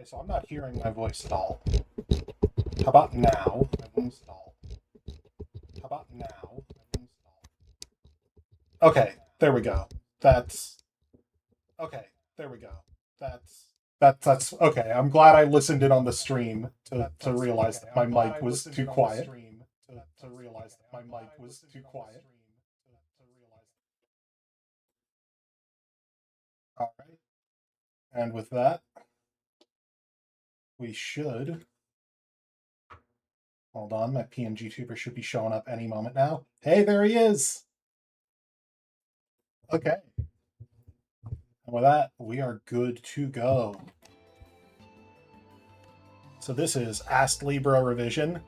Okay, so I'm not hearing my voice at all. How about now? My voice at all. How about now? My voice at all. Okay, there we go. That's okay. There we go. That's okay. I'm glad I listened in on the stream to realize that my mic was too quiet. To realize that my mic was too quiet. All right. And with that, we should. Hold on, my PNG tuber should be showing up any moment now. Hey, there he is. Okay. And with that, we are good to go. So this is Astlibra Revision.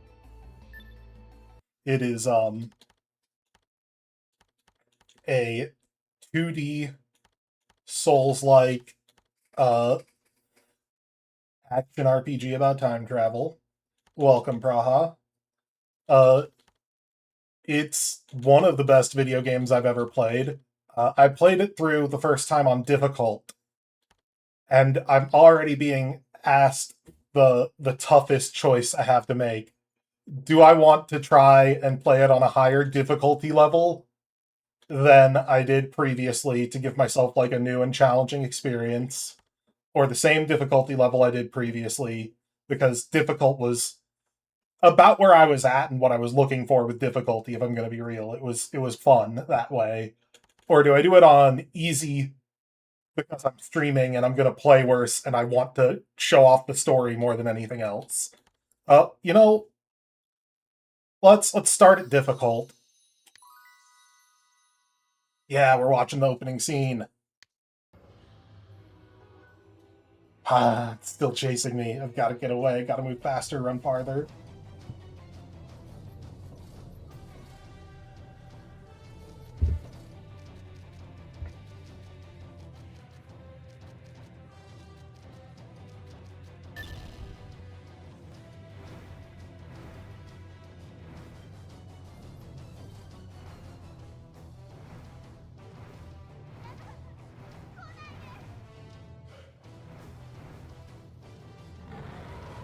It is a 2D Souls-like action RPG about time travel. Welcome, Praha. It's one of the best video games I've ever played. I played it through the first time on difficult, and I'm already being asked the toughest choice I have to make. Do I want to try and play it on a higher difficulty level than I did previously to give myself like a new and challenging experience, or the same difficulty level I did previously, because difficult was about where I was at and what I was looking for with difficulty, if I'm going to be real. It was fun that way. Or do I do it on easy because I'm streaming and I'm going to play worse and I want to show off the story more than anything else? You know, let's start at difficult. Yeah, we're watching the opening scene. It's still chasing me. I've got to get away. Got to move faster, run farther.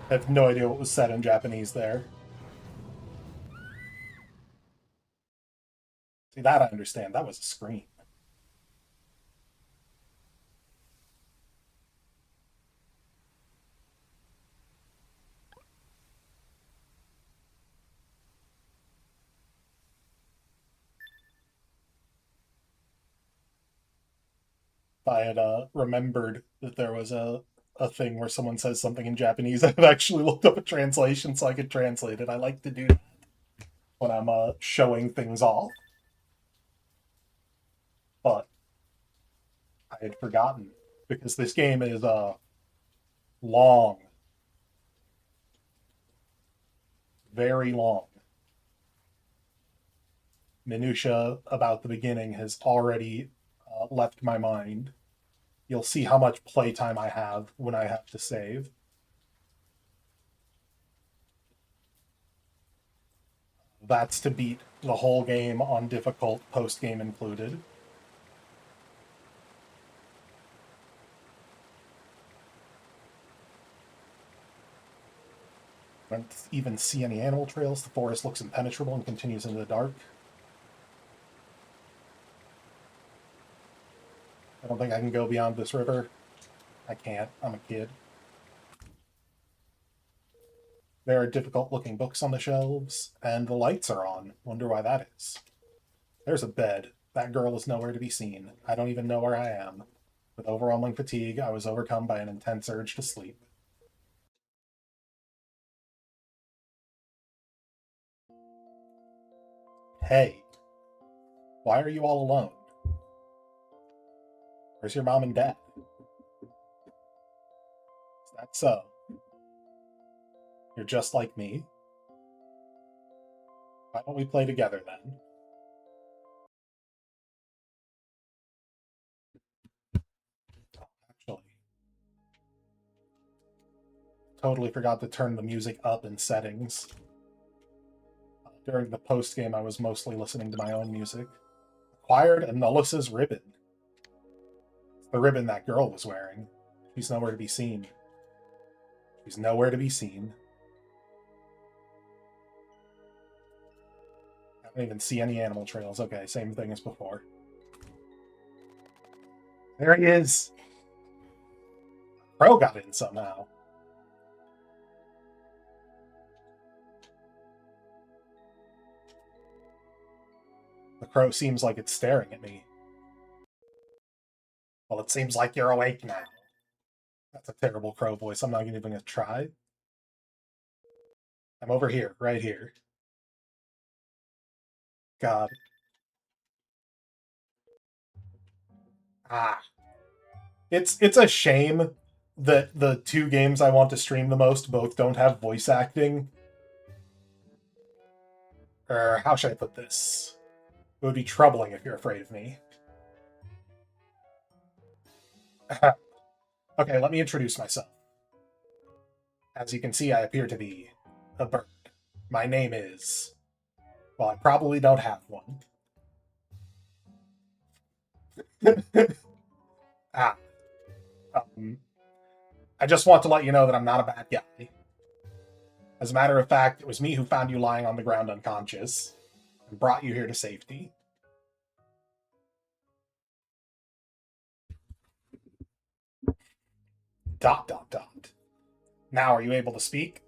I have no idea what was said in Japanese there. See, that I understand. That was a scream. If I had remembered that there was a thing where someone says something in Japanese, I've actually looked up a translation so I could translate it. I like to do that when I'm showing things off. But I had forgotten because this game is long, very long. Minutia about the beginning has already left my mind. You'll see how much playtime I have when I have to save. That's to beat the whole game on difficult, post game included. I don't even see any animal trails. The forest looks impenetrable and continues into the dark. I don't think I can go beyond this river. I can't. I'm a kid. There are difficult looking books on the shelves, and the lights are on. Wonder why that is. There's a bed. That girl is nowhere to be seen. I don't even know where I am. With overwhelming fatigue, I was overcome by an intense urge to sleep. Hey, why are you all alone? Where's your mom and dad? Is that so? You're just like me? Why don't we play together then? Actually, totally forgot to turn the music up in settings. During the post game, I was mostly listening to my own music. Acquired Anulus's ribbon. It's the ribbon that girl was wearing. She's nowhere to be seen. She's nowhere to be seen. I don't even see any animal trails. Okay, same thing as before. There he is. Crow got in somehow. The crow seems like it's staring at me. Well, it seems like you're awake now. That's a terrible crow voice. I'm not even going to try. I'm over here, right here. God. Ah. It's a shame that the two games I want to stream the most both don't have voice acting. Or how should I put this? It would be troubling if you're afraid of me. Okay, let me introduce myself. As you can see, I appear to be a bird. My name is... Well, I probably don't have one. ah. I just want to let you know that I'm not a bad guy. As a matter of fact, it was me who found you lying on the ground unconscious and brought you here to safety. Dot, dot, dot. Now, are you able to speak?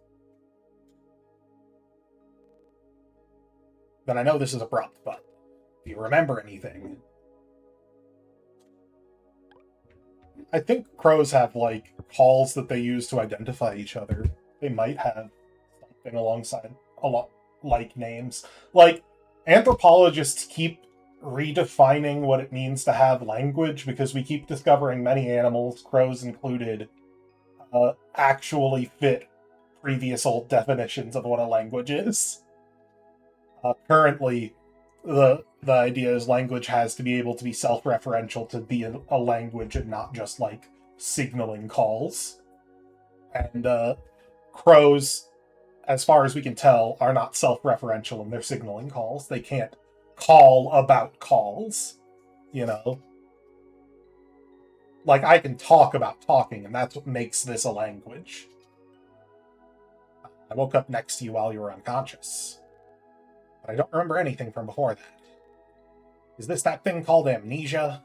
Then I know this is abrupt, but do you remember anything? I think crows have, like, calls that they use to identify each other. They might have something alongside a lot like names. Like, anthropologists keep redefining what it means to have language because we keep discovering many animals, crows included, actually fit previous old definitions of what a language is. Currently, the idea is language has to be able to be self-referential to be a language and not just like signaling calls. And crows, as far as we can tell, are not self-referential in their signaling calls. They can't call about calls, you know? Like, I can talk about talking, and that's what makes this a language. I woke up next to you while you were unconscious. But I don't remember anything from before that. Is this that thing called amnesia?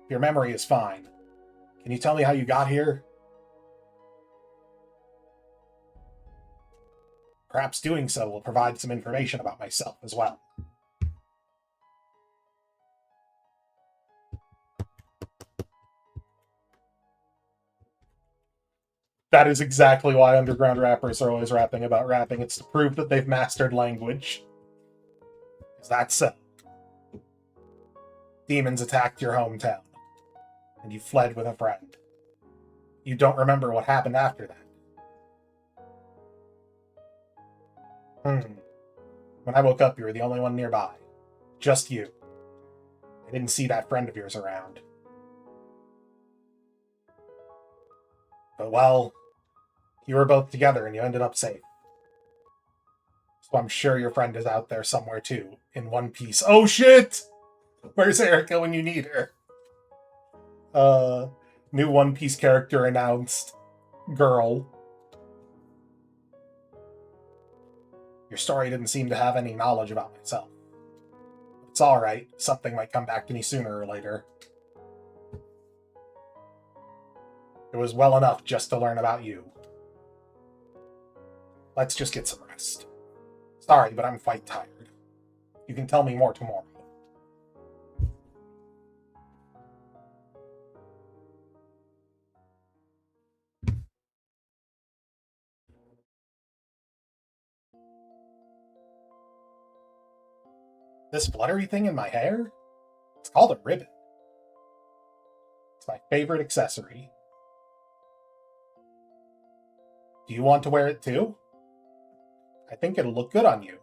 Your memory is fine. Can you tell me how you got here? Perhaps doing so will provide some information about myself as well. That is exactly why underground rappers are always rapping about rapping. It's to prove that they've mastered language. Is that so? Demons attacked your hometown, and you fled with a friend. You don't remember what happened after that. When I woke up, you were the only one nearby. Just you. I didn't see that friend of yours around. But, well, you were both together and you ended up safe. So I'm sure your friend is out there somewhere too, in one piece. Oh shit! Where's Erica when you need her? New One Piece character announced. Girl. Your story didn't seem to have any knowledge about myself. It's alright. Something might come back to me sooner or later. It was well enough just to learn about you. Let's just get some rest. Sorry, but I'm quite tired. You can tell me more tomorrow. This fluttery thing in my hair? It's called a ribbon. It's my favorite accessory. Do you want to wear it too? I think it'll look good on you.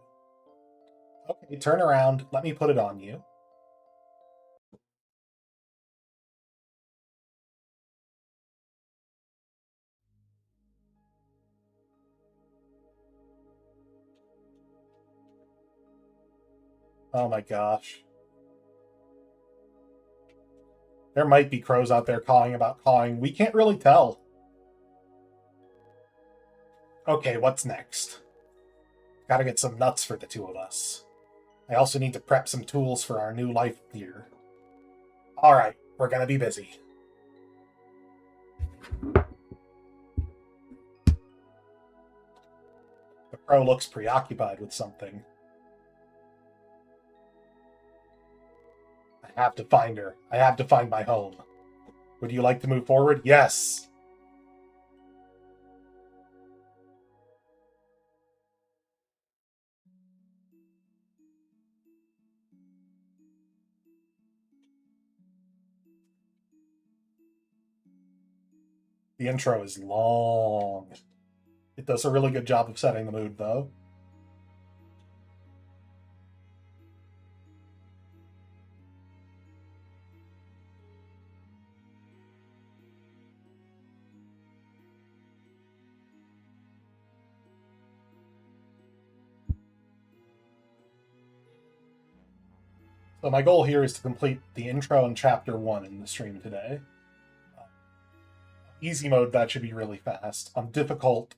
Okay, turn around. Let me put it on you. Oh my gosh. There might be crows out there cawing about cawing. We can't really tell. Okay, what's next? Gotta get some nuts for the two of us. I also need to prep some tools for our new life gear. Alright, we're gonna be busy. The crow looks preoccupied with something. I have to find her. I have to find my home. Would you like to move forward? Yes! The intro is long. It does a really good job of setting the mood, though. So my goal here is to complete the intro and chapter 1 in the stream today. Easy mode, that should be really fast. On difficult,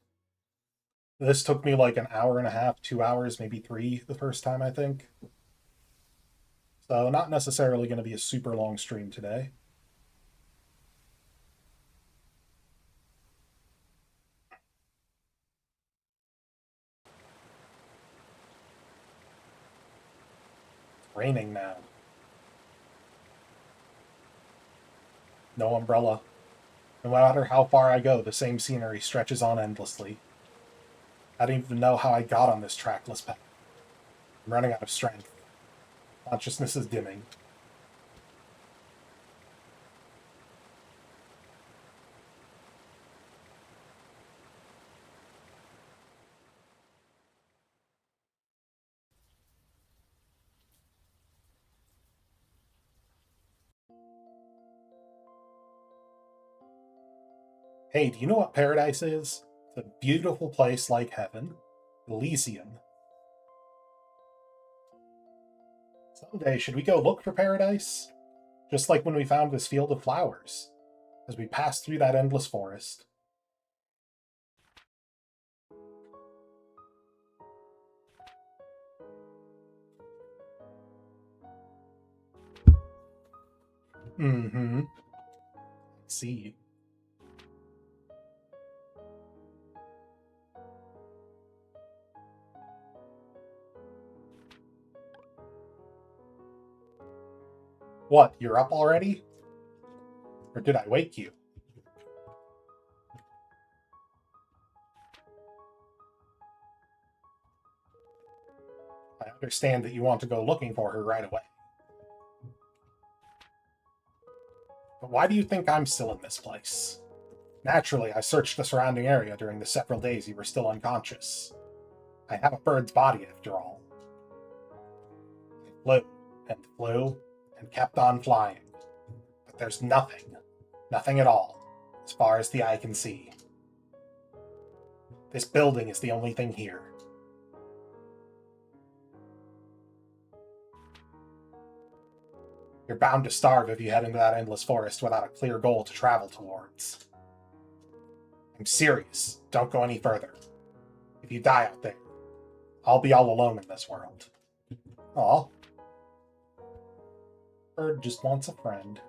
this took me like an hour and a half, 2 hours, maybe 3 the first time, I think. So not necessarily going to be a super long stream today. It's raining now. No umbrella. No matter how far I go, the same scenery stretches on endlessly. I don't even know how I got on this trackless path. I'm running out of strength. Consciousness is dimming. Hey, do you know what paradise is? It's a beautiful place like heaven. Elysium. Someday, should we go look for paradise? Just like when we found this field of flowers, as we passed through that endless forest. Mm-hmm. Let's see. What, you're up already? Or did I wake you? I understand that you want to go looking for her right away. But why do you think I'm still in this place? Naturally, I searched the surrounding area during the several days you were still unconscious. I have a bird's body, after all. I flew, and flew, and kept on flying. But there's nothing. Nothing at all, as far as the eye can see. This building is the only thing here. You're bound to starve if you head into that endless forest without a clear goal to travel towards. I'm serious. Don't go any further. If you die out there, I'll be all alone in this world. Aw. Bird just wants a friend.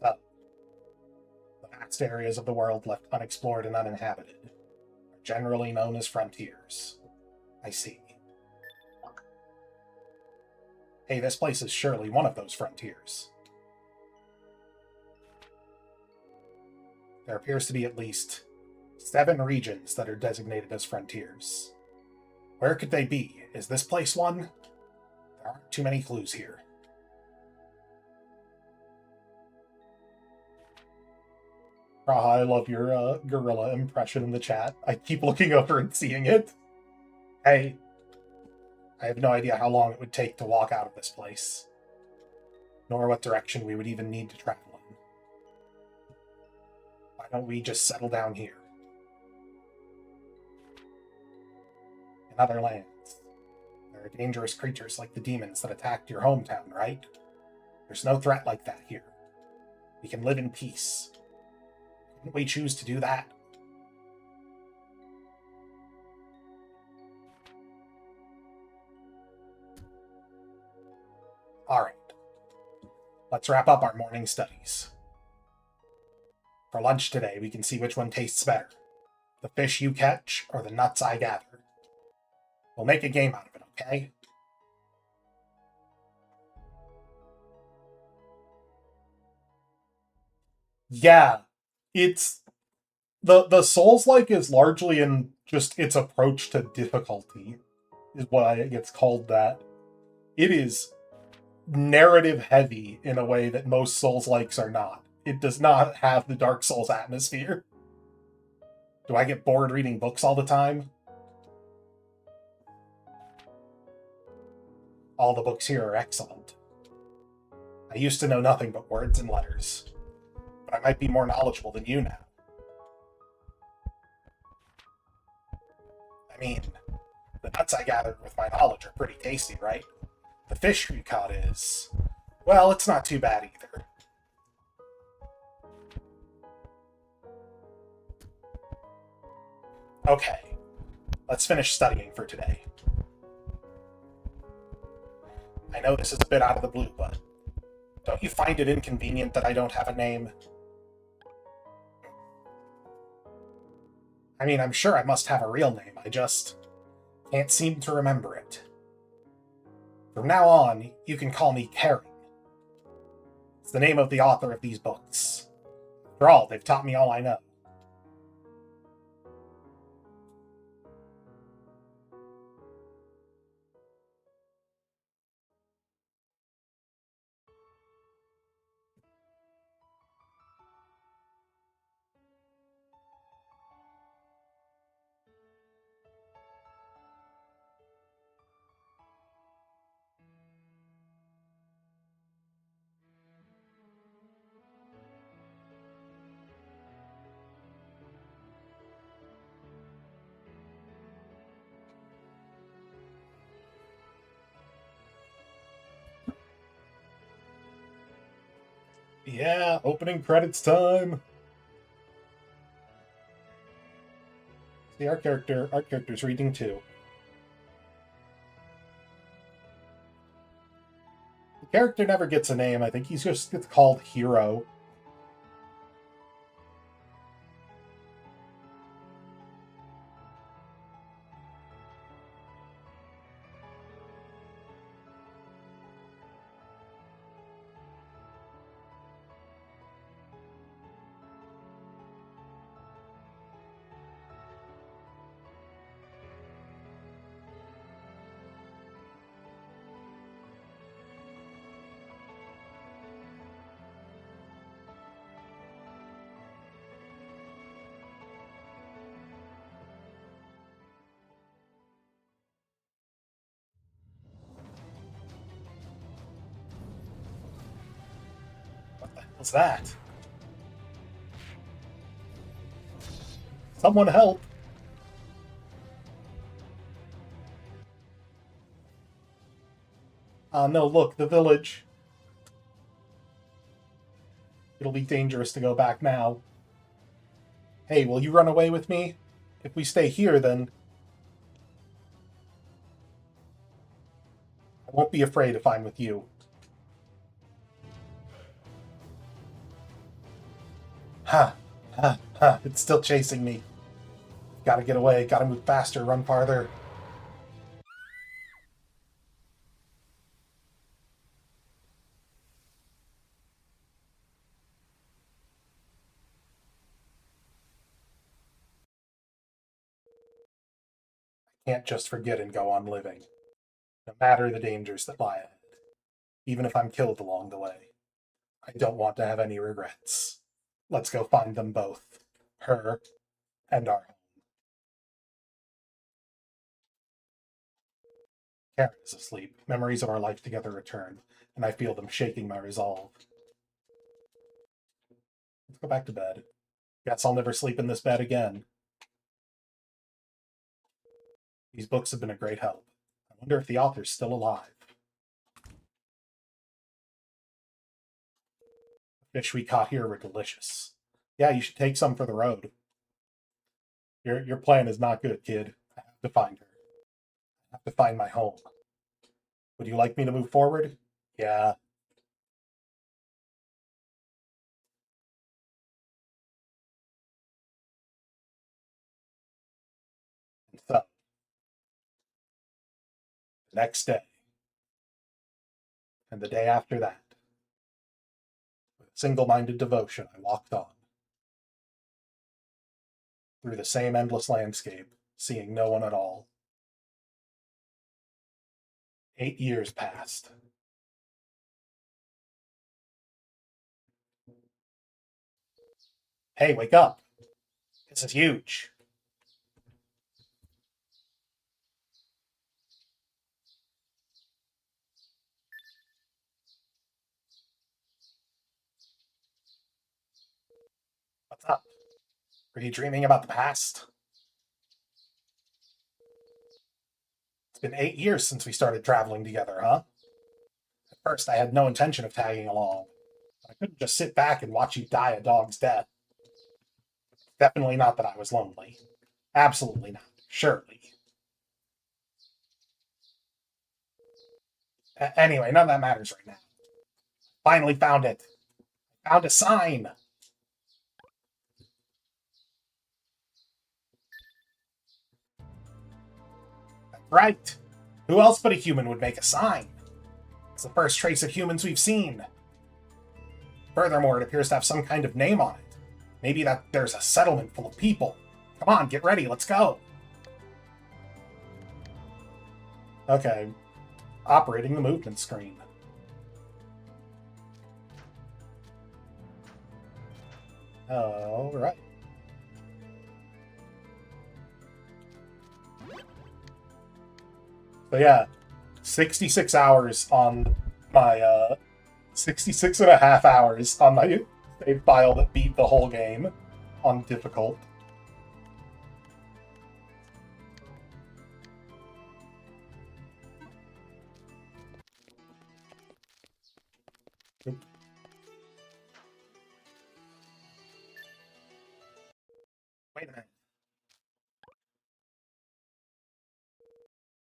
So, the vast areas of the world left unexplored and uninhabited are generally known as frontiers. I see. Hey, this place is surely one of those frontiers. There appears to be at least 7 regions that are designated as frontiers. Where could they be? Is this place one? There aren't too many clues here. Raha, I love your gorilla impression in the chat. I keep looking over and seeing it. Hey, I have no idea how long it would take to walk out of this place, nor what direction we would even need to travel in. By don't we just settle down here? In other lands, there are dangerous creatures like the demons that attacked your hometown, right? There's no threat like that here. We can live in peace. Couldn't we choose to do that? Alright. Let's wrap up our morning studies. For lunch today, we can see which one tastes better. The fish you catch, or the nuts I gather. We'll make a game out of it, okay? Yeah, it's... The Souls-like is largely in just its approach to difficulty, is why it gets called that. It is narrative heavy in a way that most Souls-likes are not. It does not have the Dark Souls atmosphere. Do I get bored reading books all the time? All the books here are excellent. I used to know nothing but words and letters, but I might be more knowledgeable than you now. I mean, the nuts I gathered with my knowledge are pretty tasty, right? The fish we caught is... well, it's not too bad either. Okay, let's finish studying for today. I know this is a bit out of the blue, but don't you find it inconvenient that I don't have a name? I mean, I'm sure I must have a real name, I just can't seem to remember it. From now on, you can call me Karen. It's the name of the author of these books. After all, they've taught me all I know. Yeah, opening credits time. See, our character's reading too. The character never gets a name. I think he just gets called Hero. What the hell's that? Someone help! No, look, the village. It'll be dangerous to go back now. Hey, will you run away with me? If we stay here, then... I won't be afraid if I'm with you. Ha! Ha! Ha! It's still chasing me. Gotta get away, gotta move faster, run farther. Can't just forget and go on living, no matter the dangers that lie ahead, even if I'm killed along the way. I don't want to have any regrets. Let's go find them both, her and our home. Karen is asleep. Memories of our life together return, and I feel them shaking my resolve. Let's go back to bed. Guess I'll never sleep in this bed again. These books have been a great help. I wonder if the author's still alive. The fish we caught here were delicious. Yeah, you should take some for the road. Your plan is not good, kid. I have to find her. I have to find my home. Would you like me to move forward? Yeah. And so, the next day, and the day after that, with single-minded devotion, I walked on through the same endless landscape, seeing no one at all. 8 years passed. Hey, wake up! This is huge. What's up? Were you dreaming about the past? It's been 8 years since we started traveling together, huh? At first, I had no intention of tagging along. I couldn't just sit back and watch you die a dog's death. Definitely not that I was lonely. Absolutely not. Surely. Anyway, none of that matters right now. Finally found it. Found a sign. That's right. Who else but a human would make a sign? It's the first trace of humans we've seen. Furthermore, it appears to have some kind of name on it. Maybe that there's a settlement full of people. Come on, get ready, let's go. Okay. Operating the movement screen. All right. So yeah, 66 hours on my 66 and a half hours on my save file that beat the whole game on difficult. Wait a minute.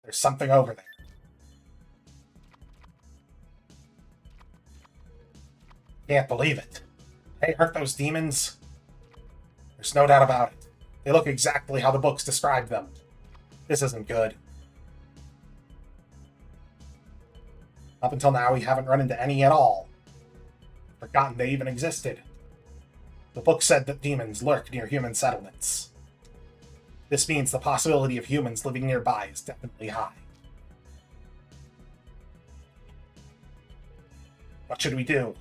There's something over there. Can't believe it. Hey, aren't those demons? There's no doubt about it. They look exactly how the books describe them. This isn't good. Up until now, we haven't run into any at all. Forgotten they even existed. The book said that demons lurk near human settlements. This means the possibility of humans living nearby is definitely high. What should we do?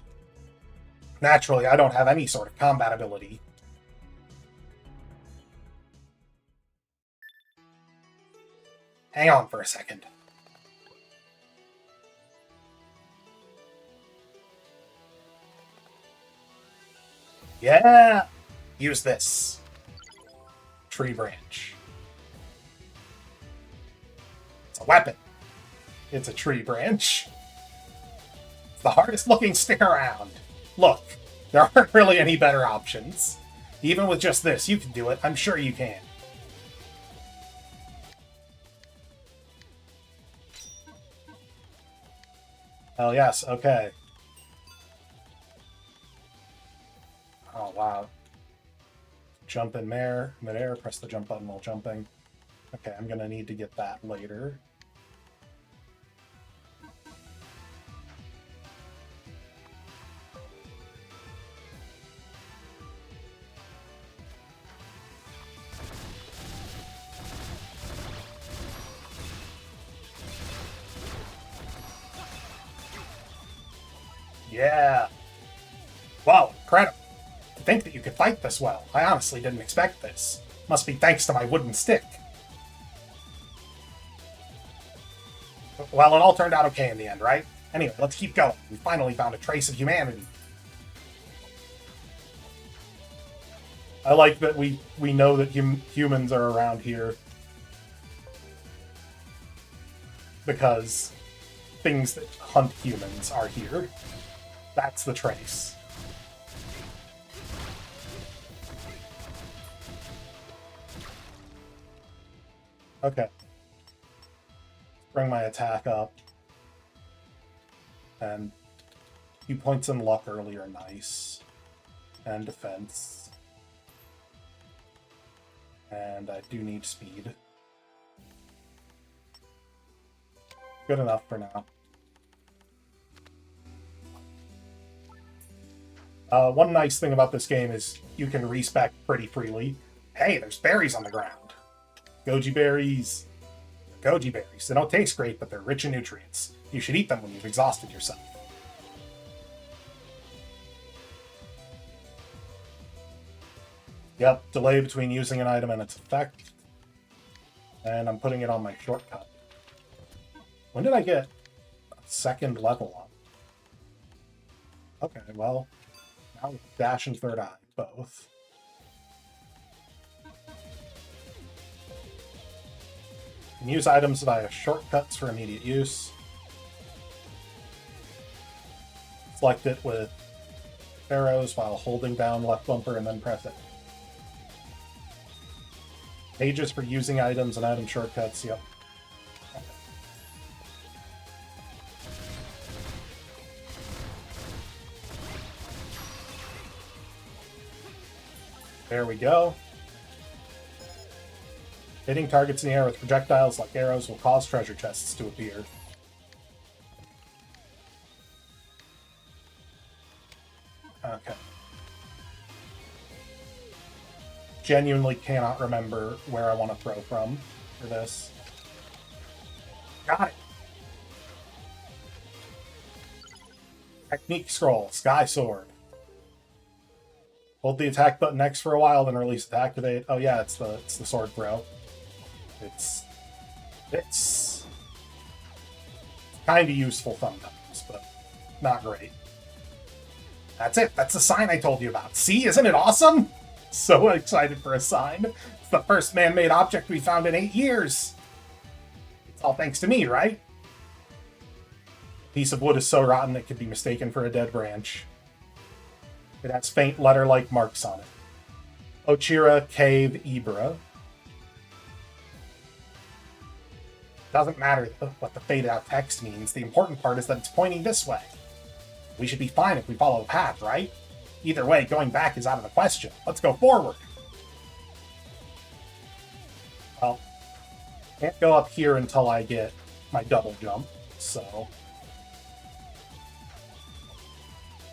Naturally, I don't have any sort of combat ability. Hang on for a second. Yeah! Use this. Tree branch. It's a weapon. It's a tree branch. It's the hardest looking stick around. Look, there aren't really any better options. Even with just this, you can do it. I'm sure you can. Oh yes, okay. Oh wow. Jump in midair, press the jump button while jumping. Okay, I'm gonna need to get that later. Yeah. Wow, incredible. To think that you could fight this well. I honestly didn't expect this. Must be thanks to my wooden stick. Well, it all turned out okay in the end, right? Anyway, let's keep going. We finally found a trace of humanity. I like that we know that humans are around here because things that hunt humans are here. That's the trace. Okay. Bring my attack up. And few points in luck earlier, nice. And defense. And I do need speed. Good enough for now. One nice thing about this game is you can respec pretty freely. Hey, there's berries on the ground. Goji berries. Goji berries. They don't taste great, but they're rich in nutrients. You should eat them when you've exhausted yourself. Yep, delay between using an item and its effect. And I'm putting it on my shortcut. When did I get a second level up? Okay, well, now dash and third eye, both. You can use items via shortcuts for immediate use. Select it with arrows while holding down left bumper and then press it. Pages for using items and item shortcuts, yep. There we go. Hitting targets in the air with projectiles like arrows will cause treasure chests to appear. Okay. Genuinely cannot remember where I want to throw from for this. Got it! Technique scroll, Sky Sword. Hold the attack button X for a while, then release it to activate. Oh yeah, it's the sword throw. It's kind of useful sometimes, but not great. That's it. That's the sign I told you about. See, isn't it awesome? So excited for a sign. It's the first man-made object we found in 8 years. It's all thanks to me, right? Piece of wood is so rotten it could be mistaken for a dead branch. It has faint letter-like marks on it. Ochira Cave Ibra. Doesn't matter what the faded-out text means. The important part is that it's pointing this way. We should be fine if we follow the path, right? Either way, going back is out of the question. Let's go forward. Well, can't go up here until I get my double jump, so...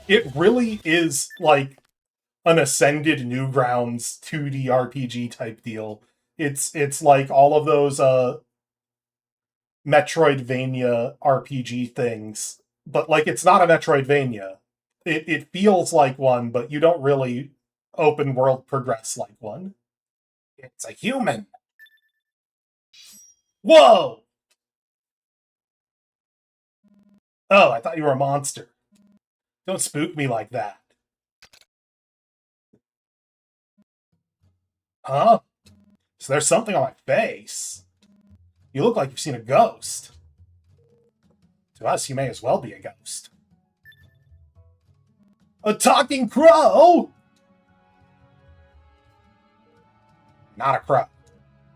It really is like an Ascended Newgrounds 2D RPG type deal. It's like all of those Metroidvania RPG things, but like it's not a Metroidvania. It feels like one, but you don't really open world progress like one. It's a human. Whoa! Oh, I thought you were a monster. Don't spook me like that. Huh? So there's something on my face. You look like you've seen a ghost. To us, you may as well be a ghost. A talking crow? Not a crow.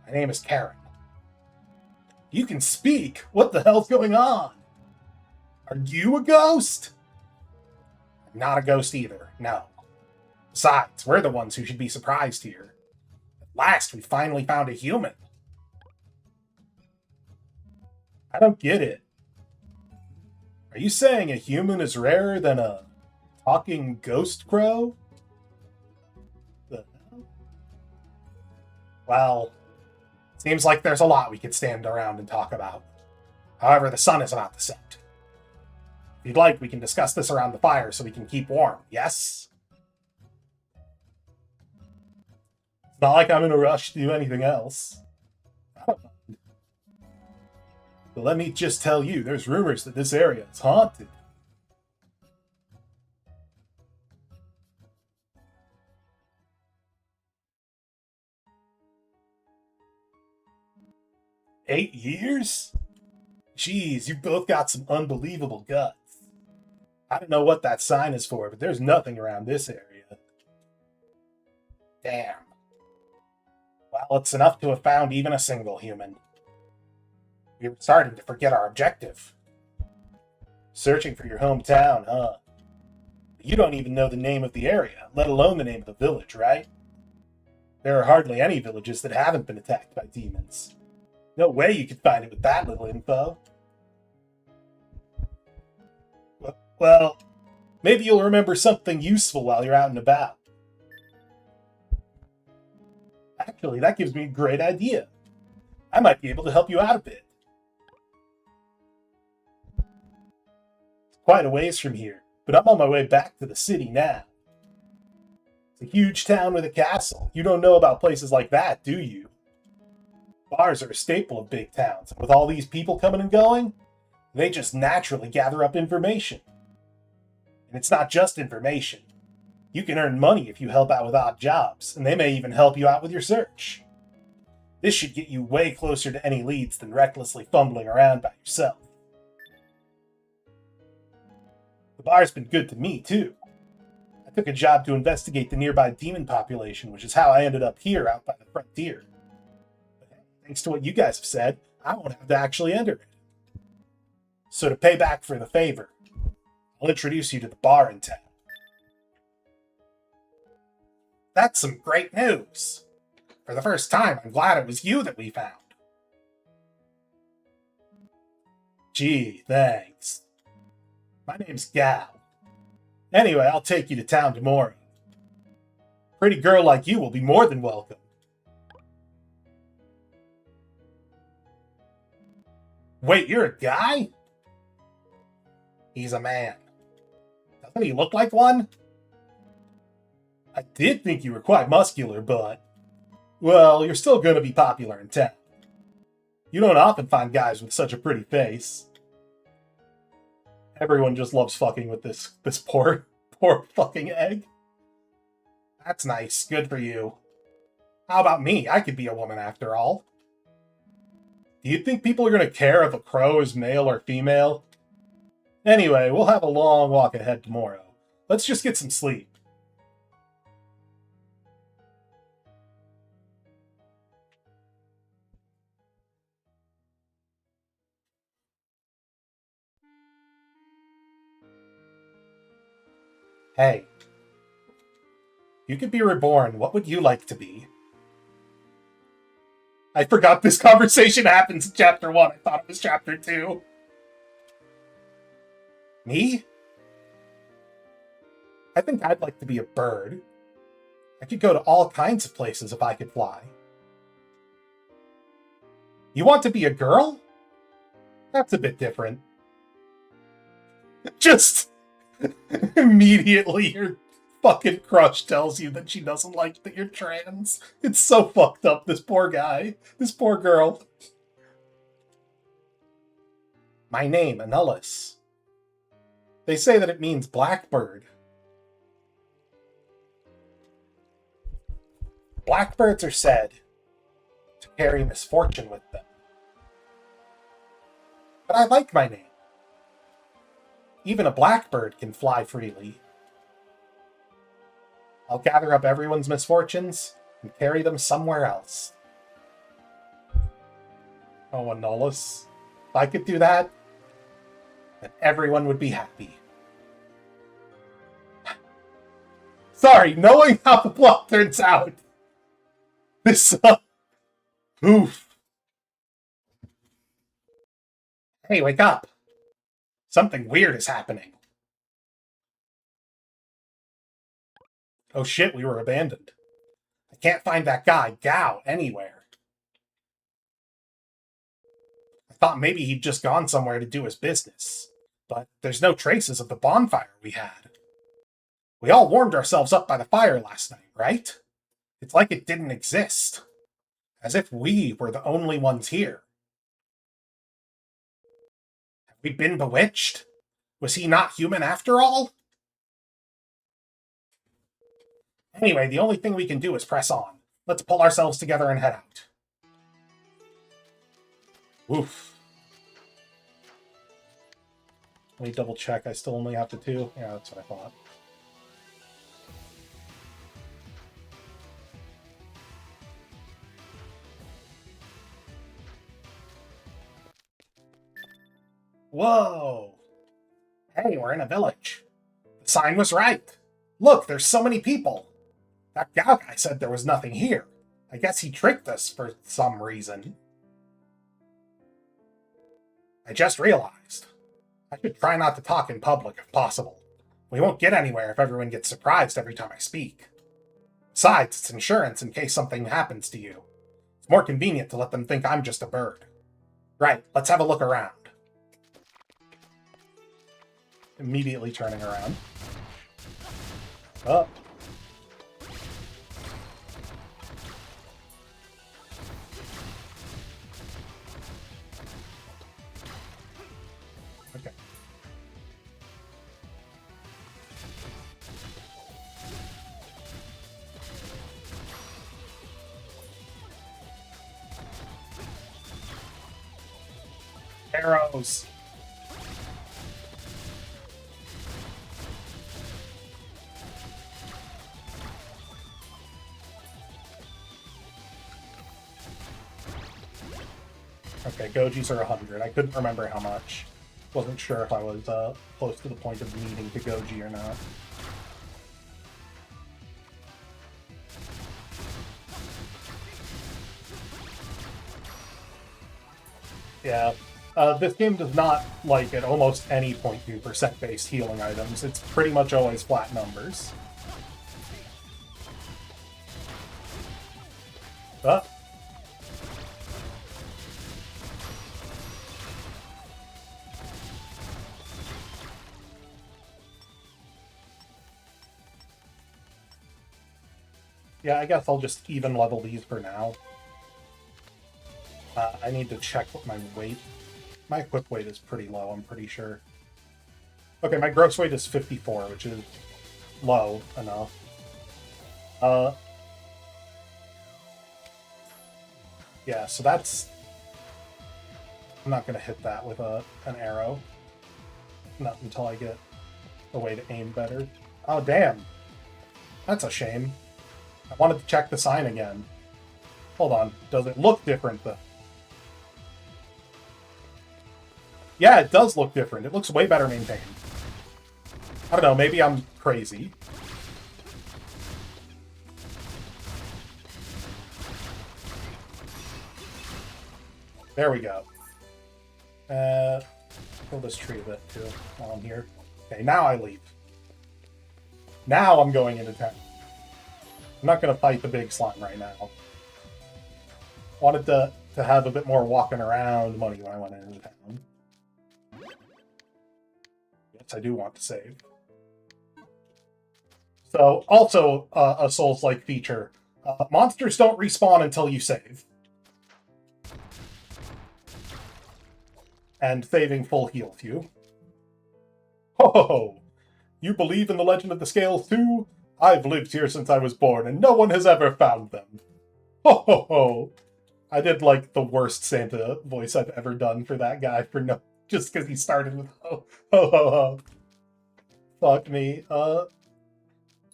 My name is Karen. You can speak? What the hell's going on? Are you a ghost? I'm not a ghost either, no. Besides, we're the ones who should be surprised here. At last, we finally found a human. I don't get it. Are you saying a human is rarer than a talking ghost crow? The hell? Well, seems like there's a lot we could stand around and talk about. However, the sun is about to set. If you'd like, we can discuss this around the fire so we can keep warm, yes? It's not like I'm in a rush to do anything else. But let me just tell you, there's rumors that this area is haunted. 8 years? Jeez, you both got some unbelievable guts. I don't know what that sign is for, but there's nothing around this area. Damn. Well, it's enough to have found even a single human. We were starting to forget our objective. Searching for your hometown, huh? You don't even know the name of the area, let alone the name of the village, right? There are hardly any villages that haven't been attacked by demons. No way you could find it with that little info. Well, maybe you'll remember something useful while you're out and about. Actually, that gives me a great idea. I might be able to help you out a bit. It's quite a ways from here, but I'm on my way back to the city now. It's a huge town with a castle. You don't know about places like that, do you? Bars are a staple of big towns, and with all these people coming and going, they just naturally gather up information. And it's not just information. You can earn money if you help out with odd jobs, and they may even help you out with your search. This should get you way closer to any leads than recklessly fumbling around by yourself. The bar's been good to me, too. I took a job to investigate the nearby demon population, which is how I ended up here out by the frontier. But thanks to what you guys have said, I won't have to actually enter it. So to pay back for the favor, I'll introduce you to the bar in town. That's some great news. For the first time, I'm glad it was you that we found. Gee, thanks. My name's Gal. Anyway, I'll take you to town tomorrow. A pretty girl like you will be more than welcome. Wait, you're a guy? He's a man. Doesn't he look like one? I did think you were quite muscular, but... well, you're still going to be popular in town. You don't often find guys with such a pretty face. Everyone just loves fucking with this poor fucking egg. That's nice. Good for you. How about me? I could be a woman after all. Do you think people are going to care if a crow is male or female? Anyway, we'll have a long walk ahead tomorrow. Let's just get some sleep. Hey, you could be reborn. What would you like to be? I forgot this conversation happens in chapter 1. I thought it was chapter 2. Me? I think I'd like to be a bird. I could go to all kinds of places if I could fly. You want to be a girl? That's a bit different. Just immediately your fucking crush tells you that she doesn't like that you're trans. It's so fucked up, this poor guy. This poor girl. My name, Annulus. They say that it means blackbird. Blackbirds are said to carry misfortune with them. But I like my name. Even a blackbird can fly freely. I'll gather up everyone's misfortunes and carry them somewhere else. Oh, Annulus. If I could do that, then everyone would be happy. Sorry, knowing how the plot turns out. This, oof. Hey, wake up. Something weird is happening. Oh shit, we were abandoned. I can't find that guy, Gao, anywhere. I thought maybe he'd just gone somewhere to do his business. But there's no traces of the bonfire we had. We all warmed ourselves up by the fire last night, right? It's like it didn't exist. As if we were the only ones here. Have we been bewitched? Was he not human after all? Anyway, the only thing we can do is press on. Let's pull ourselves together and head out. Oof. Let me double check. I still only have the 2. Yeah, that's what I thought. Whoa! Hey, we're in a village. The sign was right. Look, there's so many people. That Gao guy said there was nothing here. I guess he tricked us for some reason. I just realized. I should try not to talk in public if possible. We won't get anywhere if everyone gets surprised every time I speak. Besides, it's insurance in case something happens to you. It's more convenient to let them think I'm just a bird. Right, let's have a look around. Immediately turning around. Oh. Okay. Arrows. Okay, Gojis are 100. I couldn't remember how much. Wasn't sure if I was close to the point of needing to Goji or not. Yeah. This game does not like at almost any 0.2% based healing items. It's pretty much always flat numbers. Ah. Yeah, I guess I'll just even level these for now. I need to check what my weight... My equip weight is pretty low, I'm pretty sure. Okay, my gross weight is 54, which is low enough. Yeah, so that's... I'm not going to hit that with an arrow. Not until I get a way to aim better. Oh, damn. That's a shame. I wanted to check the sign again. Hold on. Does it look different, though? Yeah, it does look different. It looks way better maintained. I don't know, maybe I'm crazy. There we go. Kill this tree a bit, too, while I'm here. Okay, now I leave. Now I'm going into town. I'm not going to fight the big slime right now. Wanted to have a bit more walking around money when I went into town. Yes, I do want to save. So, also a Souls-like feature. Monsters don't respawn until you save. And saving full heals you. Ho ho ho! You believe in the legend of the scales too? I've lived here since I was born, and no one has ever found them. Ho ho ho! I did like the worst Santa voice I've ever done for that guy for no, just because he started with ho ho ho ho. Fuck me. So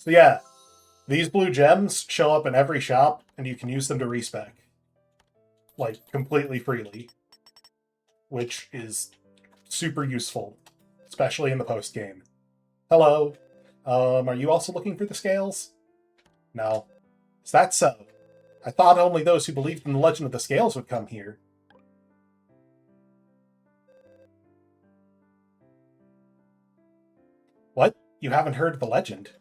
yeah, these blue gems show up in every shop, and you can use them to respec, like completely freely, which is super useful, especially in the post game. Hello. Are you also looking for the scales? No. Is that so? I thought only those who believed in the legend of the scales would come here. What? You haven't heard of the legend?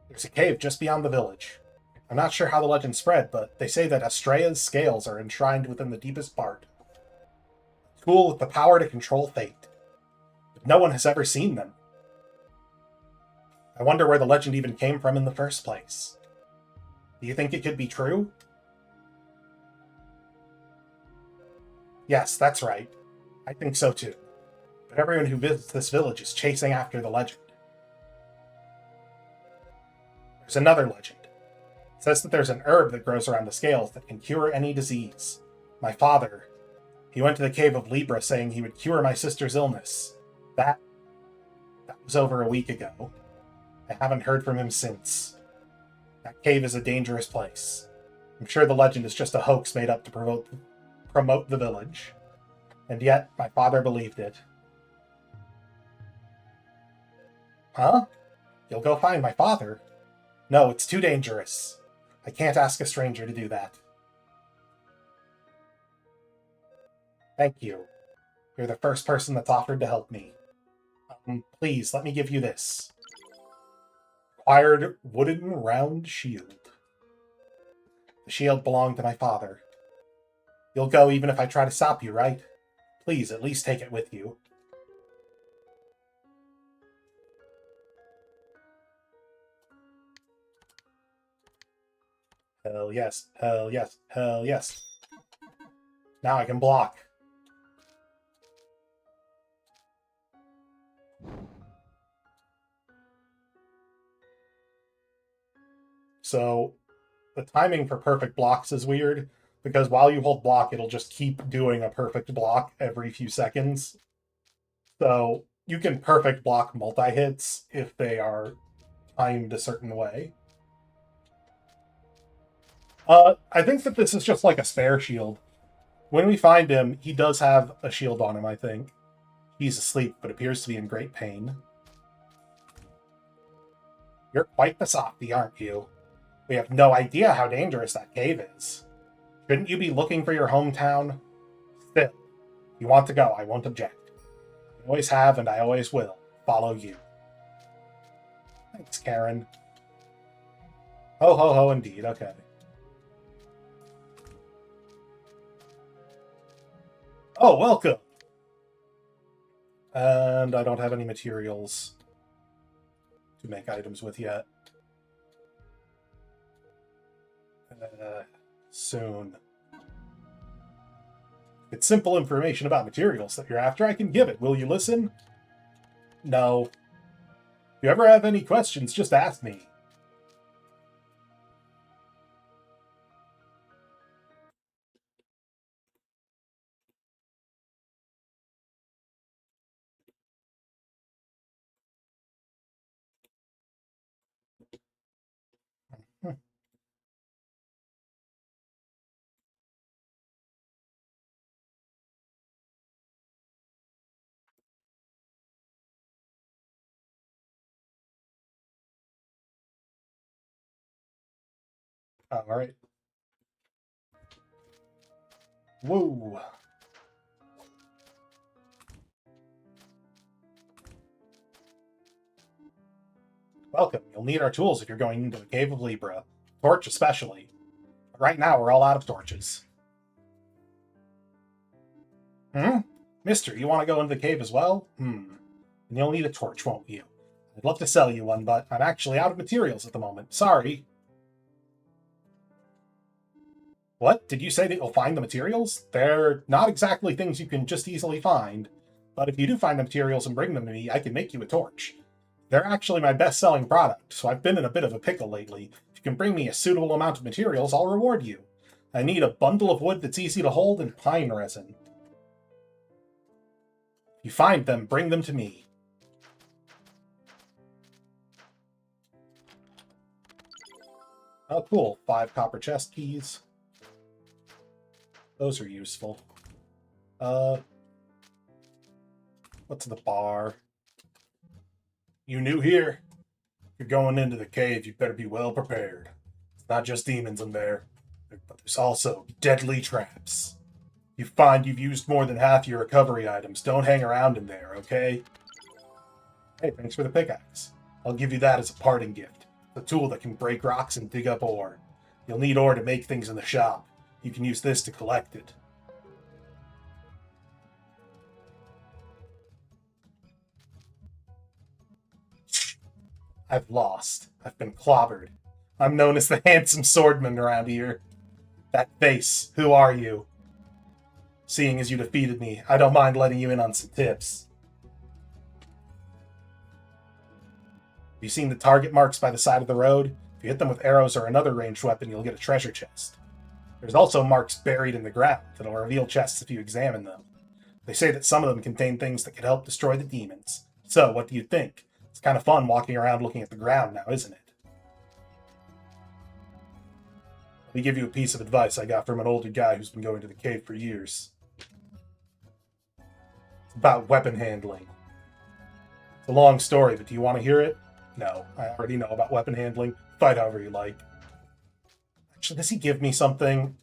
There's a cave just beyond the village. I'm not sure how the legend spread, but they say that Astrea's scales are enshrined within the deepest part. A tool with the power to control fate. But no one has ever seen them. I wonder where the legend even came from in the first place. Do you think it could be true? Yes, that's right. I think so too. But everyone who visits this village is chasing after the legend. There's another legend. It says that there's an herb that grows around the scales that can cure any disease. My father, he went to the cave of Libra saying he would cure my sister's illness. That was over a week ago. I haven't heard from him since. That cave is a dangerous place. I'm sure the legend is just a hoax made up to promote the village. And yet, my father believed it. Huh? You'll go find my father? No, it's too dangerous. I can't ask a stranger to do that. Thank you. You're the first person that's offered to help me. Please, let me give you this. Acquired wooden round shield. The shield belonged to my father. You'll go even if I try to stop you, right? Please, at least take it with you. Hell yes, hell yes, hell yes. Now I can block. So, the timing for perfect blocks is weird, because while you hold block, it'll just keep doing a perfect block every few seconds. So, you can perfect block multi-hits if they are timed a certain way. I think that this is just like a spare shield. When we find him, he does have a shield on him, I think. He's asleep, but appears to be in great pain. You're quite the softy, aren't you? We have no idea how dangerous that cave is. Shouldn't you be looking for your hometown? Still, if you want to go, I won't object. I always have, and I always will. Follow you. Thanks, Karen. Ho, ho, ho, indeed. Okay. Oh, welcome! And I don't have any materials to make items with yet. Soon. It's simple information about materials that you're after. I can give it. Will you listen? No. If you ever have any questions, just ask me. All right. Woo. Welcome. You'll need our tools if you're going into the Cave of Libra. Torch especially. But right now, we're all out of torches. Mister, you want to go into the cave as well? And you'll need a torch, won't you? I'd love to sell you one, but I'm actually out of materials at the moment. Sorry. What? Did you say that you'll find the materials? They're not exactly things you can just easily find. But if you do find the materials and bring them to me, I can make you a torch. They're actually my best-selling product, so I've been in a bit of a pickle lately. If you can bring me a suitable amount of materials, I'll reward you. I need a bundle of wood that's easy to hold and pine resin. If you find them, bring them to me. Oh, cool. 5 copper chest keys. Those are useful. What's the bar? You new here? If you're going into the cave, you better be well prepared. It's not just demons in there, but there's also deadly traps. You find you've used more than half your recovery items, don't hang around in there, okay? Hey, thanks for the pickaxe. I'll give you that as a parting gift. The tool that can break rocks and dig up ore. You'll need ore to make things in the shop. You can use this to collect it. I've lost. I've been clobbered. I'm known as the handsome swordman around here. That face, who are you? Seeing as you defeated me, I don't mind letting you in on some tips. Have you seen the target marks by the side of the road? If If you hit them with arrows or another ranged weapon, you'll get a treasure chest. There's also marks buried in the ground that'll reveal chests if you examine them. They say that some of them contain things that could help destroy the demons. So, what do you think? It's kind of fun walking around looking at the ground now, isn't it? Let me give you a piece of advice I got from an older guy who's been going to the cave for years. It's about weapon handling. It's a long story, but do you want to hear it? No, I already know about weapon handling. Fight however you like. Actually, does he give me something?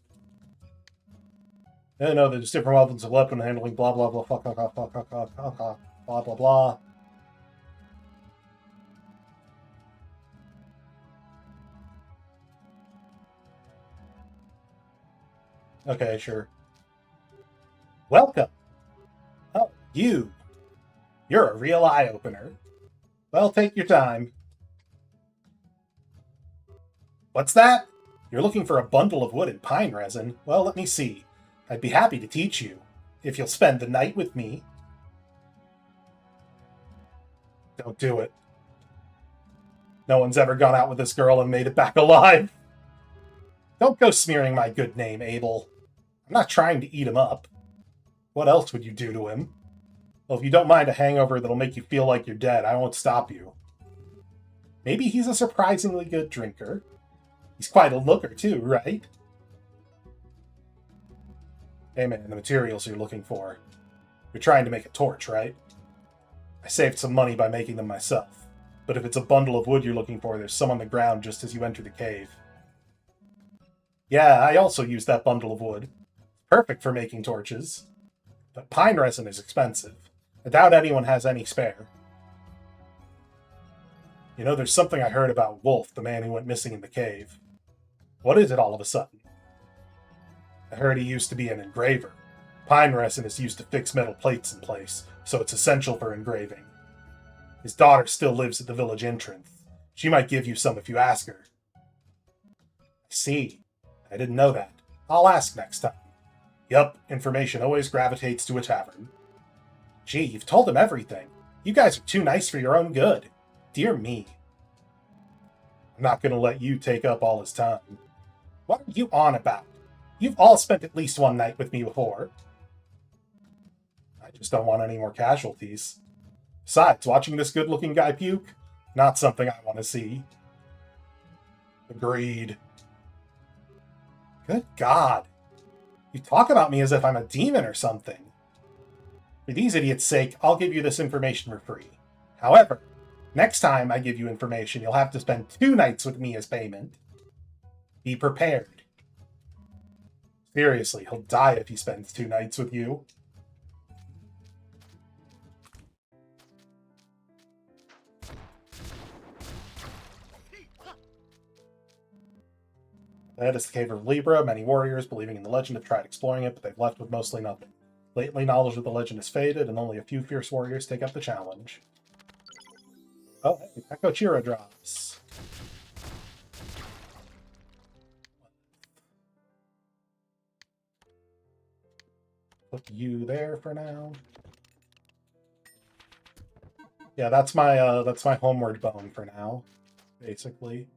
No, there's different weapons of weapon handling, blah, blah, blah, blah, blah, blah. Okay, sure. Welcome. Oh, You're a real eye-opener. Well, take your time. What's that? You're looking for a bundle of wood and pine resin? Well, let me see. I'd be happy to teach you, if you'll spend the night with me. Don't do it. No one's ever gone out with this girl and made it back alive. Don't go smearing my good name, Abel. I'm not trying to eat him up. What else would you do to him? Well, if you don't mind a hangover that'll make you feel like you're dead, I won't stop you. Maybe he's a surprisingly good drinker. He's quite a looker, too, right? Hey man, the materials you're looking for. You're trying to make a torch, right? I saved some money by making them myself. But if it's a bundle of wood you're looking for, there's some on the ground just as you enter the cave. Yeah, I also used that bundle of wood. Perfect for making torches. But pine resin is expensive. I doubt anyone has any spare. You know, there's something I heard about Wolf, the man who went missing in the cave. What is it all of a sudden? I heard he used to be an engraver. Pine resin is used to fix metal plates in place, so it's essential for engraving. His daughter still lives at the village entrance. She might give you some if you ask her. I see. I didn't know that. I'll ask next time. Yup, information always gravitates to a tavern. Gee, you've told him everything. You guys are too nice for your own good. Dear me. I'm not going to let you take up all his time. What are you on about? You've all spent at least one night with me before. I just don't want any more casualties. Besides, watching this good-looking guy puke, not something I want to see. Agreed. Good God. You talk about me as if I'm a demon or something. For these idiots' sake, I'll give you this information for free. However, next time I give you information, you'll have to spend 2 nights with me as payment. Be prepared. Seriously, he'll die if he spends 2 nights with you. That is the Cave of Libra. Many warriors, believing in the legend, have tried exploring it, but they've left with mostly nothing. Lately, knowledge of the legend has faded, and only a few fierce warriors take up the challenge. Oh, hey, Echo Chira drops. Put you there for now. Yeah, that's my homeward bone for now, basically.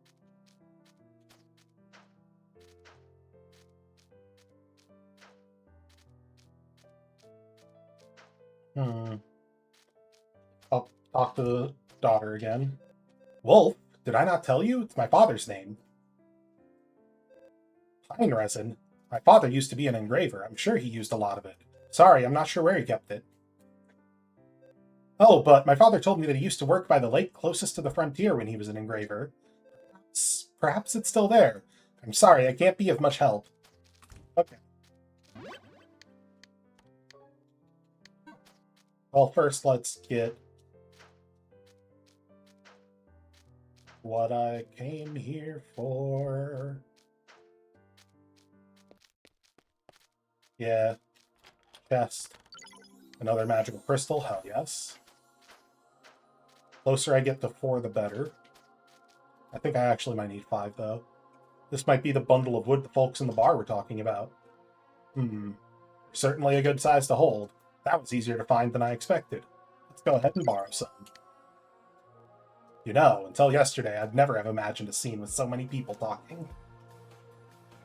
I'll talk to the daughter again. Wolf? Did I not tell you? It's my father's name. Pine resin? My father used to be an engraver. I'm sure he used a lot of it. Sorry, I'm not sure where he kept it. Oh, but my father told me that he used to work by the lake closest to the frontier when he was an engraver. Perhaps it's still there. I'm sorry, I can't be of much help. Okay. Well, first let's get what I came here for. Yeah. Chest. Another magical crystal, hell yes. Closer I get to 4, the better. I think I actually might need 5, though. This might be the bundle of wood the folks in the bar were talking about. Certainly a good size to hold. That was easier to find than I expected. Let's go ahead and borrow some. You know, until yesterday, I'd never have imagined a scene with so many people talking.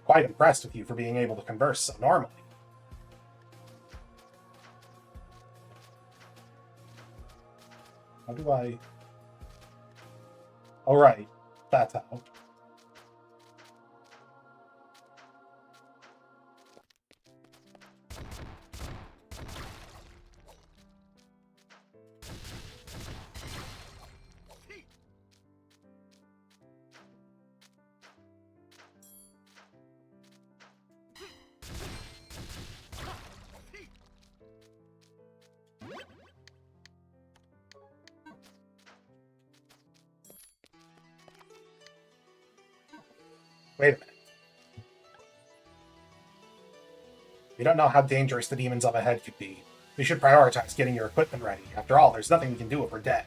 Quite impressed with you for being able to converse so normally. How do I... Oh, right. That's how. Wait a minute. We don't know how dangerous the demons up ahead could be. We should prioritize getting your equipment ready. After all, there's nothing we can do if we're dead.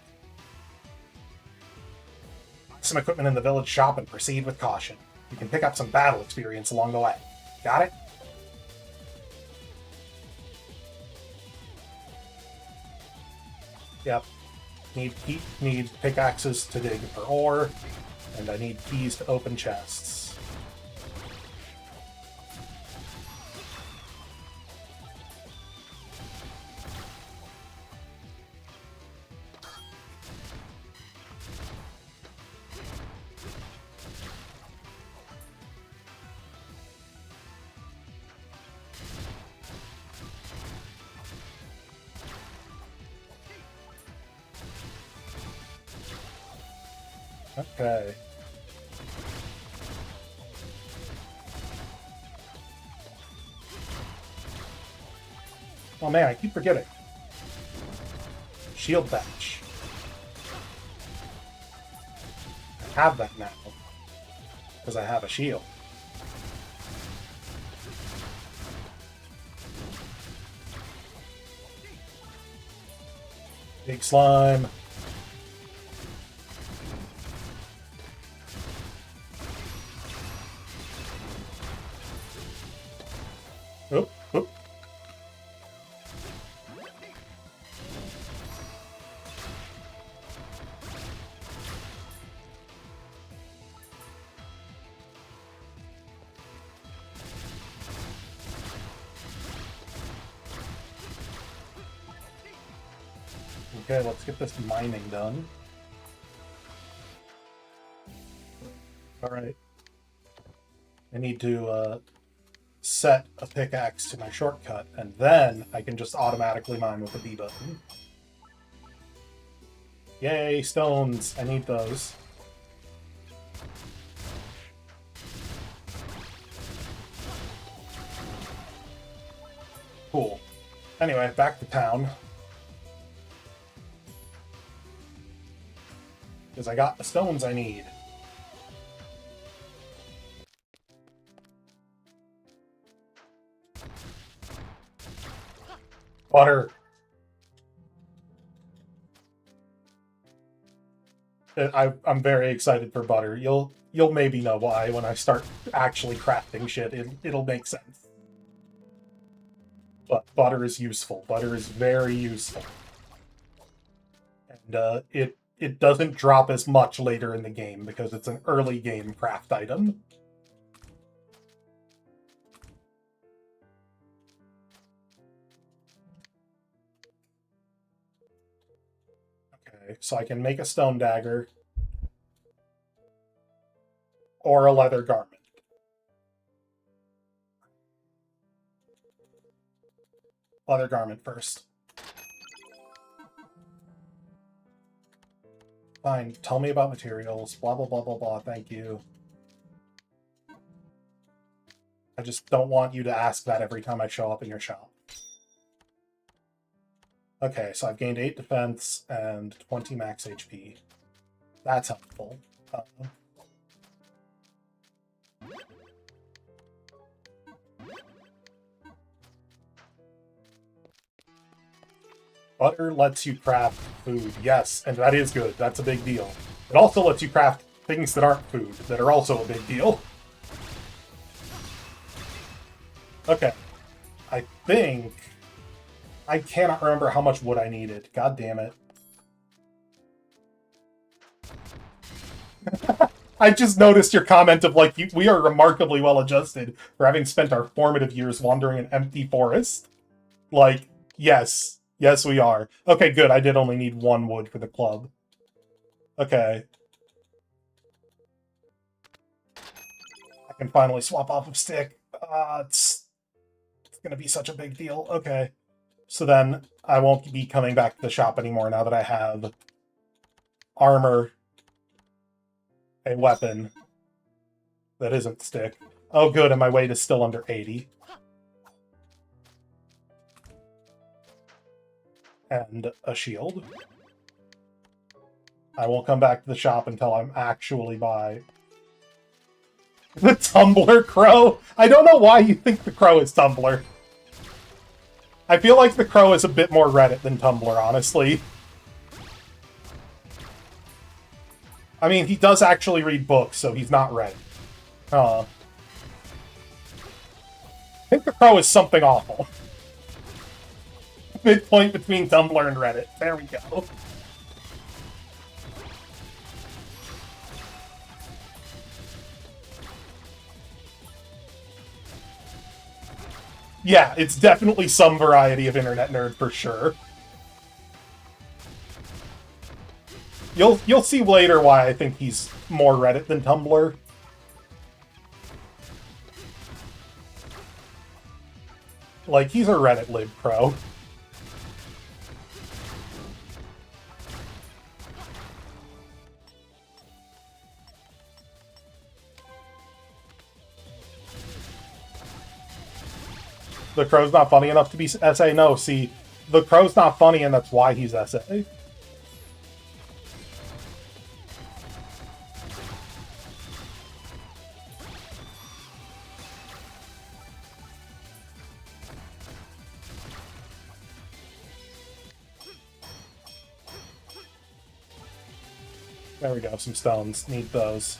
Buy some equipment in the village shop and proceed with caution. You can pick up some battle experience along the way. Got it? Yep. Need pickaxes to dig for ore, and I need keys to open chests. Okay. Oh man, I keep forgetting. Shield batch. I have that now. Because I have a shield. Big slime. Oop, oop. Okay, let's get this mining done. Alright. I need to set a pickaxe to my shortcut, and then I can just automatically mine with the B button. Yay, stones! I need those. Cool. Anyway, back to town. Because I got the stones I need. Butter. I'm very excited for butter. You'll maybe know why when I start actually crafting shit. It'll make sense. But butter is useful. Butter is very useful. And it doesn't drop as much later in the game because it's an early game craft item. Okay, so I can make a stone dagger or a leather garment. Leather garment first. Fine, tell me about materials, blah, blah, blah, blah, blah, thank you. I just don't want you to ask that every time I show up in your shop. Okay, so I've gained 8 defense and 20 max HP. That's helpful. Butter lets you craft food, yes, and that is good. That's a big deal. It also lets you craft things that aren't food, that are also a big deal. Okay. I think... I cannot remember how much wood I needed. God damn it. I just noticed your comment of, like, we are remarkably well adjusted for having spent our formative years wandering an empty forest. Like, yes. Yes, we are. Okay, good. I did only need 1 wood for the club. Okay. I can finally swap off of stick. It's gonna be such a big deal. Okay. So then I won't be coming back to the shop anymore now that I have armor, a weapon that isn't stick. Oh, good, and my weight is still under 80. And a shield. I won't come back to the shop until I'm actually by the Tumblr crow. I don't know why you think the crow is Tumblr. I feel like the crow is a bit more Reddit than Tumblr, honestly. I mean, he does actually read books, so he's not Reddit. I think the crow is something awful. Midpoint between Tumblr and Reddit. There we go. Yeah, it's definitely some variety of internet nerd for sure. You'll see later why I think he's more Reddit than Tumblr. Like, he's a Reddit lib pro. The crow's not funny enough to be SA? No, see, the crow's not funny and that's why he's SA. There we go, some stones. Need those.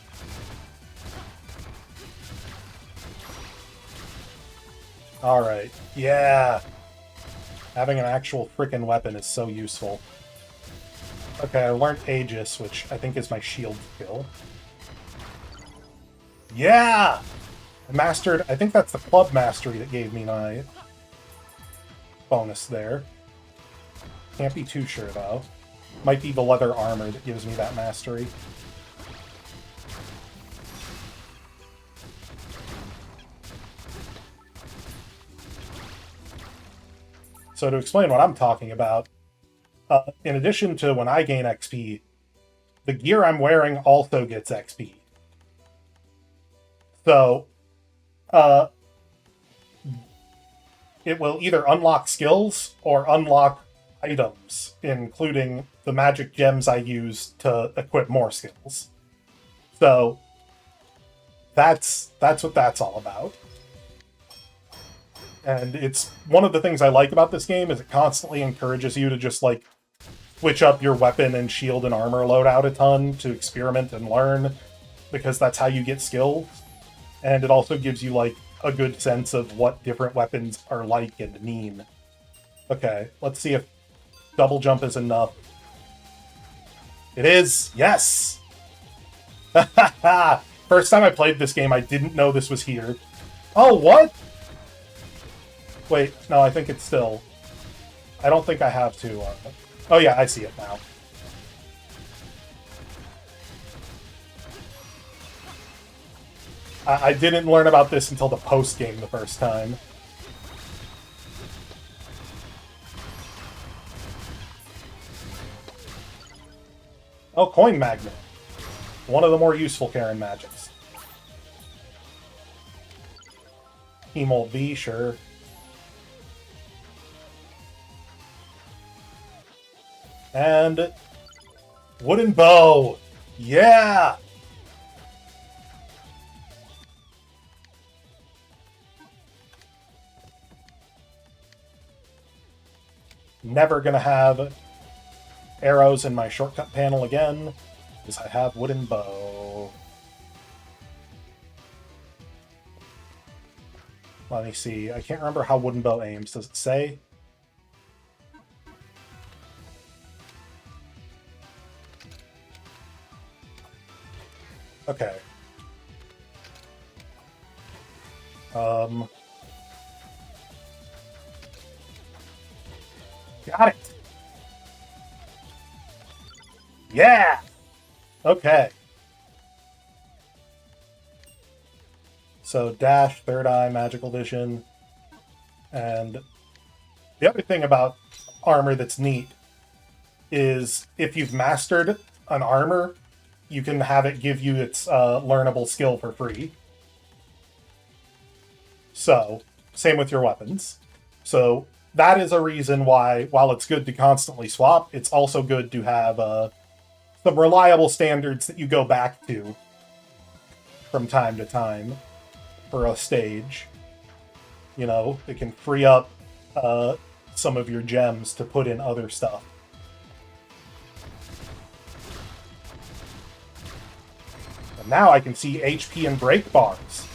Alright, yeah! Having an actual frickin' weapon is so useful. Okay, I learned Aegis, which I think is my shield skill. Yeah! I mastered, I think that's the club mastery that gave me my bonus there. Can't be too sure, though. Might be the leather armor that gives me that mastery. So to explain what I'm talking about, in addition to when I gain XP, the gear I'm wearing also gets XP. So, it will either unlock skills or unlock items, including the magic gems I use to equip more skills. So, that's what that's all about. And it's one of the things I like about this game is it constantly encourages you to just, like, switch up your weapon and shield and armor loadout a ton to experiment and learn, because that's how you get skills. And it also gives you, like, a good sense of what different weapons are like and mean. Okay, let's see if double jump is enough. It is! Yes! First time I played this game, I didn't know this was here. Oh, what? Wait, no, I think it's still... I don't think I have to... Oh yeah, I see it now. I didn't learn about this until the post-game the first time. Oh, Coin Magnet. One of the more useful Karen magics. Emold V, sure. And... Wooden Bow! Yeah! Never gonna have arrows in my shortcut panel again, because I have Wooden Bow. Let me see. I can't remember how Wooden Bow aims. Does it say? Okay. Got it. Yeah. Okay. So dash, third eye, magical vision, and the other thing about armor that's neat is if you've mastered an armor, you can have it give you its learnable skill for free. So, same with your weapons. So, that is a reason why, while it's good to constantly swap, it's also good to have some reliable standards that you go back to from time to time for a stage. You know, it can free up some of your gems to put in other stuff. And now I can see HP and break bars.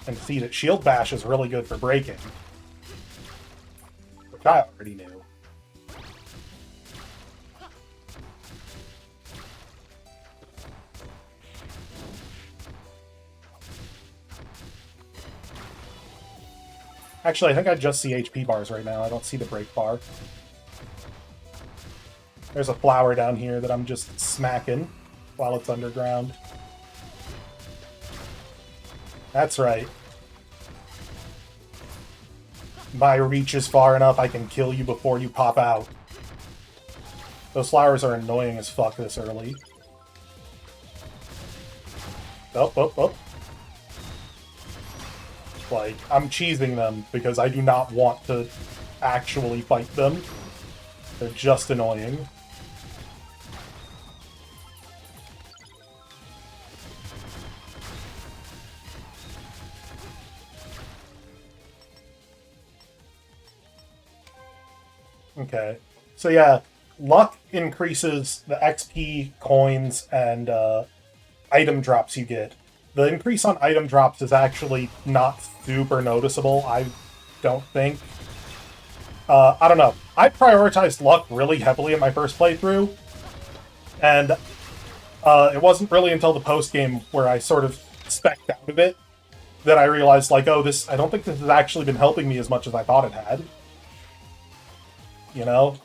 And see that Shield Bash is really good for breaking. Which I already knew. Actually, I think I just see HP bars right now. I don't see the break bar. There's a flower down here that I'm just smacking while it's underground. That's right. My reach is far enough, I can kill you before you pop out. Those flowers are annoying as fuck this early. Oh. Like, I'm cheesing them because I do not want to actually fight them. They're just annoying. Okay. So yeah, luck increases the XP, coins, and item drops you get. The increase on item drops is actually not super noticeable, I don't think. I don't know. I prioritized luck really heavily in my first playthrough, and it wasn't really until the post-game where I sort of specced out of it that I realized, like, oh, this, I don't think this has actually been helping me as much as I thought it had. You know?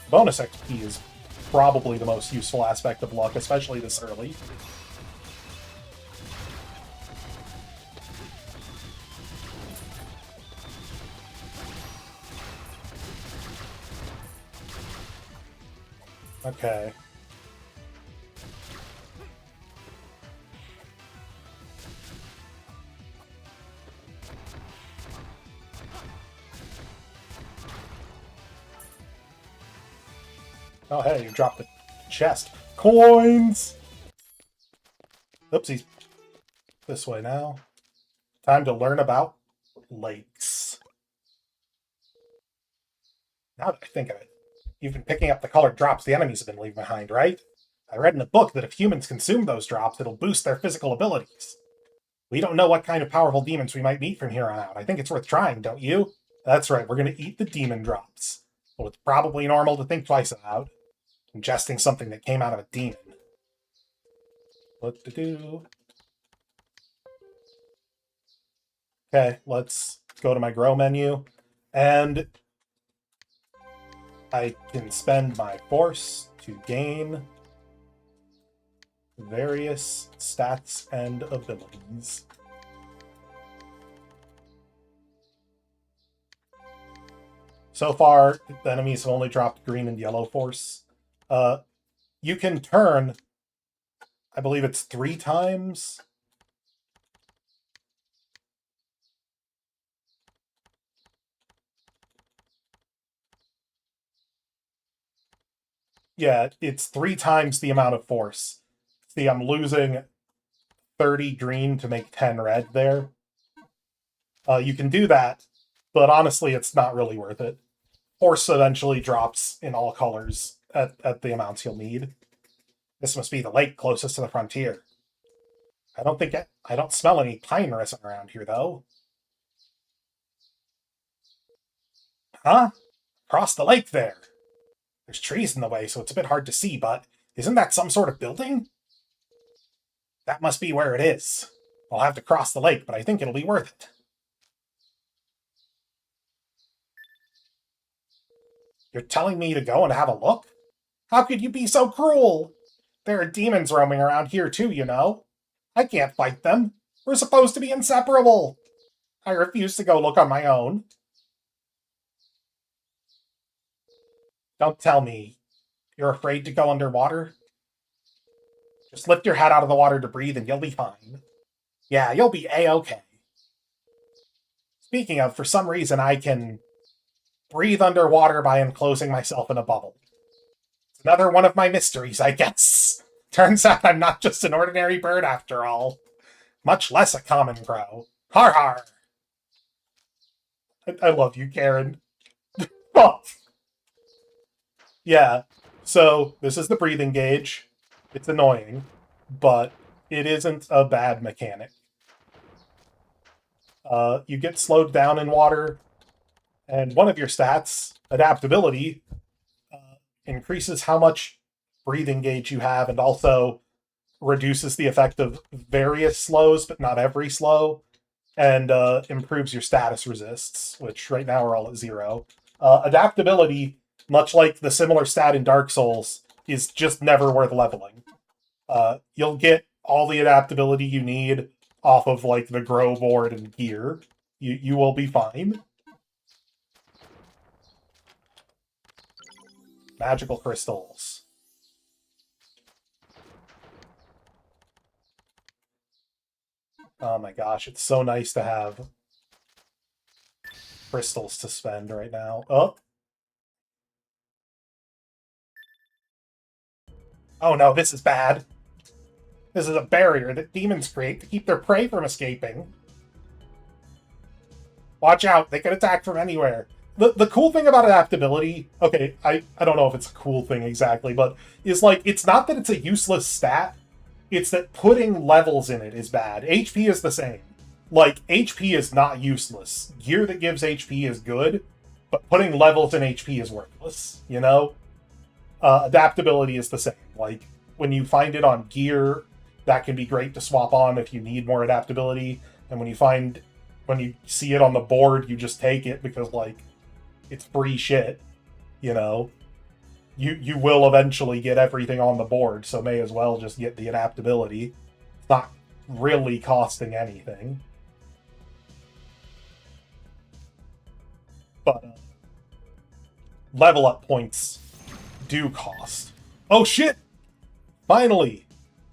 Bonus XP is probably the most useful aspect of luck, especially this early. Okay. Oh, hey, you dropped the chest. Coins! Oopsies. This way now. Time to learn about lakes. Now that I think of it, you've been picking up the colored drops the enemies have been leaving behind, right? I read in a book that if humans consume those drops, it'll boost their physical abilities. We don't know what kind of powerful demons we might meet from here on out. I think it's worth trying, don't you? That's right, we're going to eat the demon drops. Well, it's probably normal to think twice about ingesting something that came out of a demon. What to do? Okay, let's go to my grow menu, and I can spend my force to gain various stats and abilities. So far, the enemies have only dropped green and yellow force. You can turn, I believe it's 3 times. Yeah, it's 3 times the amount of force. See, I'm losing 30 green to make 10 red there. You can do that, but honestly, it's not really worth it. Force eventually drops in all colors at the amounts you'll need. This must be the lake closest to the frontier. I don't smell any pine resin around here, though. Huh? Across the lake there. There's trees in the way, so it's a bit hard to see, but isn't that some sort of building? That must be where it is. I'll have to cross the lake, but I think it'll be worth it. You're telling me to go and have a look? How could you be so cruel? There are demons roaming around here too, you know. I can't fight them. We're supposed to be inseparable. I refuse to go look on my own. Don't tell me. You're afraid to go underwater? Just lift your head out of the water to breathe and you'll be fine. Yeah, you'll be A-okay. Speaking of, for some reason I can breathe underwater by enclosing myself in a bubble. It's another one of my mysteries, I guess. Turns out I'm not just an ordinary bird after all. Much less a common crow. Har har! I love you, Karen. Oh. Yeah, so this is the breathing gauge. It's annoying, but it isn't a bad mechanic. You get slowed down in water, and one of your stats, adaptability, increases how much breathing gauge you have and also reduces the effect of various slows, but not every slow, and improves your status resists, which right now are all at 0. Adaptability, much like the similar stat in Dark Souls, is just never worth leveling. You'll get all the adaptability you need off of like the grow board and gear. You will be fine. Magical crystals. Oh my gosh, it's so nice to have crystals to spend right now. Oh. Oh no, this is bad. This is a barrier that demons create to keep their prey from escaping. Watch out, they can attack from anywhere. The cool thing about adaptability, okay, I don't know if it's a cool thing exactly, but is like, it's not that it's a useless stat, it's that putting levels in it is bad. HP is the same. Like, HP is not useless. Gear that gives HP is good, but putting levels in HP is worthless, you know? Adaptability is the same. Like, when you find it on gear, that can be great to swap on if you need more adaptability, and when you see it on the board, you just take it because, like, it's free shit, you know? You will eventually get everything on the board, so may as well just get the adaptability. It's not really costing anything. But level up points do cost. Oh shit! Finally!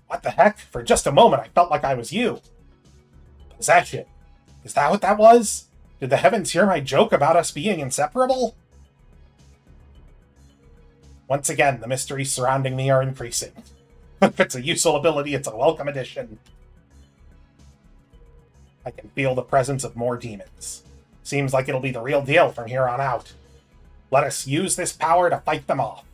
What the heck? For just a moment I felt like I was you. Possession. Is that what that was? Did the heavens hear my joke about us being inseparable? Once again, the mysteries surrounding me are increasing. If it's a useful ability, it's a welcome addition. I can feel the presence of more demons. Seems like it'll be the real deal from here on out. Let us use this power to fight them off.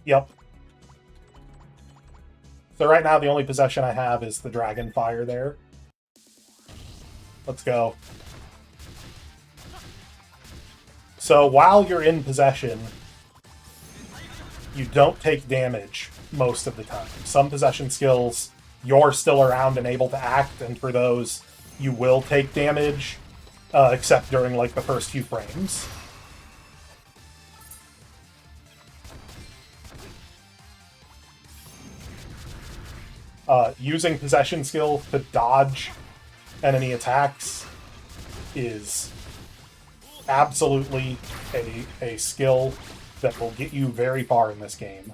Yep. So right now the only possession I have is the dragon fire there. Let's go. So while you're in possession, you don't take damage most of the time. Some possession skills, you're still around and able to act, and for those, you will take damage, except during like the first few frames. Using possession skill to dodge enemy attacks is absolutely a skill that will get you very far in this game.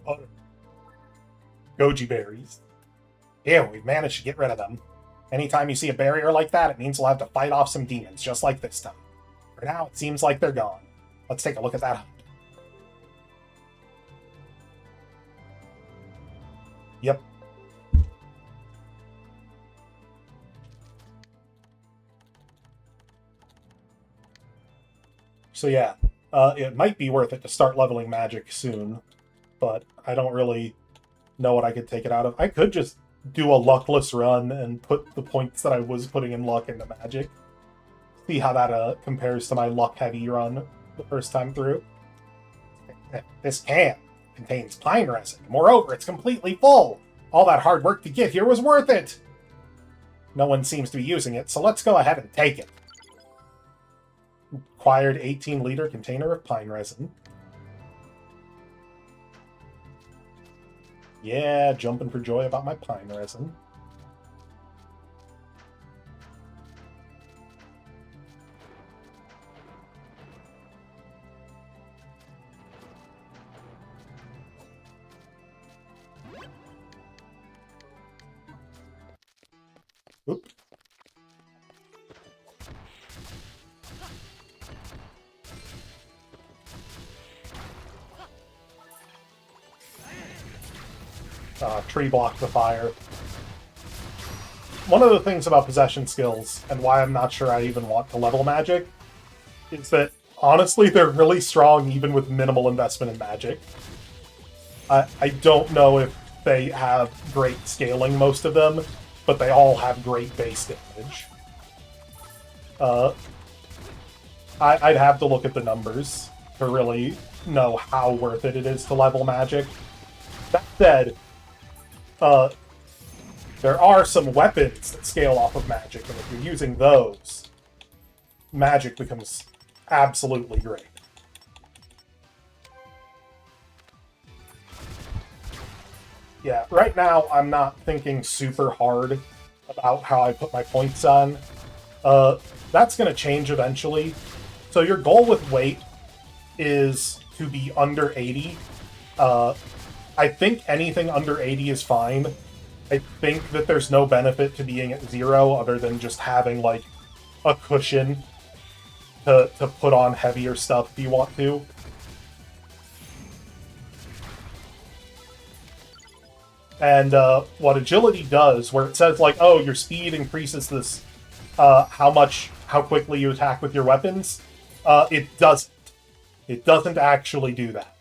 Oh. Goji berries. Yeah, we've managed to get rid of them. Anytime you see a barrier like that, it means we'll have to fight off some demons, just like this time. For now, it seems like they're gone. Let's take a look at that. Yep. So yeah, it might be worth it to start leveling magic soon, but I don't really know what I could take it out of. I could just do a luckless run and put the points that I was putting in luck into magic. See how that compares to my luck-heavy run the first time through. This can contains pine resin. Moreover, it's completely full. All that hard work to get here was worth it. No one seems to be using it, so let's go ahead and take it. Acquired 18-liter container of pine resin. Yeah, jumping for joy about my pine resin. Oop. Tree block the fire. One of the things about possession skills, and why I'm not sure I even want to level magic, is that, honestly, they're really strong even with minimal investment in magic. I don't know if they have great scaling, most of them, but they all have great base damage. I'd have to look at the numbers to really know how worth it is to level magic. That said, there are some weapons that scale off of magic, and if you're using those, magic becomes absolutely great. Yeah, right now I'm not thinking super hard about how I put my points on. That's going to change eventually. So your goal with weight is to be under 80. I think anything under 80 is fine. I think that there's no benefit to being at 0 other than just having, like, a cushion to put on heavier stuff if you want to. And what agility does, where it says, like, oh, your speed increases this, how quickly you attack with your weapons, it doesn't. It doesn't actually do that.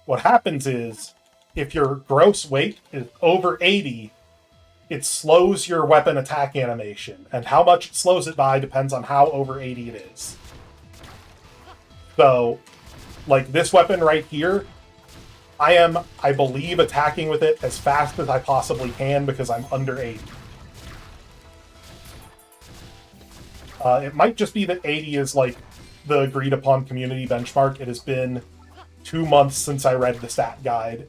What happens is, if your gross weight is over 80, it slows your weapon attack animation, and how much it slows it by depends on how over 80 it is. So, like this weapon right here, I am, I believe, attacking with it as fast as I possibly can because I'm under 80. It might just be that 80 is, like, the agreed-upon community benchmark. It has been 2 months since I read the stat guide.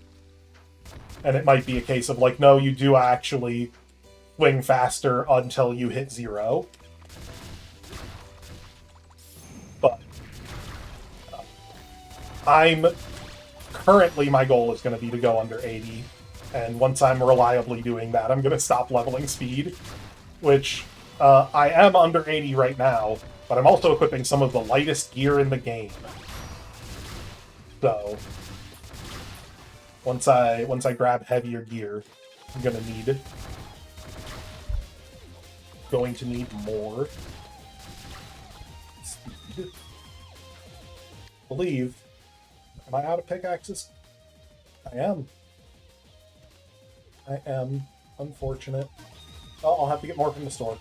And it might be a case of, like, no, you do actually swing faster until you hit 0. But currently, my goal is going to be to go under 80. And once I'm reliably doing that, I'm going to stop leveling speed. Which, I am under 80 right now, but I'm also equipping some of the lightest gear in the game. So, once I grab heavier gear, I'm going to need more speed. I believe. Am I out of pickaxes? I am. Unfortunate. Oh, I'll have to get more from the store.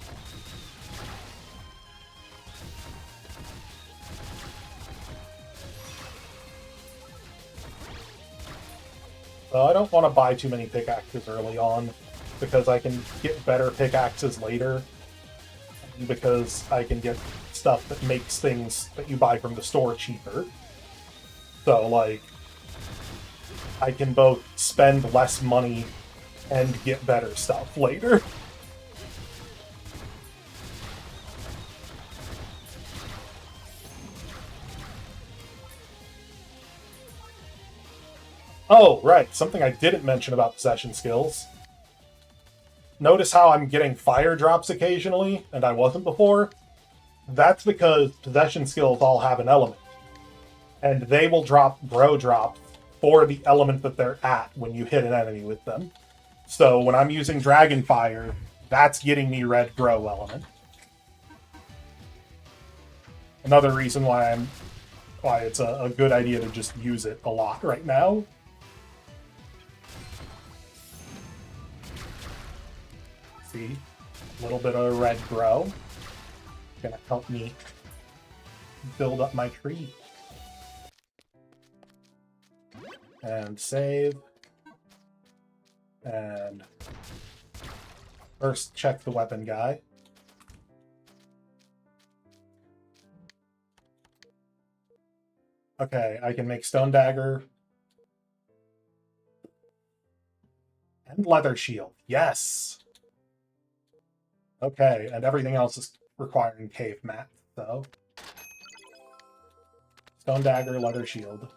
I don't want to buy too many pickaxes early on, because I can get better pickaxes later. Because I can get stuff that makes things that you buy from the store cheaper. So, like, I can both spend less money and get better stuff later. Oh, right, something I didn't mention about possession skills. Notice how I'm getting fire drops occasionally, and I wasn't before? That's because possession skills all have an element. And they will drop grow drops for the element that they're at when you hit an enemy with them. So when I'm using Dragon Fire, that's getting me red grow element. Another reason why I'm why it's a good idea to just use it a lot right now. See? A little bit of red grow. Gonna help me build up my tree. And save. And first check the weapon guy. Okay, I can make stone dagger. And leather shield. Yes! Okay, and everything else is requiring cave mat, so. Stone dagger, leather shield.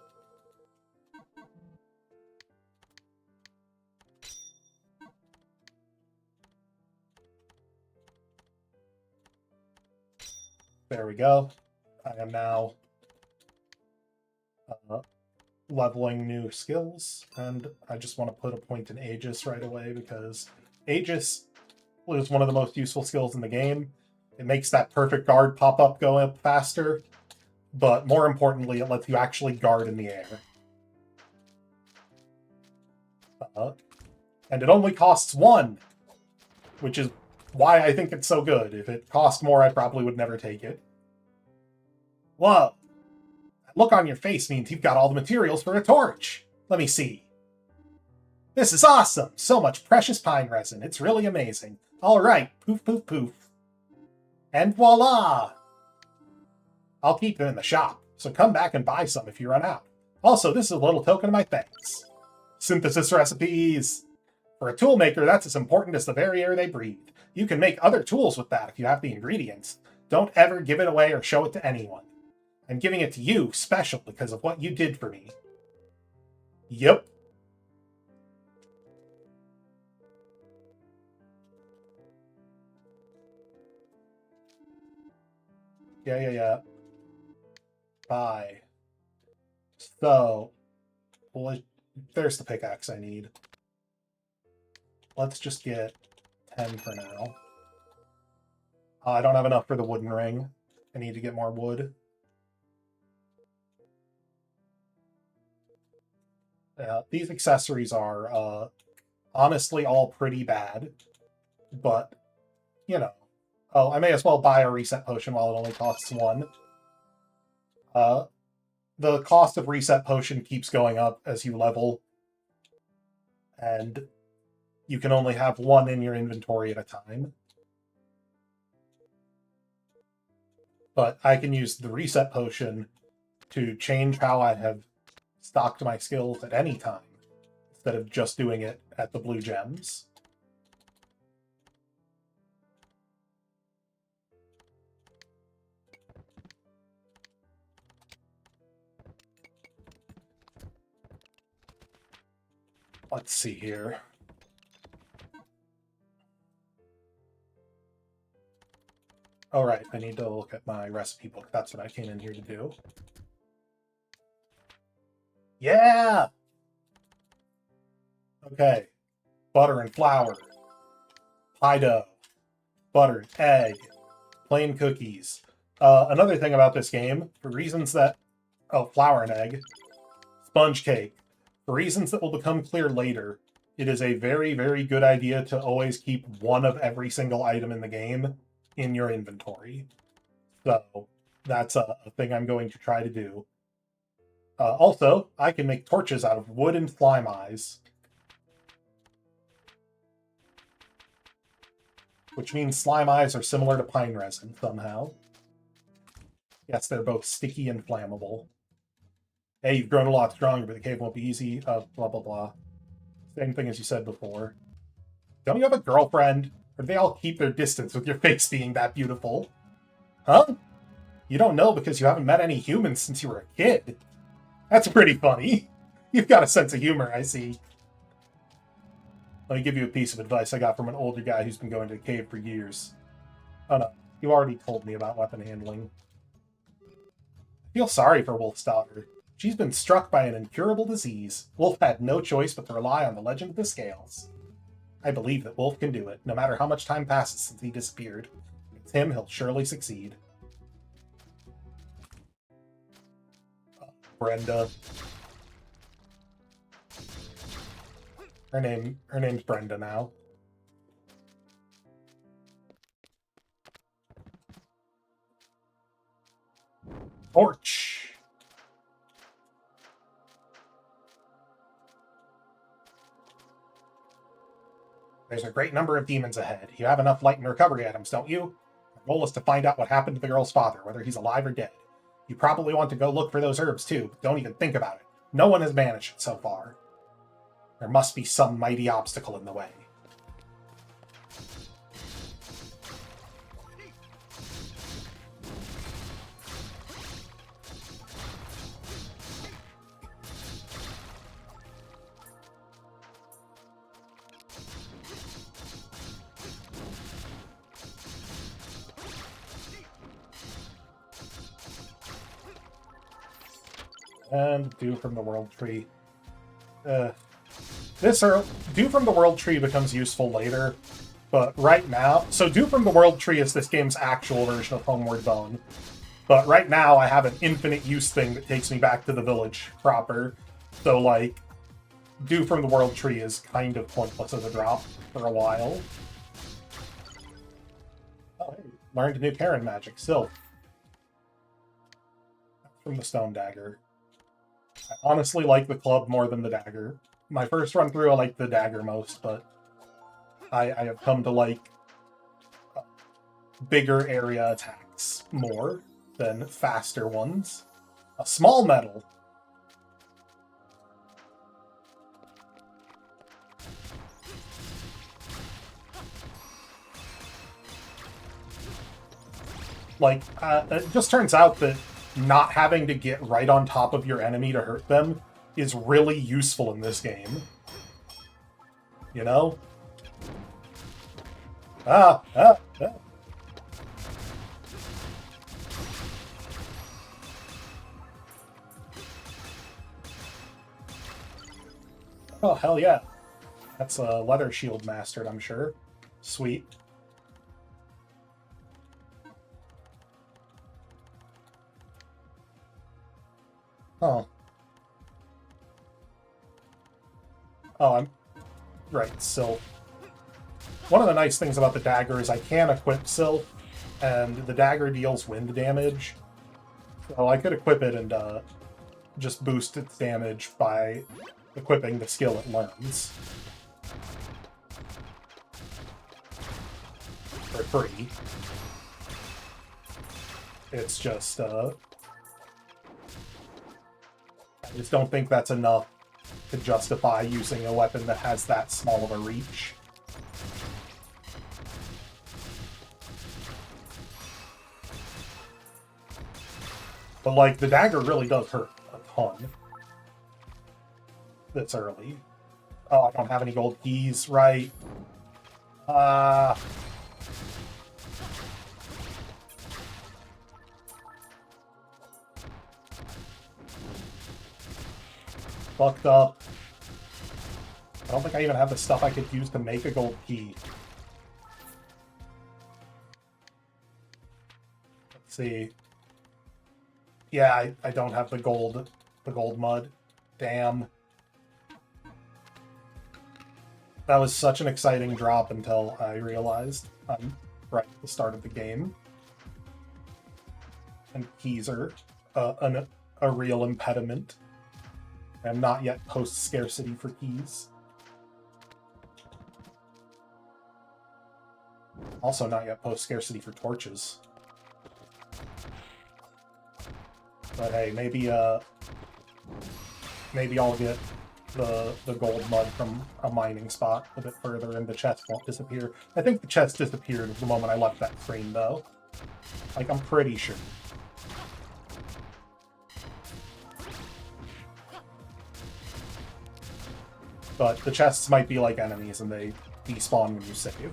There we go. I am now leveling new skills, and I just want to put a point in Aegis right away because Aegis is one of the most useful skills in the game. It makes that perfect guard pop-up go up faster, but more importantly, it lets you actually guard in the air. And it only costs 1, which is why I think it's so good. If it cost more, I probably would never take it. Whoa! That look on your face means you've got all the materials for a torch. Let me see. This is awesome! So much precious pine resin. It's really amazing. All right, poof, poof, poof. And voila! I'll keep them in the shop, so come back and buy some if you run out. Also, this is a little token of my thanks. Synthesis recipes! For a tool maker, that's as important as the very air they breathe. You can make other tools with that if you have the ingredients. Don't ever give it away or show it to anyone. I'm giving it to you, special, because of what you did for me. Yep. Yeah. Bye. So, well, there's the pickaxe I need. Let's just get 10 for now. I don't have enough for the wooden ring. I need to get more wood. These accessories are honestly all pretty bad, but, you know. Oh, I may as well buy a reset potion while it only costs 1. The cost of reset potion keeps going up as you level, and you can only have 1 in your inventory at a time. But I can use the reset potion to change how I have stocked my skills at any time, instead of just doing it at the blue gems. Let's see here. All right, I need to look at my recipe book. That's what I came in here to do. Yeah! Okay. Butter and flour. Pie dough. Butter, egg. Plain cookies. Another thing about this game, for reasons that... Oh, flour and egg. Sponge cake. For reasons that will become clear later, it is a very, very good idea to always keep 1 of every single item in the game in your inventory. So, that's a thing I'm going to try to do. Also, I can make torches out of wood and slime eyes. Which means slime eyes are similar to pine resin, somehow. Yes, they're both sticky and flammable. Hey, you've grown a lot stronger, but the cave won't be easy. Blah, blah, blah. Same thing as you said before. Don't you have a girlfriend? Or do they all keep their distance with your face being that beautiful? Huh? You don't know because you haven't met any humans since you were a kid. That's pretty funny. You've got a sense of humor, I see. Let me give you a piece of advice I got from an older guy who's been going to the cave for years. Oh no, you already told me about weapon handling. I feel sorry for Wolf's daughter. She's been struck by an incurable disease. Wolf had no choice but to rely on the legend of the scales. I believe that Wolf can do it, no matter how much time passes since he disappeared. With him, he'll surely succeed. Brenda. Her name's Brenda now. Torch. There's a great number of demons ahead. You have enough light and recovery items, don't you? Our goal is to find out what happened to the girl's father, whether he's alive or dead. You probably want to go look for those herbs too, but don't even think about it. No one has managed it so far. There must be some mighty obstacle in the way. And Dew from the World Tree. Dew from the World Tree becomes useful later, but right now... So Dew from the World Tree is this game's actual version of Homeward Bone. But right now I have an infinite use thing that takes me back to the village proper. So, like, Dew from the World Tree is kind of pointless as a drop for a while. Oh, hey, learned a new Karen magic, Sylph. From the Stone Dagger. I honestly like the club more than the dagger. My first run through, I liked the dagger most, but I have come to like bigger area attacks more than faster ones. A small metal. Like, it just turns out that not having to get right on top of your enemy to hurt them is really useful in this game. You know? Ah! Oh, hell yeah. That's a leather shield mastered, I'm sure. Sweet. Oh. Oh, I'm... Right, Sylph. One of the nice things about the dagger is I can equip Sylph, and the dagger deals wind damage. So I could equip it and just boost its damage by equipping the skill it learns. For free. It's just, I just don't think that's enough to justify using a weapon that has that small of a reach. But, like, the dagger really does hurt a ton. That's early. Oh, I don't have any gold keys, right? Fucked up. I don't think I even have the stuff I could use to make a gold key. Let's see. Yeah, I don't have the gold mud. Damn. That was such an exciting drop until I realized I'm right at the start of the game. And keys are a real impediment. I'm not yet post-scarcity for keys. Also not yet post-scarcity for torches. But hey, maybe I'll get the gold mud from a mining spot a bit further and the chest won't disappear. I think the chest disappeared the moment I left that screen, though. Like, I'm pretty sure. But the chests might be like enemies and they despawn when you save.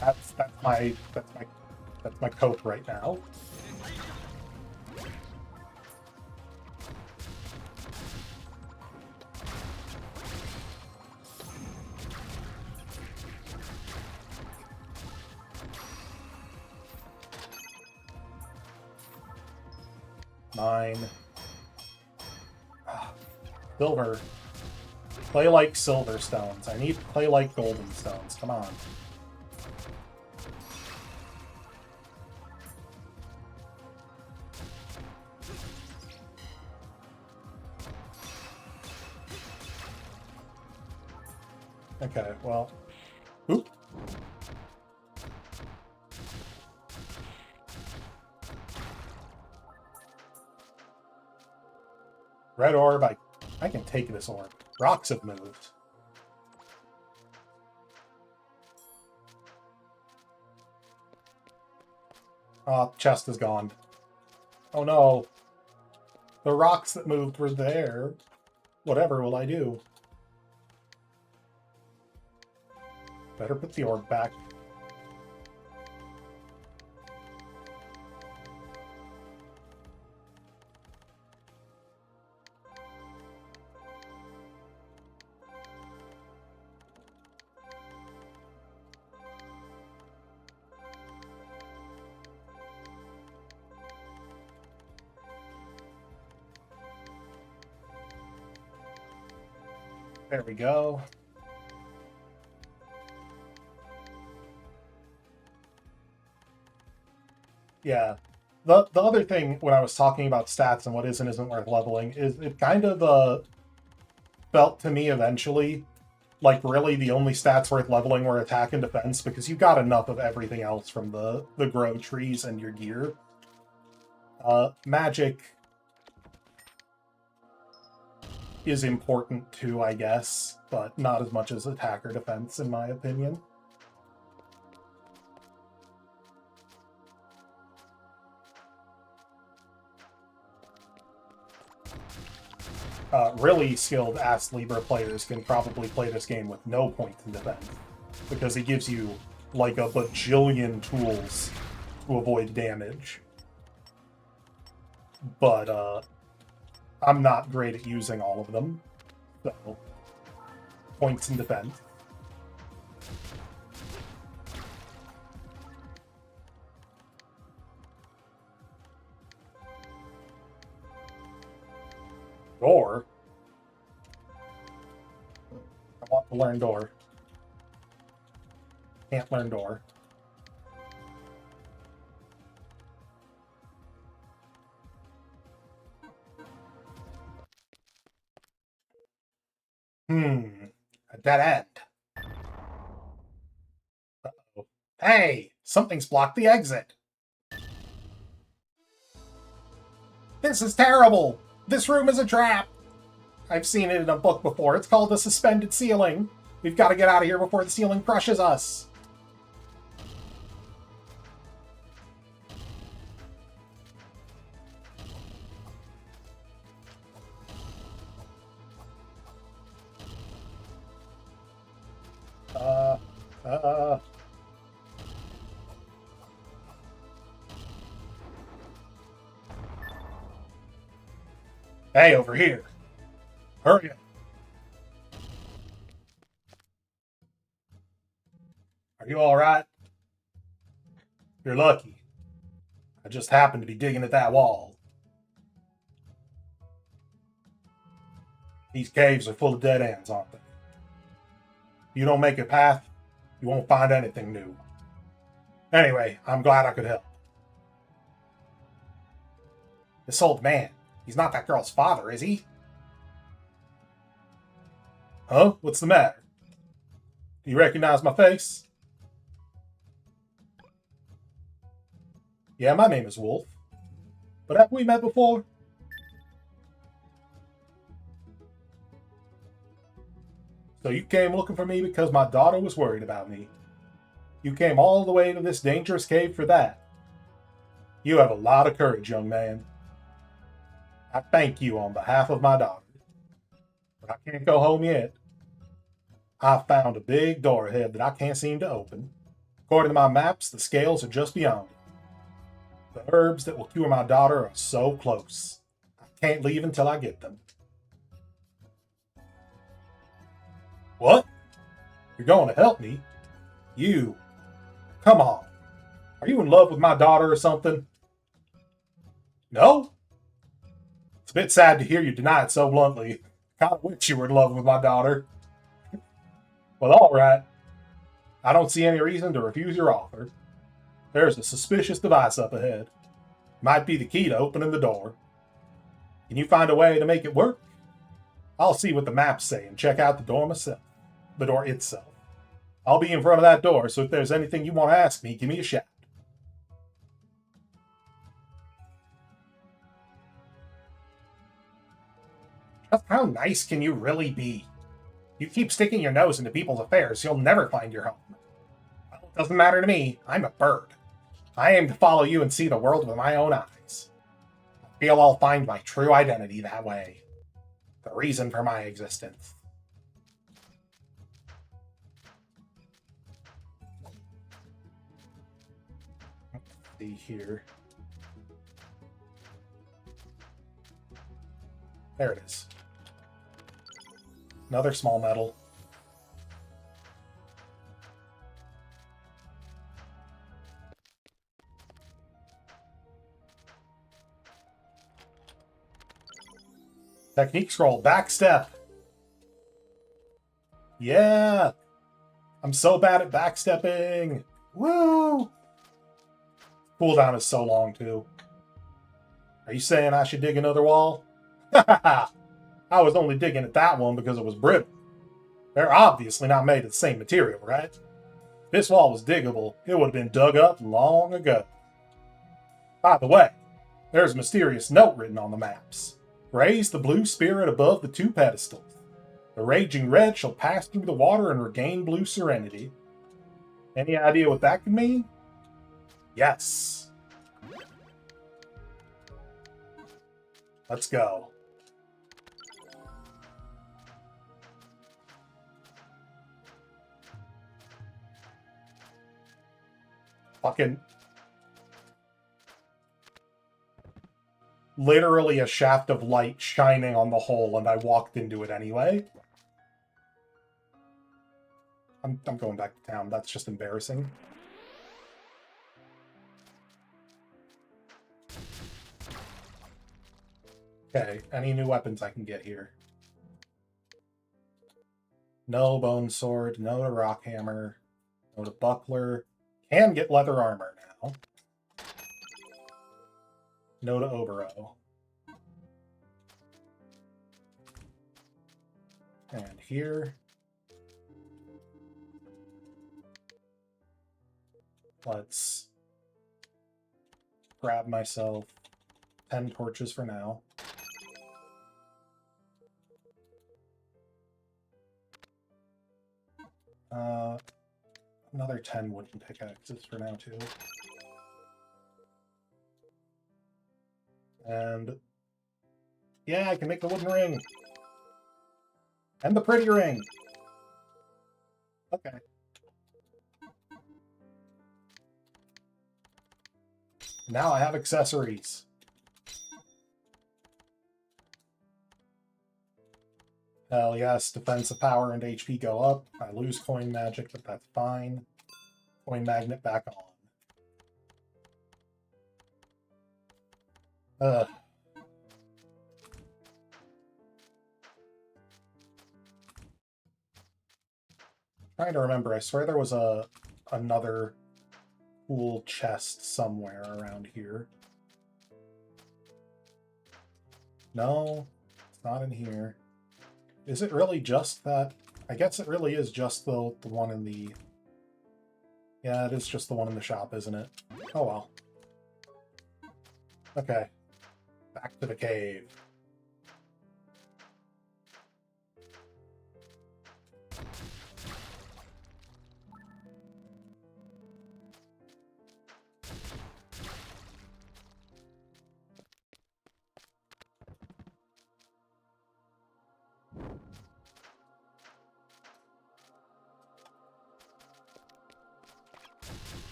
That's my cope right now. Mine. Silver. Play like silver stones. I need to play like golden stones. Come on. Okay, well. Oop. Red orb, I can take this orb. Rocks have moved. Oh, chest is gone. Oh no. The rocks that moved were there. Whatever will I do? Better put the orb back. There we go. Yeah. The other thing when I was talking about stats and what is and isn't worth leveling is it kind of felt to me eventually like really the only stats worth leveling were attack and defense, because you got enough of everything else from the grow trees and your gear. Magic is important too, I guess, but not as much as attack or defense, in my opinion. Really skilled Astlibra players can probably play this game with no points in defense, because it gives you like a bajillion tools to avoid damage. But I'm not great at using all of them, so points in defense. Door? I want to learn door. Can't learn door. A dead end. Uh-oh. Hey! Something's blocked the exit! This is terrible! This room is a trap! I've seen it in a book before. It's called the suspended ceiling. We've got to get out of here before the ceiling crushes us. Hey, over here. Hurry up. Are you alright? You're lucky. I just happened to be digging at that wall. These caves are full of dead ends, aren't they? If you don't make a path, you won't find anything new. Anyway, I'm glad I could help. This old man, he's not that girl's father, is he? Huh? What's the matter? Do you recognize my face? Yeah, my name is Wolf. But have we met before? So you came looking for me because my daughter was worried about me. You came all the way to this dangerous cave for that. You have a lot of courage, young man. I thank you on behalf of my daughter. But I can't go home yet. I found a big door ahead that I can't seem to open. According to my maps, the scales are just beyond it. The herbs that will cure my daughter are so close. I can't leave until I get them. What? You're going to help me? You? Come on. Are you in love with my daughter or something? No? It's a bit sad to hear you deny it so bluntly. Kinda wish you were in love with my daughter. Well, alright. I don't see any reason to refuse your offer. There's a suspicious device up ahead. Might be the key to opening the door. Can you find a way to make it work? I'll see what the maps say and check out the door myself. The door itself. I'll be in front of that door, so if there's anything you want to ask me, give me a shout. Just how nice can you really be? You keep sticking your nose into people's affairs, you'll never find your home. Well, it doesn't matter to me. I'm a bird. I aim to follow you and see the world with my own eyes. I feel I'll find my true identity that way. The reason for my existence. Let's see here. There it is. Another small medal. Technique scroll, backstep. Yeah! I'm so bad at backstepping. Woo! Cooldown is so long, too. Are you saying I should dig another wall? I was only digging at that one because it was brittle. They're obviously not made of the same material, right? If this wall was diggable, it would have been dug up long ago. By the way, there's a mysterious note written on the maps. Raise the blue spirit above the two pedestals. The raging red shall pass through the water and regain blue serenity. Any idea what that could mean? Yes. Let's go. Fucking... literally a shaft of light shining on the hole, and I walked into it anyway. I'm going back to town. That's just embarrassing. Okay, any new weapons I can get here? No bone sword, no to rock hammer, no to buckler. Can get leather armor now. No to Obero. And here. Let's grab myself 10 torches for now. Another 10 wooden pickaxes for now, too. And yeah, I can make the wooden ring. And the pretty ring. Okay. Now I have accessories. Hell yes, defensive power and HP go up. I lose coin magic, but that's fine. Coin magnet back on. Trying to remember, I swear there was another cool chest somewhere around here. No, it's not in here. Is it really just that? I guess it really is just the one in the... Yeah, it is just the one in the shop, isn't it? Oh well. Okay. Back to the cave.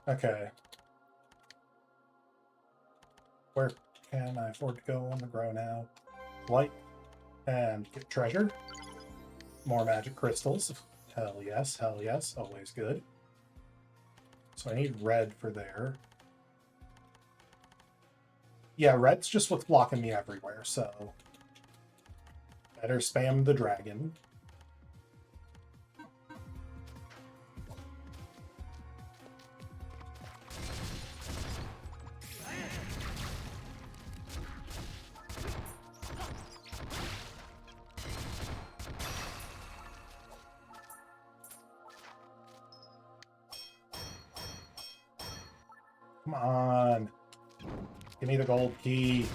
Okay. Where can I afford to go on the grow now? Light and get treasure. More magic crystals. Hell yes, always good. So I need red for there. Yeah, red's just what's blocking me everywhere, so better spam the dragon. Come on. Give me the gold key.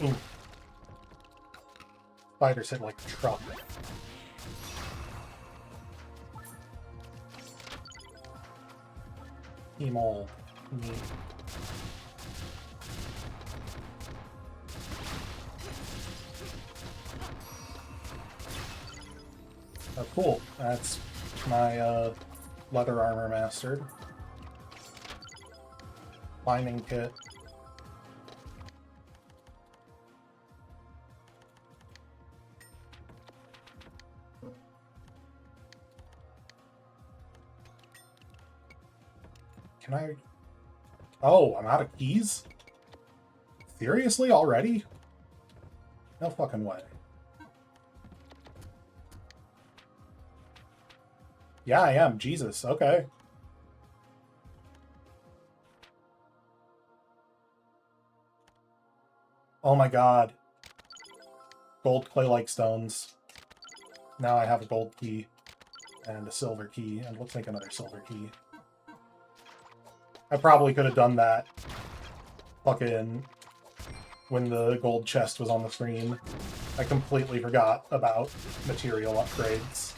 Ooh. Spiders hit like a truck. Emol. Neat. Oh, cool. That's my leather armor mastered. Binding kit. Can I... Oh, I'm out of keys? Seriously? Already? No fucking way. Yeah, I am. Jesus. Okay. Oh my god. Gold clay-like stones. Now I have a gold key and a silver key, and let's make another silver key. I probably could have done that fucking when the gold chest was on the screen. I completely forgot about material upgrades.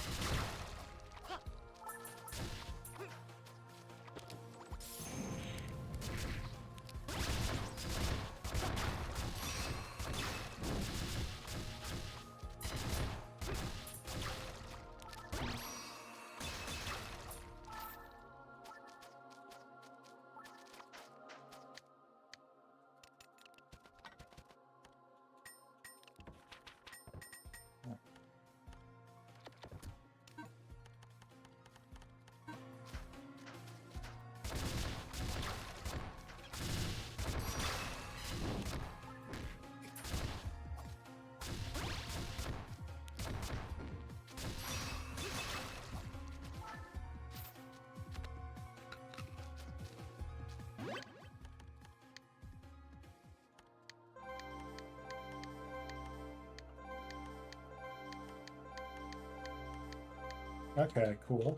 Okay, cool.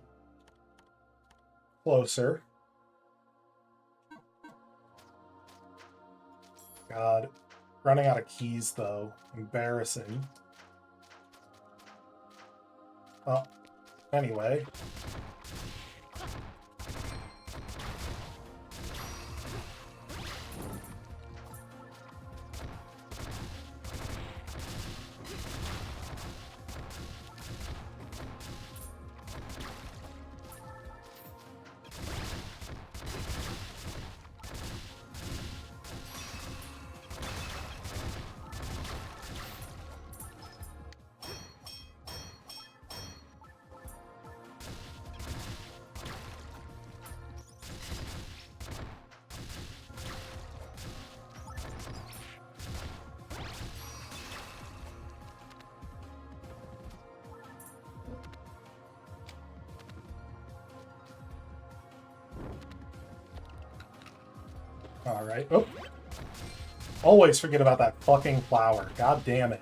Closer. God. Running out of keys, though. Embarrassing. Oh. Anyway. Alright. Oh. Always forget about that fucking flower. God damn it.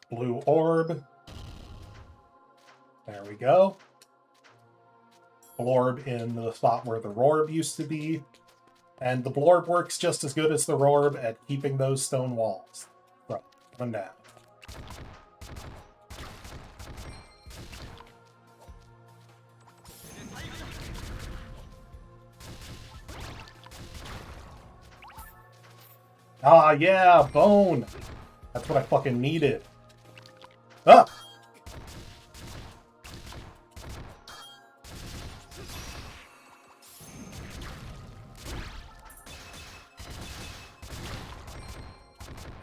Blue orb. There we go. Blorb in the spot where the Rorb used to be. And the Blorb works just as good as the Rorb at keeping those stone walls from coming down. Ah, yeah, bone! That's what I fucking needed. Ah!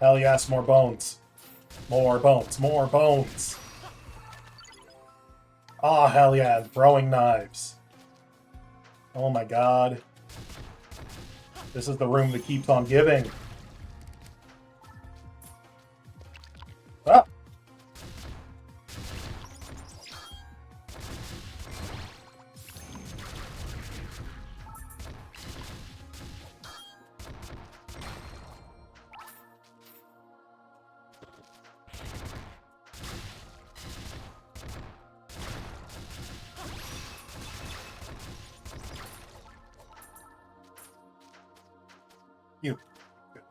Hell yes, more bones. More bones, more bones. Ah, oh, hell yeah, throwing knives. Oh my god. This is the room that keeps on giving. Ah! You. Good.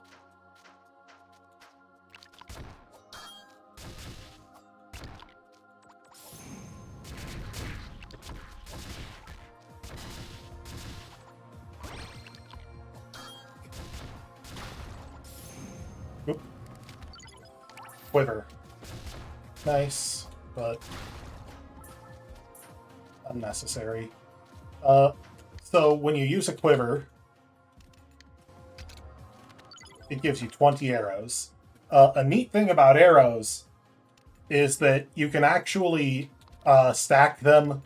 Oop. Quiver. Nice, but unnecessary. So when you use a quiver, it gives you 20 arrows. A neat thing about arrows is that you can actually stack them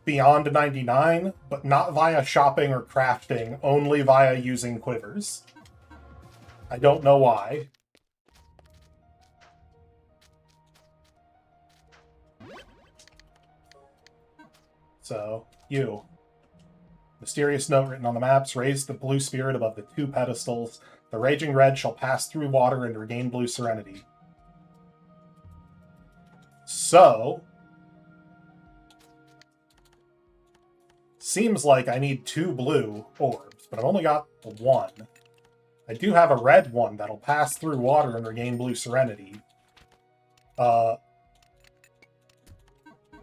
beyond 99, but not via shopping or crafting, only via using quivers. I don't know why. So, you. Mysterious note written on the maps, raise the blue spirit above the two pedestals. The raging red shall pass through water and regain blue serenity. So, seems like I need 2 blue orbs, but I've only got 1. I do have a red one that'll pass through water and regain blue serenity.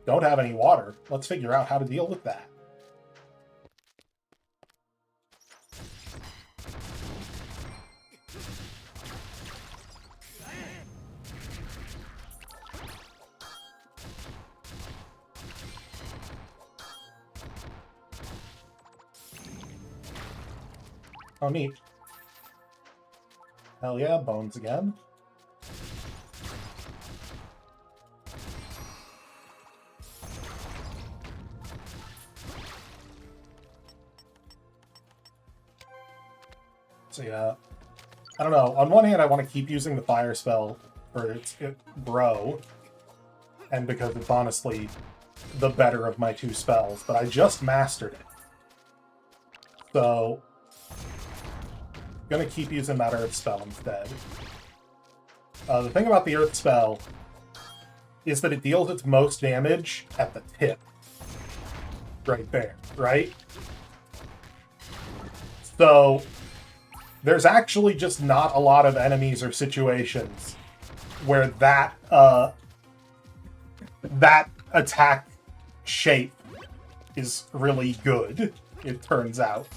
Don't have any water. Let's figure out how to deal with that. Oh, neat. Hell yeah, bones again. So yeah, I don't know. On one hand, I want to keep using the fire spell for its grow, and because it's honestly the better of my 2 spells, but I just mastered it. So, I'm gonna keep using that earth spell instead. The thing about the earth spell is that it deals its most damage at the tip. Right there, right? So, there's actually just not a lot of enemies or situations where that that attack shape is really good, it turns out.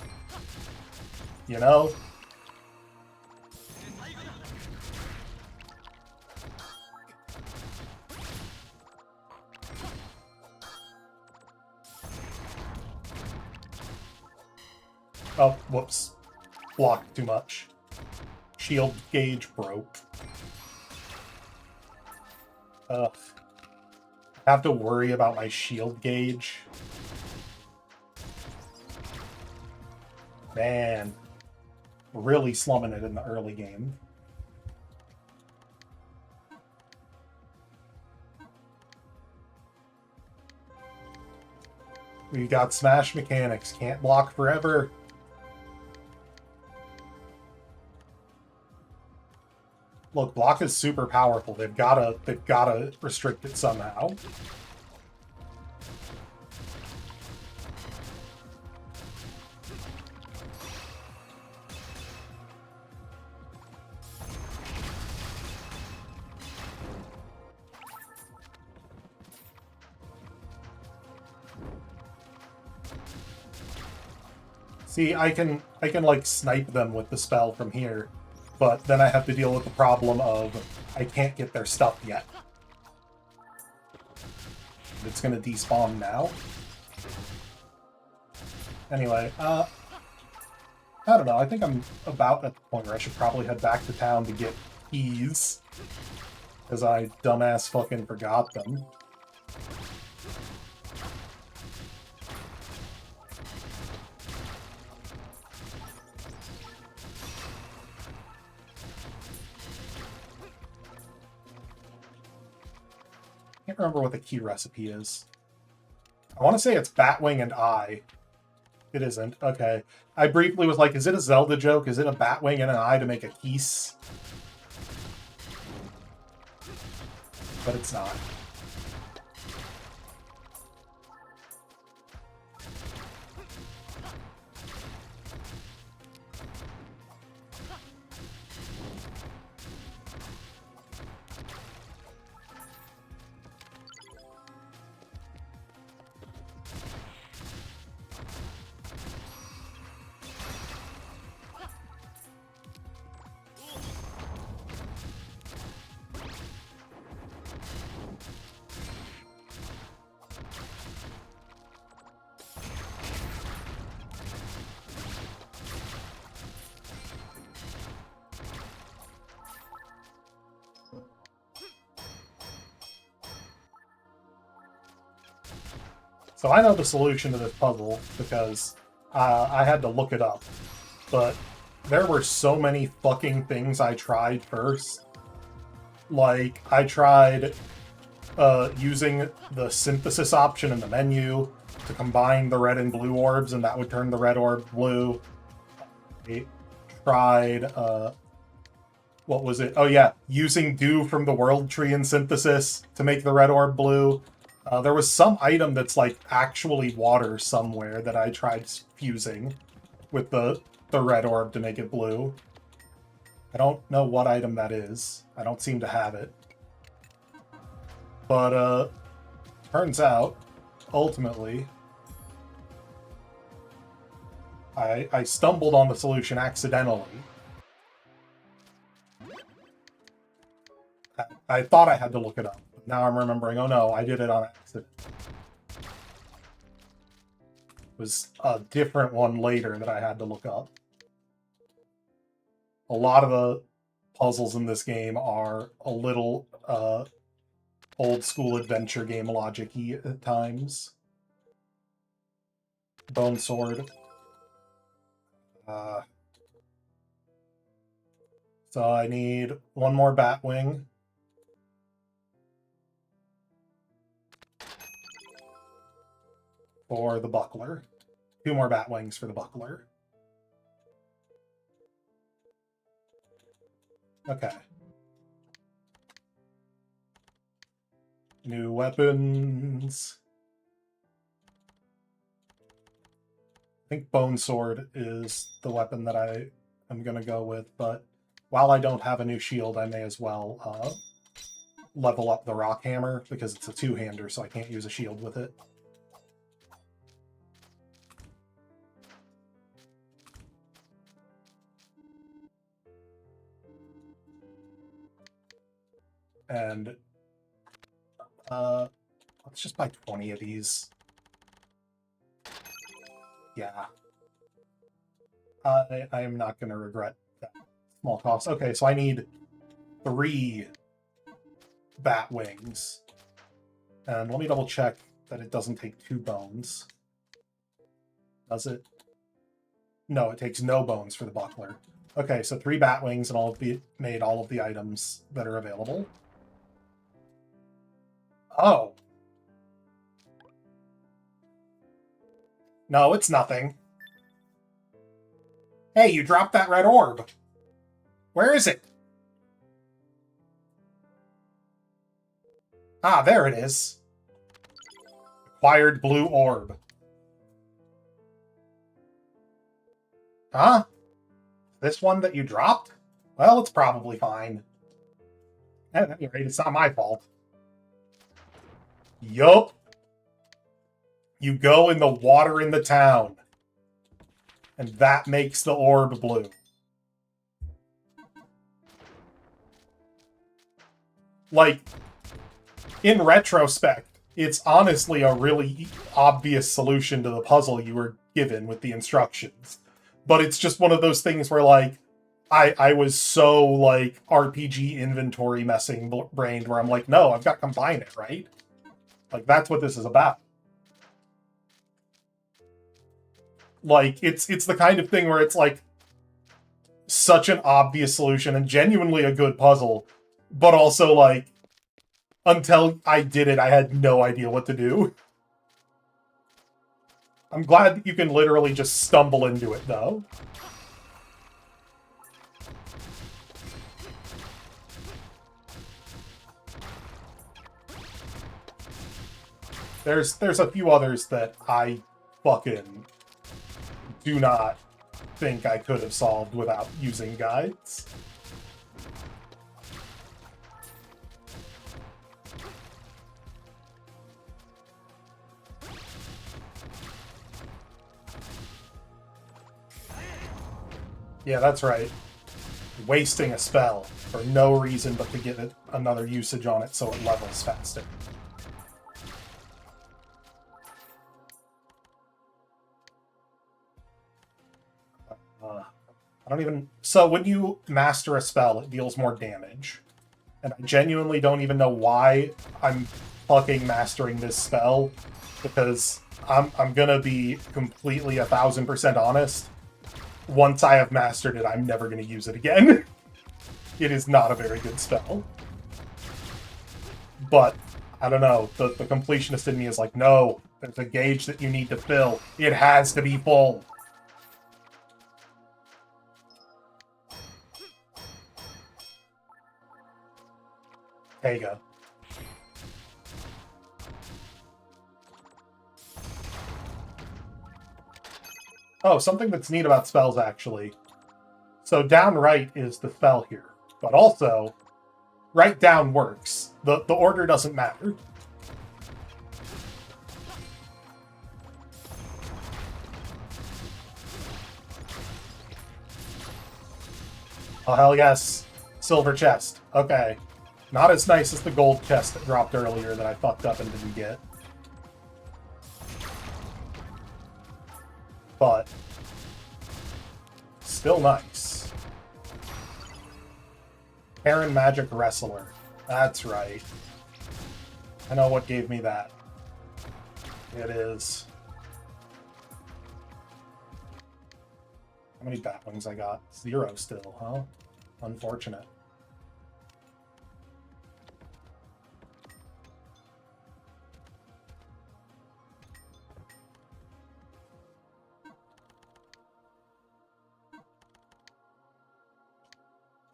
You know? Oh, whoops. Blocked too much. Shield gauge broke. Ugh. I have to worry about my shield gauge. Man. Really slumming it in the early game. We got smash mechanics. Can't block forever. Look, block is super powerful. They've gotta restrict it somehow. See, I can like snipe them with the spell from here. But then I have to deal with the problem of I can't get their stuff yet. It's going to despawn now. Anyway, I don't know. I think I'm about at the point where I should probably head back to town to get keys. Because I dumbass fucking forgot them. I can't remember what the key recipe is. I want to say it's Batwing and I. It isn't. Okay. I briefly was like, is it a Zelda joke? Is it a Batwing and an eye to make a keys? But it's not. So I know the solution to this puzzle because I had to look it up. But there were so many fucking things I tried first. Like, I tried using the synthesis option in the menu to combine the red and blue orbs, and that would turn the red orb blue. I tried, what was it? Oh yeah, using dew from the world tree in synthesis to make the red orb blue. There was some item that's like actually water somewhere that I tried fusing with the red orb to make it blue. I don't know what item that is. I don't seem to have it. But turns out, ultimately, I stumbled on the solution accidentally. I thought I had to look it up. Now I'm remembering, oh no, I did it on accident. It was a different one later that I had to look up. A lot of the puzzles in this game are a little old school adventure game logic-y at times. Bone sword. So I need one more Batwing. For the buckler. 2 more Batwings for the buckler. Okay. New weapons. I think Bone Sword is the weapon that I am going to go with, but while I don't have a new shield, I may as well level up the Rock Hammer, because it's a 2-hander, so I can't use a shield with it. And let's just buy 20 of these. Yeah. I am not going to regret that small cost. Okay, so I need 3 Batwings. And let me double check that it doesn't take 2 bones. Does it? No, it takes no bones for the buckler. Okay, so 3 Batwings, and I'll have made all of the items that are available. Oh. No, it's nothing. Hey, you dropped that red orb. Where is it? Ah, there it is. Acquired blue orb. Huh? This one that you dropped? Well, it's probably fine. At any rate, it's not my fault. Yup. You go in the water in the town. And that makes the orb blue. Like, in retrospect, it's honestly a really obvious solution to the puzzle you were given with the instructions. But it's just one of those things where, like, I was so, like, RPG inventory messing brained where I'm like, no, I've got to combine it, right? Like, that's what this is about. Like, it's the kind of thing where it's, like, such an obvious solution and genuinely a good puzzle, but also, like, until I did it, I had no idea what to do. I'm glad that you can literally just stumble into it, though. There's a few others that I fucking do not think I could have solved without using guides. Yeah, that's right. Wasting a spell for no reason but to get another usage on it so it levels faster. I don't even... So when you master a spell, it deals more damage. And I genuinely don't even know why I'm fucking mastering this spell, because I'm gonna be completely 1000% honest. Once I have mastered it, I'm never gonna use it again. It is not a very good spell. But, I don't know, the completionist in me is like, no, there's a gauge that you need to fill. It has to be full. There you go. Oh, something that's neat about spells, actually. So down right is the spell here. But also, right down works. The order doesn't matter. Oh, hell yes. Silver chest. Okay. Not as nice as the gold chest that dropped earlier that I fucked up and didn't get. But still nice. Heron Magic Wrestler. That's right. I know what gave me that. It is... How many Batwings I got? 0 still, huh? Unfortunate.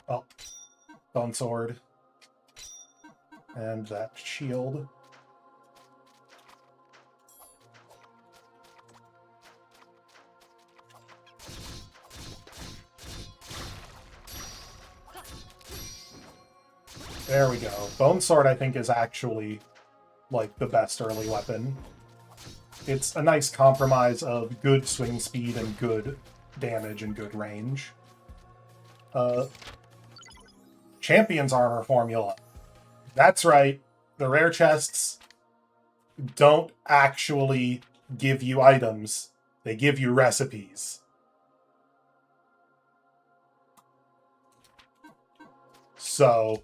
Oh. Bone Sword. And that shield. There we go. Bone Sword, I think, is actually, like, the best early weapon. It's a nice compromise of good swing speed and good damage and good range. Champion's Armor formula. That's right. The rare chests don't actually give you items. They give you recipes. So...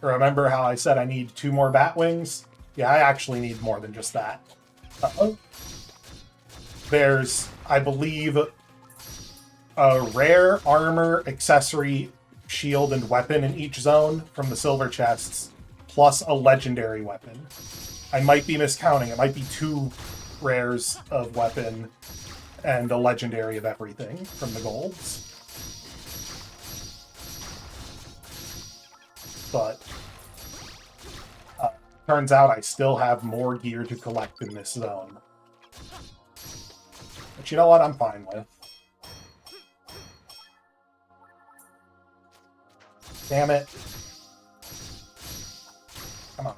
Remember how I said I need 2 more Batwings? Yeah, I actually need more than just that. Uh-oh. There's, I believe, a rare armor, accessory, shield, and weapon in each zone from the silver chests, plus a legendary weapon. I might be miscounting. It might be 2 rares of weapon and a legendary of everything from the golds. But turns out I still have more gear to collect in this zone. But you know what? I'm fine with. Damn it. Come on.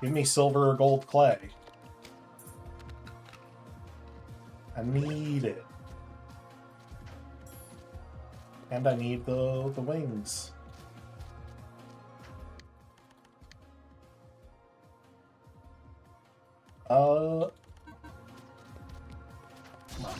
Give me silver or gold clay. I need it. And I need the wings. Come on.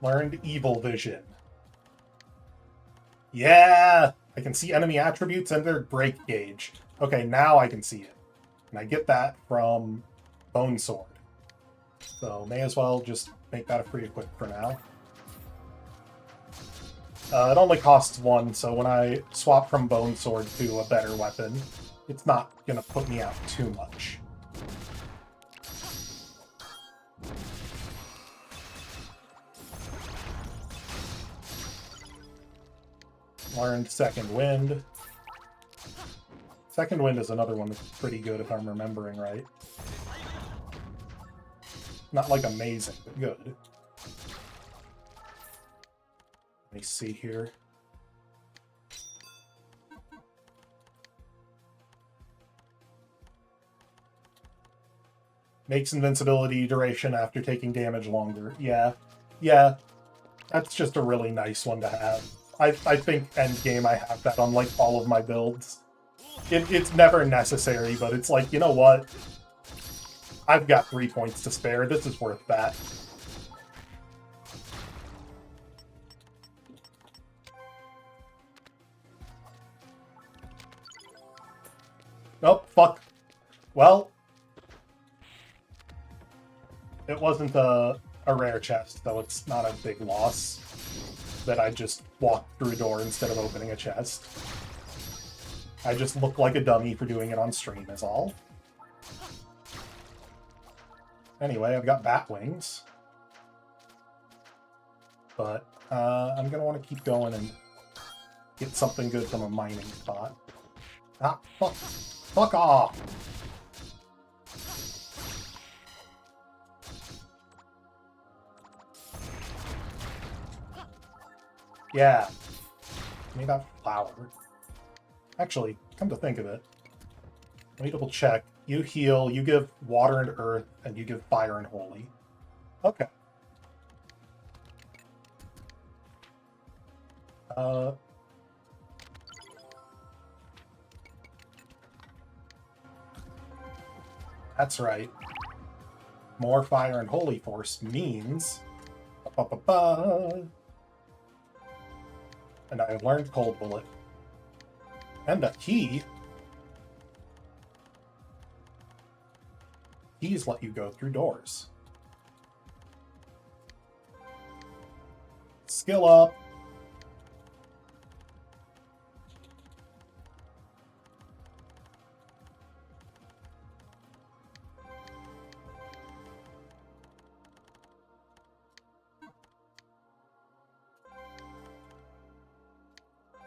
Learned Evil Vision. Yeah! I can see enemy attributes and their break gauge. Okay, now I can see it. And I get that from Bone Sword. So may as well just make that a free equip for now. It only costs 1, so when I swap from Bone Sword to a better weapon, it's not going to put me out too much. Learned Second Wind. Second Wind is another one that's pretty good if I'm remembering right. Not like amazing, but good. Let me see here. Makes invincibility duration after taking damage longer. Yeah. Yeah. That's just a really nice one to have. I think endgame I have that on like all of my builds. It's never necessary, but it's like, you know what? I've got 3 points to spare. This is worth that. Oh, fuck. Well, it wasn't a rare chest, though it's not a big loss that I just walked through a door instead of opening a chest. I just look like a dummy for doing it on stream, is all. Anyway, I've got bat wings. But I'm going to want to keep going and get something good from a mining spot. Ah, fuck. Fuck off! Yeah. Give me that flower. Actually, come to think of it, let me double check. You heal, you give water and earth, and you give fire and holy. Okay. That's right. More fire and holy force means... And I have learned Cold Bullet. And a key. Keys let you go through doors. Skill up.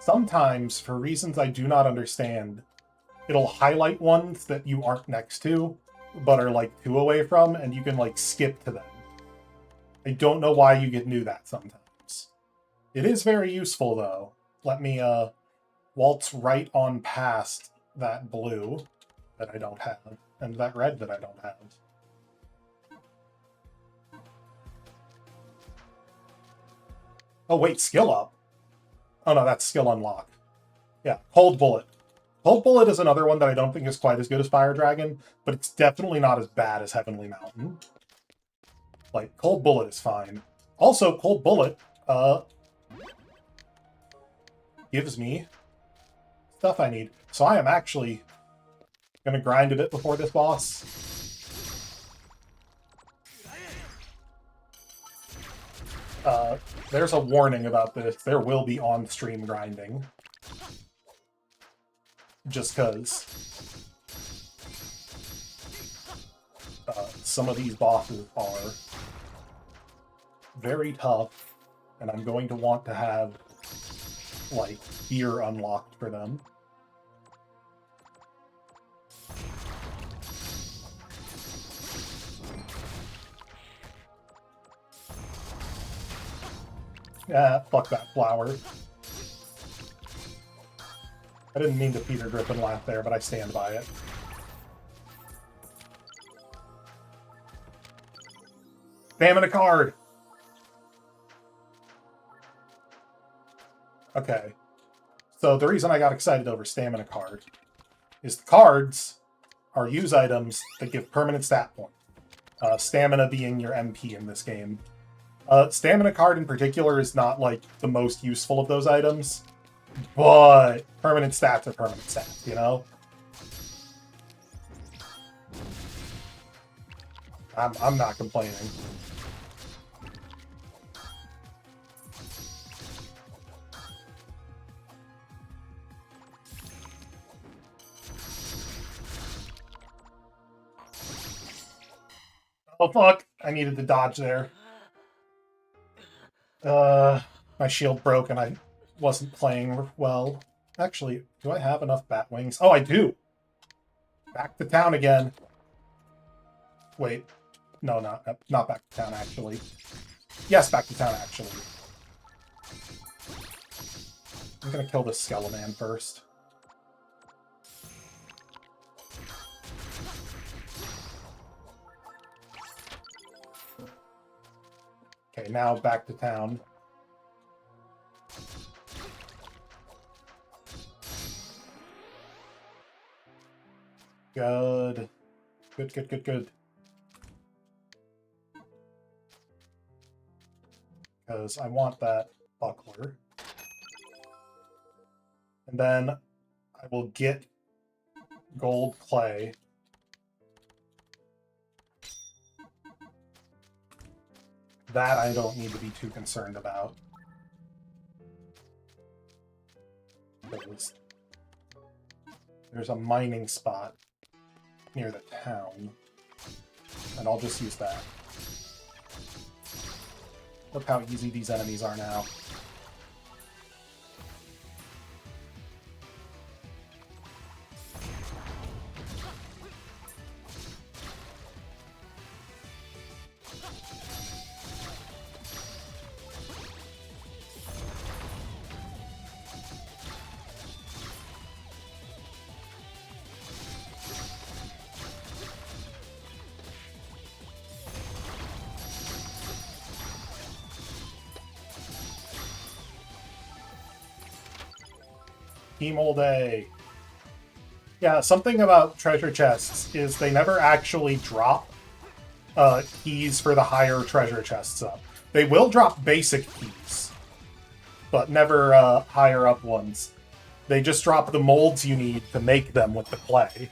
Sometimes, for reasons I do not understand, it'll highlight ones that you aren't next to, but are like 2 away from, and you can like skip to them. I don't know why you can do that sometimes. It is very useful though. Let me waltz right on past that blue that I don't have, and that red that I don't have. Oh wait, skill up? Oh no, that's skill unlock. Yeah, Cold Bullet. Cold Bullet is another one that I don't think is quite as good as Fire Dragon, but it's definitely not as bad as Heavenly Mountain. Like, Cold Bullet is fine. Also, Cold Bullet, gives me stuff I need. So I am actually gonna grind a bit before this boss. There's a warning about this. There will be on-stream grinding. Just because some of these bosses are very tough, and I'm going to want to have, like, gear unlocked for them. Ah, fuck that flower. I didn't mean to Peter Griffin laugh there, but I stand by it. Spamming a card! Okay. So the reason I got excited over Stamina Card is the cards are use items that give permanent stat point. Stamina being your MP in this game. Stamina Card in particular is not, like, the most useful of those items, but permanent stats are permanent stats, you know? I'm not complaining. Oh, fuck. I needed to dodge there. My shield broke and I wasn't playing well. Actually, do I have enough bat wings? Oh, I do! Back to town again. Wait. No, not back to town, actually. Yes, back to town, actually. I'm gonna kill this Skeleman first. Okay, now back to town. Good. Good, good, good, good. Because I want that buckler. And then I will get gold clay. That I don't need to be too concerned about. There's a mining spot near the town. And I'll just use that. Look how easy these enemies are now. Team all day. Yeah, something about treasure chests is they never actually drop keys for the higher treasure chests up. They will drop basic keys, but never higher up ones. They just drop the molds you need to make them with the clay.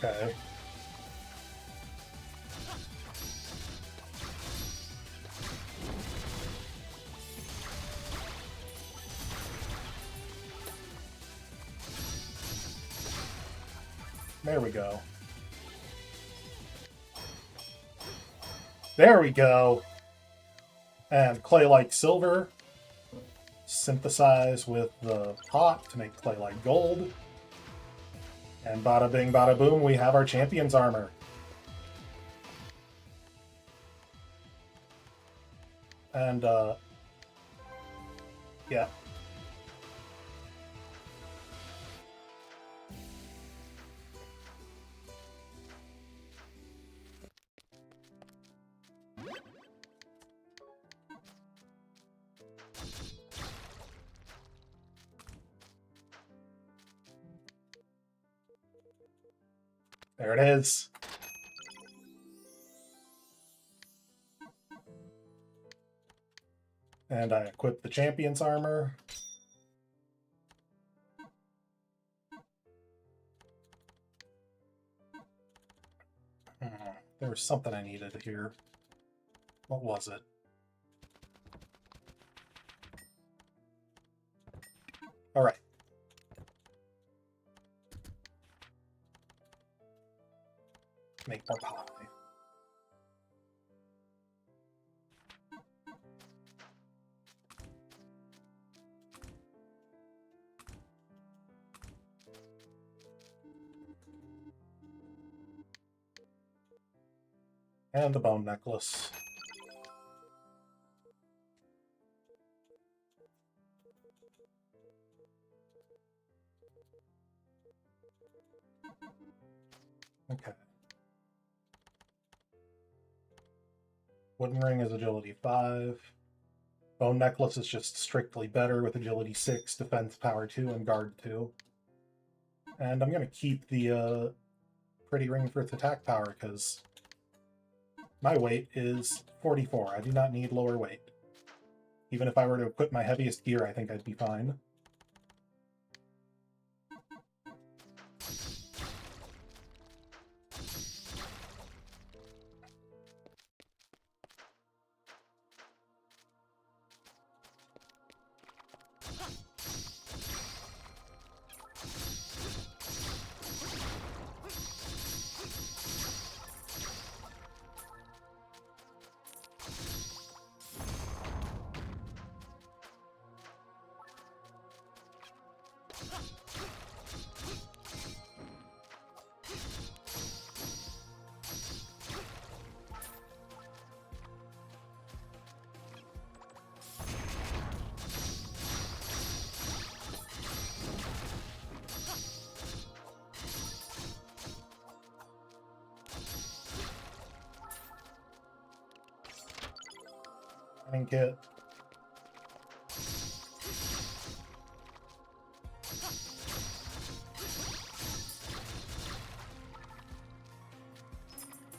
Okay. There we go. There we go. And clay-like silver. Synthesize with the pot to make clay-like gold. And bada bing, bada boom, we have our champion's armor. And, yeah. There it is. And I equip the champion's armor. There was something I needed here. What was it? All right. Make more pie. And the bone necklace. Okay. Wooden ring is agility 5. Bone necklace is just strictly better with agility 6, defense power 2, and guard 2. And I'm going to keep the pretty ring for its attack power because my weight is 44. I do not need lower weight. Even if I were to equip my heaviest gear, I think I'd be fine. Kit.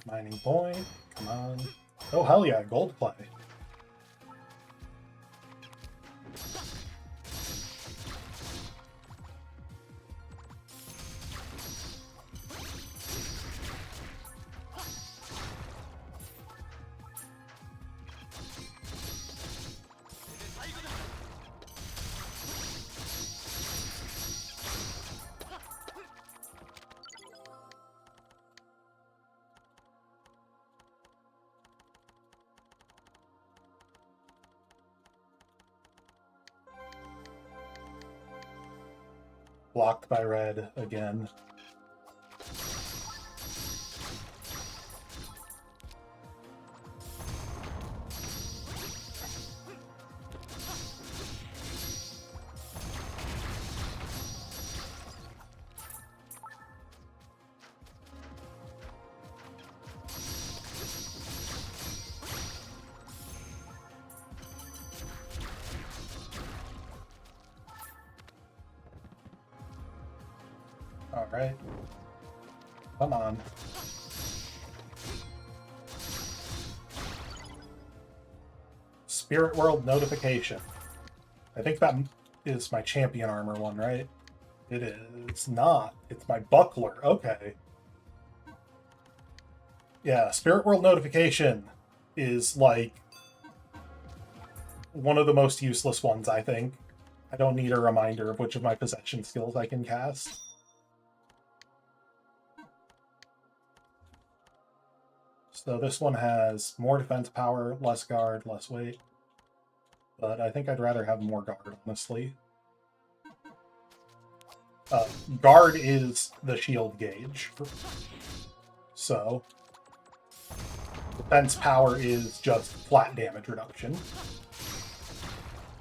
Mining point. Come on. Oh, hell yeah, gold play. Blocked by red again. All right. Come on. Spirit World notification. I think that is my champion armor one, right? It is not. It's my buckler. Okay. Yeah, Spirit World notification is like one of the most useless ones, I think. I don't need a reminder of which of my possession skills I can cast. So this one has more defense power, less guard, less weight. But I think I'd rather have more guard, honestly. Guard is the shield gauge. So defense power is just flat damage reduction.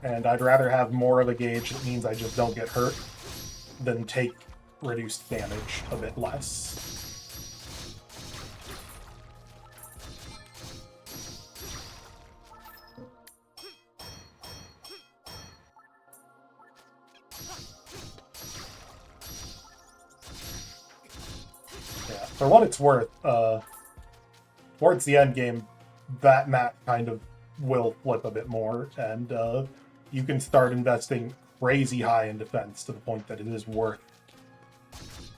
And I'd rather have more of a gauge that means I just don't get hurt than take reduced damage a bit less. Yeah, for what it's worth, towards the end game, that map kind of will flip a bit more, and you can start investing crazy high in defense to the point that it is worth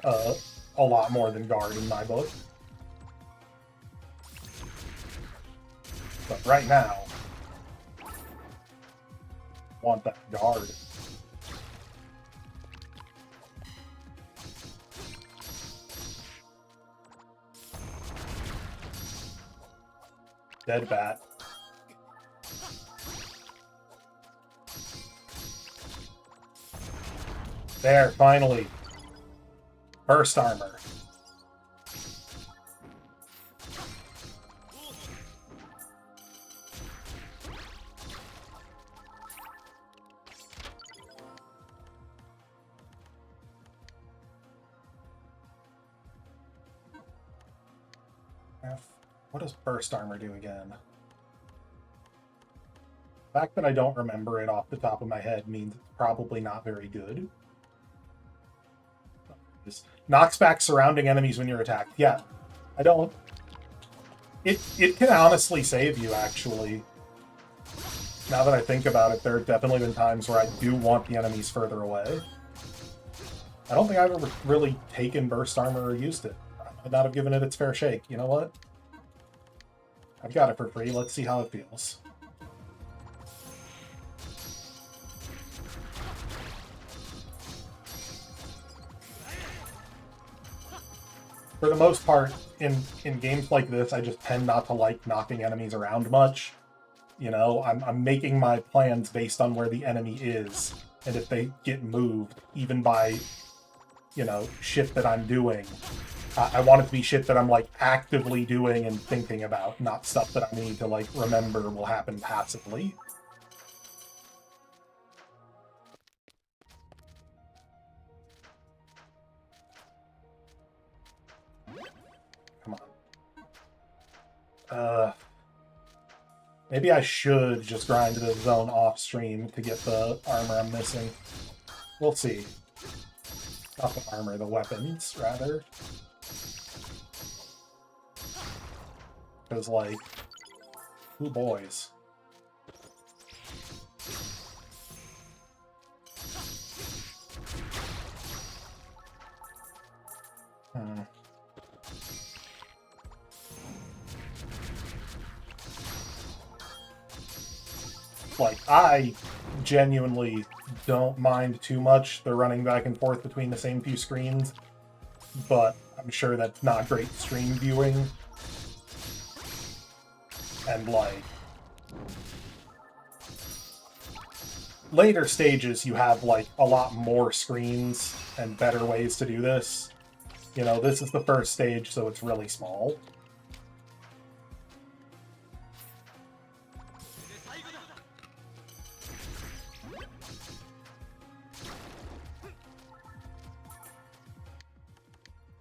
a lot more than guard in my book. But right now, I want that guard. Dead bat. There, finally. Burst armor. What does burst armor do again? The fact that I don't remember it off the top of my head means it's probably not very good. This knocks back surrounding enemies when you're attacked. Yeah, I don't... It can honestly save you, actually. Now that I think about it, there have definitely been times where I do want the enemies further away. I don't think I've ever really taken burst armor or used it. I might not have given it its fair shake. You know what? I've got it for free. Let's see how it feels. For the most part, in games like this, I just tend not to like knocking enemies around much. You know, I'm making my plans based on where the enemy is, and if they get moved, even by, you know, shit that I'm doing, I want it to be shit that I'm, like, actively doing and thinking about, not stuff that I need to, like, remember will happen passively. Come on. Maybe I should just grind the zone off stream to get the armor I'm missing. We'll see. Not the armor, the weapons, rather. Because, like, ooh, boys. Like, I genuinely don't mind too much the running back and forth between the same few screens, but I'm sure that's not great stream viewing. And, like, later stages you have, like, a lot more screens and better ways to do this. You know, this is the first stage, so it's really small.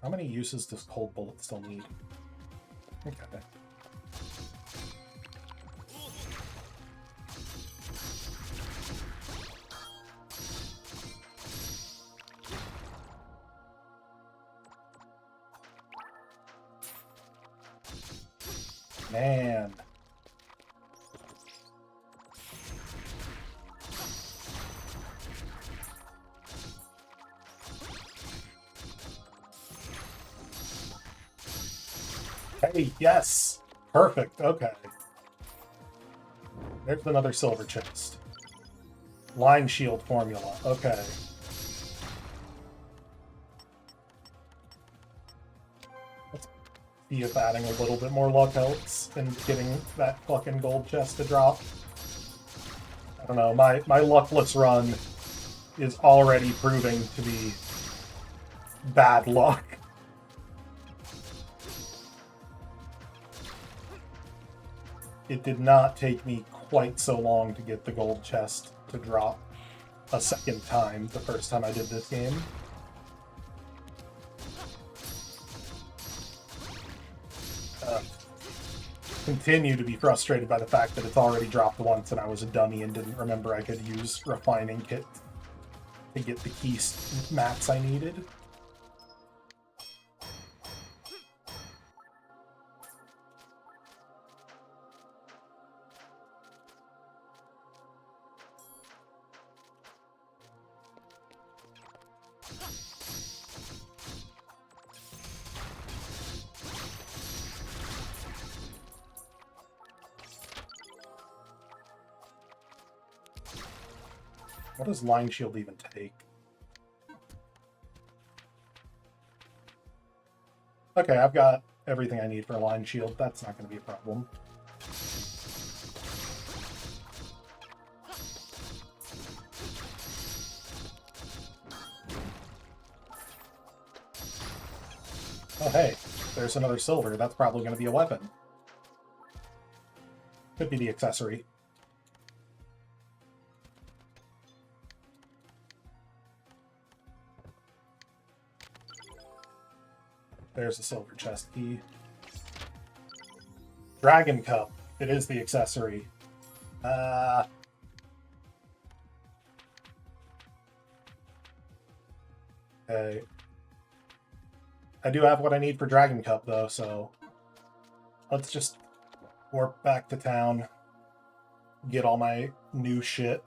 How many uses does Cold Bullet still need? Okay. Man. Hey, yes! Perfect, okay. There's another silver chest. Line shield formula, okay. Let's see if adding a little bit more luck helps in getting that fucking gold chest to drop. I don't know, my luckless run is already proving to be bad luck. It did not take me quite so long to get the gold chest to drop a second time the first time I did this game. Continue to be frustrated by the fact that it's already dropped once and I was a dummy and didn't remember I could use refining kit to get the key mats I needed. What does Line Shield even take? Okay, I've got everything I need for a Line Shield. That's not going to be a problem. Oh, hey, there's another silver. That's probably going to be a weapon. Could be the accessory. There's a silver chest key. Dragon Cup. It is the accessory. Okay. I do have what I need for Dragon Cup, though, so let's just warp back to town, get all my new shit.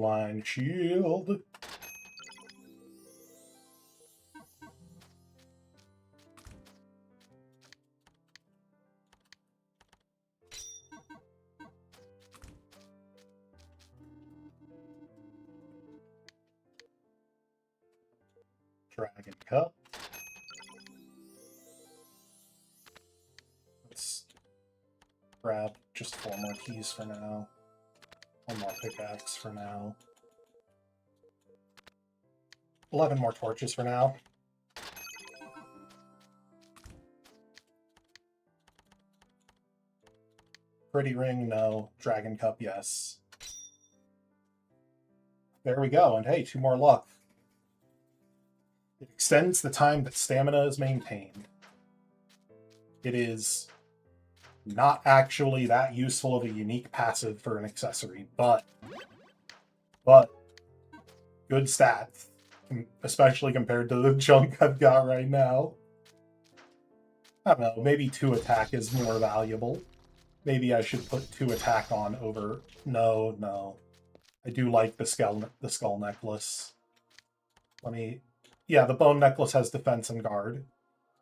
Line shield. Dragon Cup. Let's grab just 4 more keys for now. 1 more pickaxe for now. 11 more torches for now. Pretty ring, no. Dragon Cup, yes. There we go, and hey, 2 more luck. It extends the time that stamina is maintained. It is not actually that useful of a unique passive for an accessory, but good stats, especially compared to the junk I've got right now. I don't know, maybe 2 attack is more valuable. Maybe I should put 2 attack on over... No. I do like the skull necklace. Let me... Yeah, the bone necklace has defense and guard.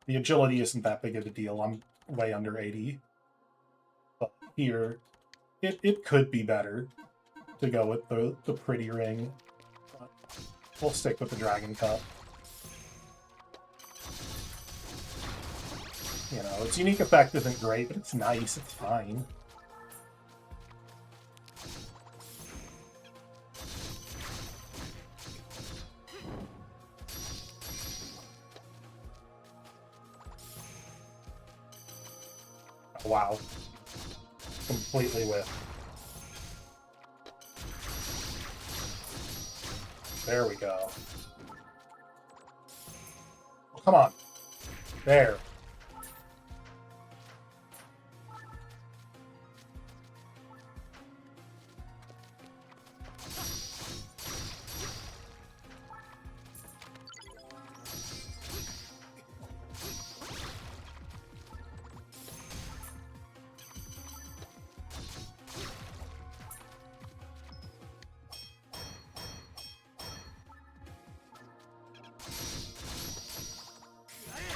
The agility isn't that big of a deal. I'm way under 80. But here, it could be better to go with the pretty ring. But we'll stick with the Dragon Cup. You know, its unique effect isn't great, but it's nice. It's fine. Wow. Completely whiffed. There we go. Oh, come on. There.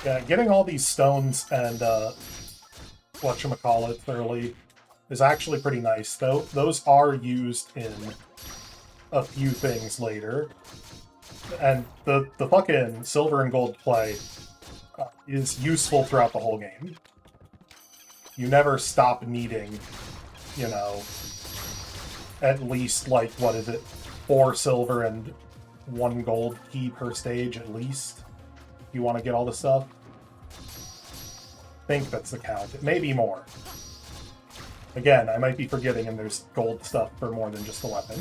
Yeah, getting all these stones and whatchamacallit early is actually pretty nice, though. Those are used in a few things later. And the fucking silver and gold play is useful throughout the whole game. You never stop needing, you know, at least, like, what is it, 4 silver and 1 gold key per stage at least. You want to get all the stuff? I think that's the count. It may be more. Again, I might be forgetting and there's gold stuff for more than just the weapon.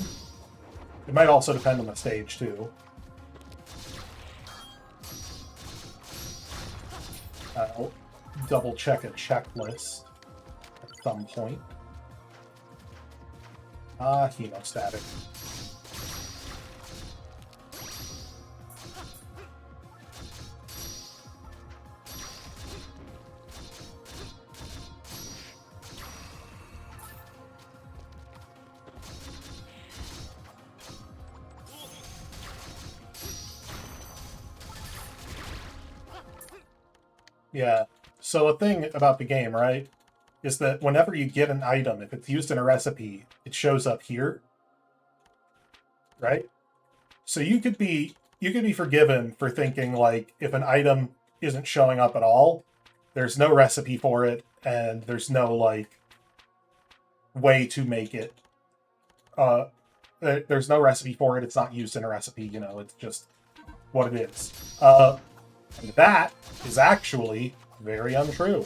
It might also depend on the stage, too. I'll double check a checklist at some point. Hemostatic. Yeah, so a thing about the game, right, is that whenever you get an item, if it's used in a recipe, it shows up here, right? So you could be forgiven for thinking, like, if an item isn't showing up at all, there's no recipe for it, and there's no, like, way to make it. There's no recipe for it, it's not used in a recipe, you know, it's just what it is. And that is actually very untrue.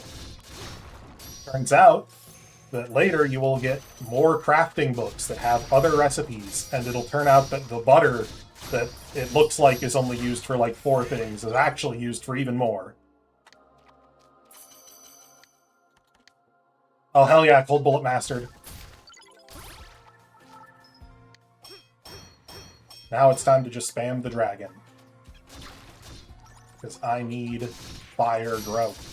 Turns out that later you will get more crafting books that have other recipes, and it'll turn out that the butter that it looks like is only used for like 4 things is actually used for even more. Oh, hell yeah, Cold Bullet mastered. Now it's time to just spam the dragon. Because I need fire growth.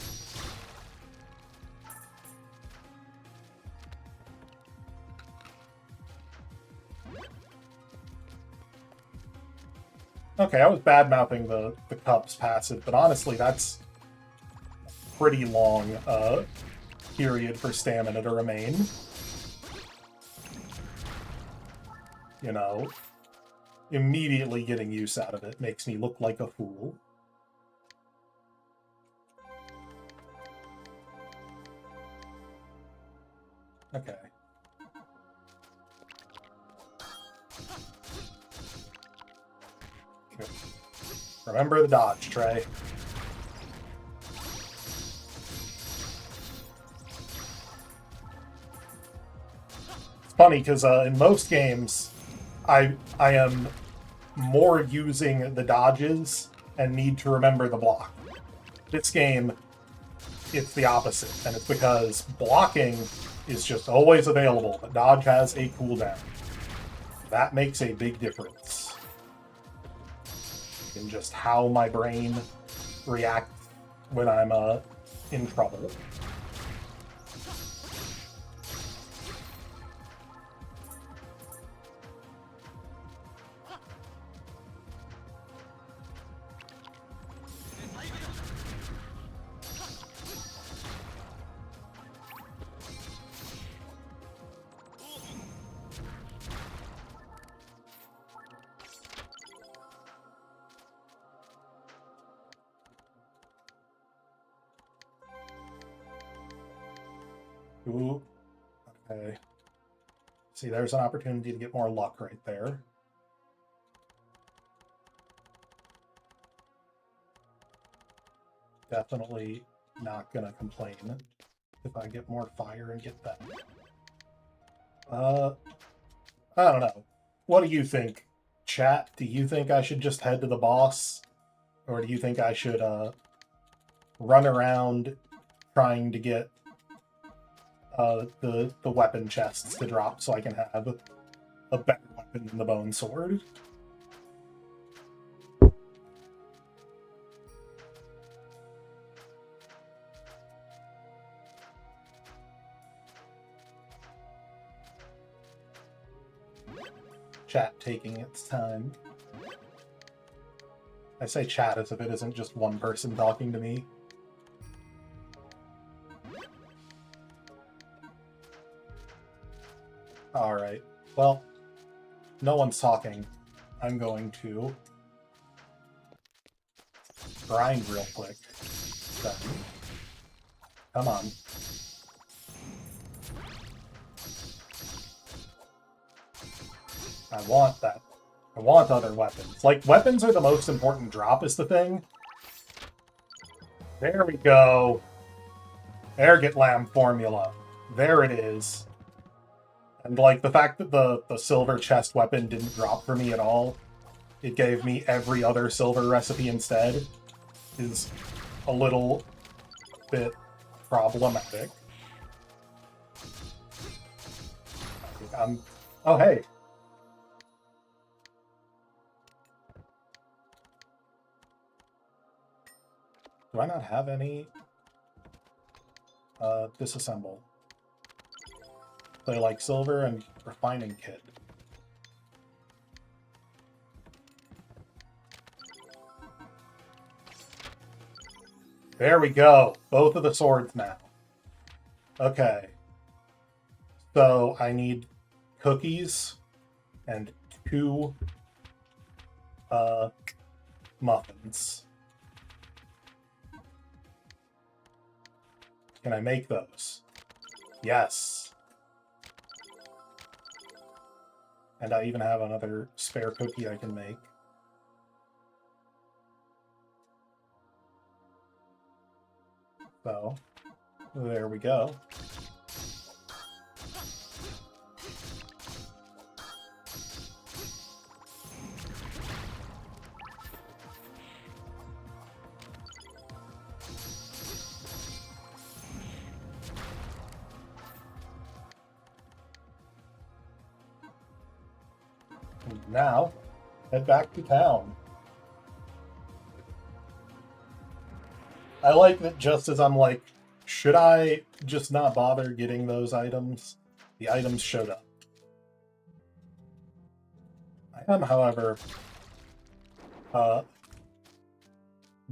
Okay, I was bad-mouthing the Cup's passive, but honestly, that's a pretty long period for stamina to remain. You know, immediately getting use out of it makes me look like a fool. Okay. Good. Remember the dodge, Trey. It's funny, because in most games, I am more using the dodges and need to remember the block. This game, it's the opposite, and it's because blocking is just always available, but dodge has a cooldown. That makes a big difference in just how my brain reacts when I'm in trouble. Ooh, okay. See, there's an opportunity to get more luck right there. Definitely not gonna complain if I get more fire and get that. I don't know. What do you think, chat? Do you think I should just head to the boss? Or do you think I should run around trying to get the weapon chests to drop so I can have a better weapon than the bone sword? Chat taking its time. I say chat as if it isn't just one person talking to me. Alright, well, no one's talking. I'm going to grind real quick. Then. Come on. I want that. I want other weapons. Like, weapons are the most important drop is the thing. There we go. There, get lamb formula. There it is. And, like, the fact that the silver chest weapon didn't drop for me at all, it gave me every other silver recipe instead, is a little bit problematic. Oh, hey. Do I not have any disassemble? They like silver and refining kit. There we go. Both of the swords now. Okay. So I need cookies and 2 muffins. Can I make those? Yes. And I even have another spare cookie I can make. So, There we go. And now, head back to town. I like that just as I'm like, should I just not bother getting those items? The items showed up. I am, however,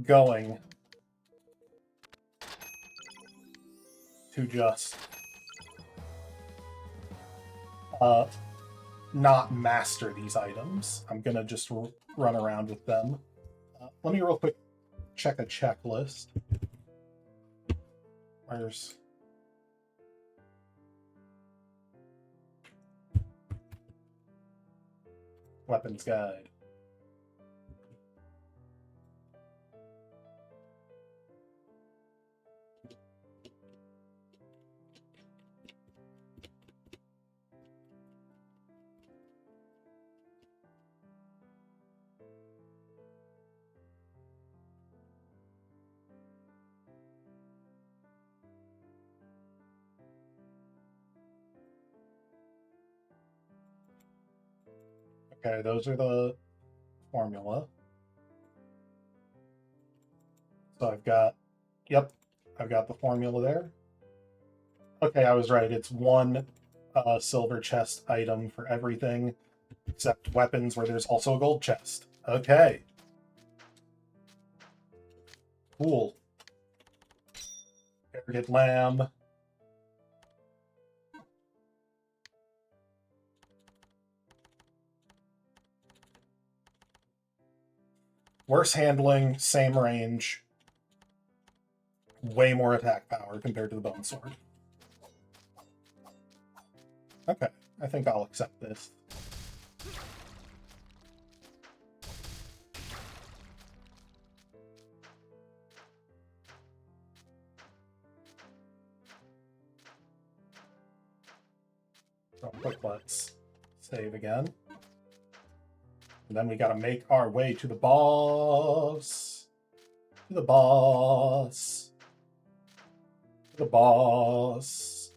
going to just not master these items. I'm gonna just run around with them. Let me real quick check a checklist. Where's... Weapons Guide. Okay, those are the formula. So I've got, yep, I've got the formula there. Okay, I was right. It's one silver chest item for everything, except weapons where there's also a gold chest. Okay. Cool. Arrogant Lamb. Worse handling, same range, way more attack power compared to the Bone Sword. Okay, I think I'll accept this. Real quick, let's save again. And then we gotta make our way to the boss. To the boss. To the boss.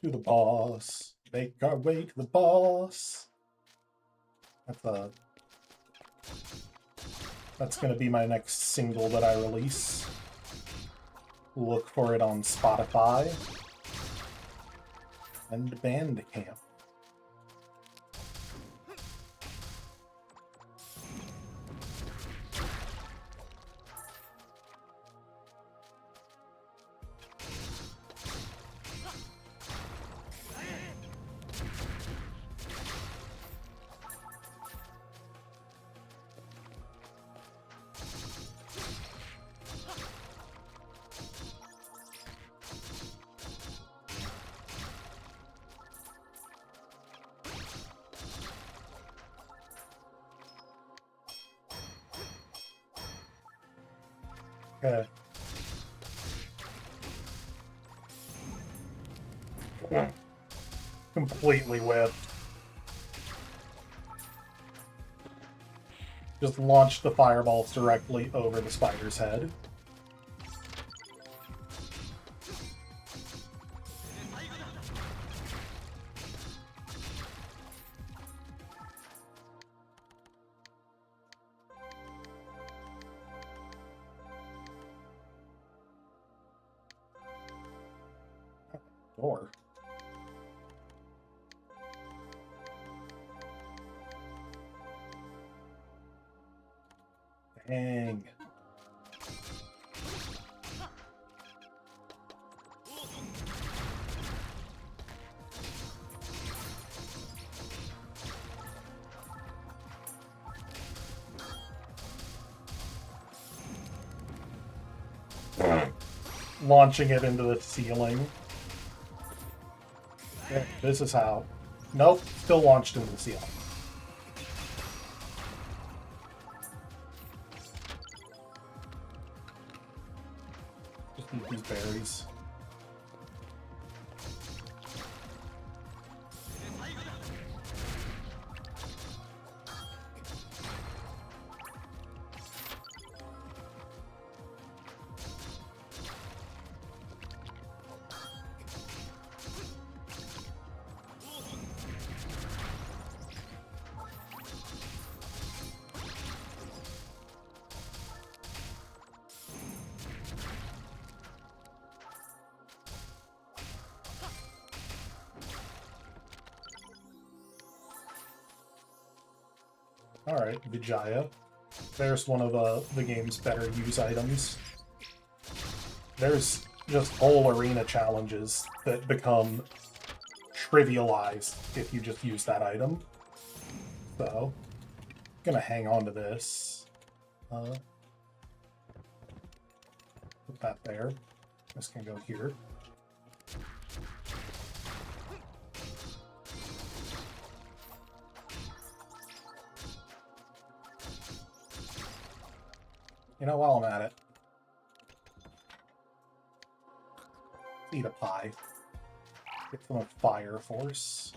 To the boss. Make our way to the boss. That's gonna be my next single that I release. Look for it on Spotify and Bandcamp. Okay. Completely whipped. Just launched the fireballs directly over the spider's head. Door. Dang. Launching it into the ceiling. Yeah, this is how. Nope, still launched into the ceiling. Just eat these berries. Alright, Vijaya. There's one of the game's better use items. There's just whole arena challenges that become trivialized if you just use that item. So, I'm gonna hang on to this. Put that there. This can go here. You know, while I'm at it, let's eat a pie. Get some of Fire Force.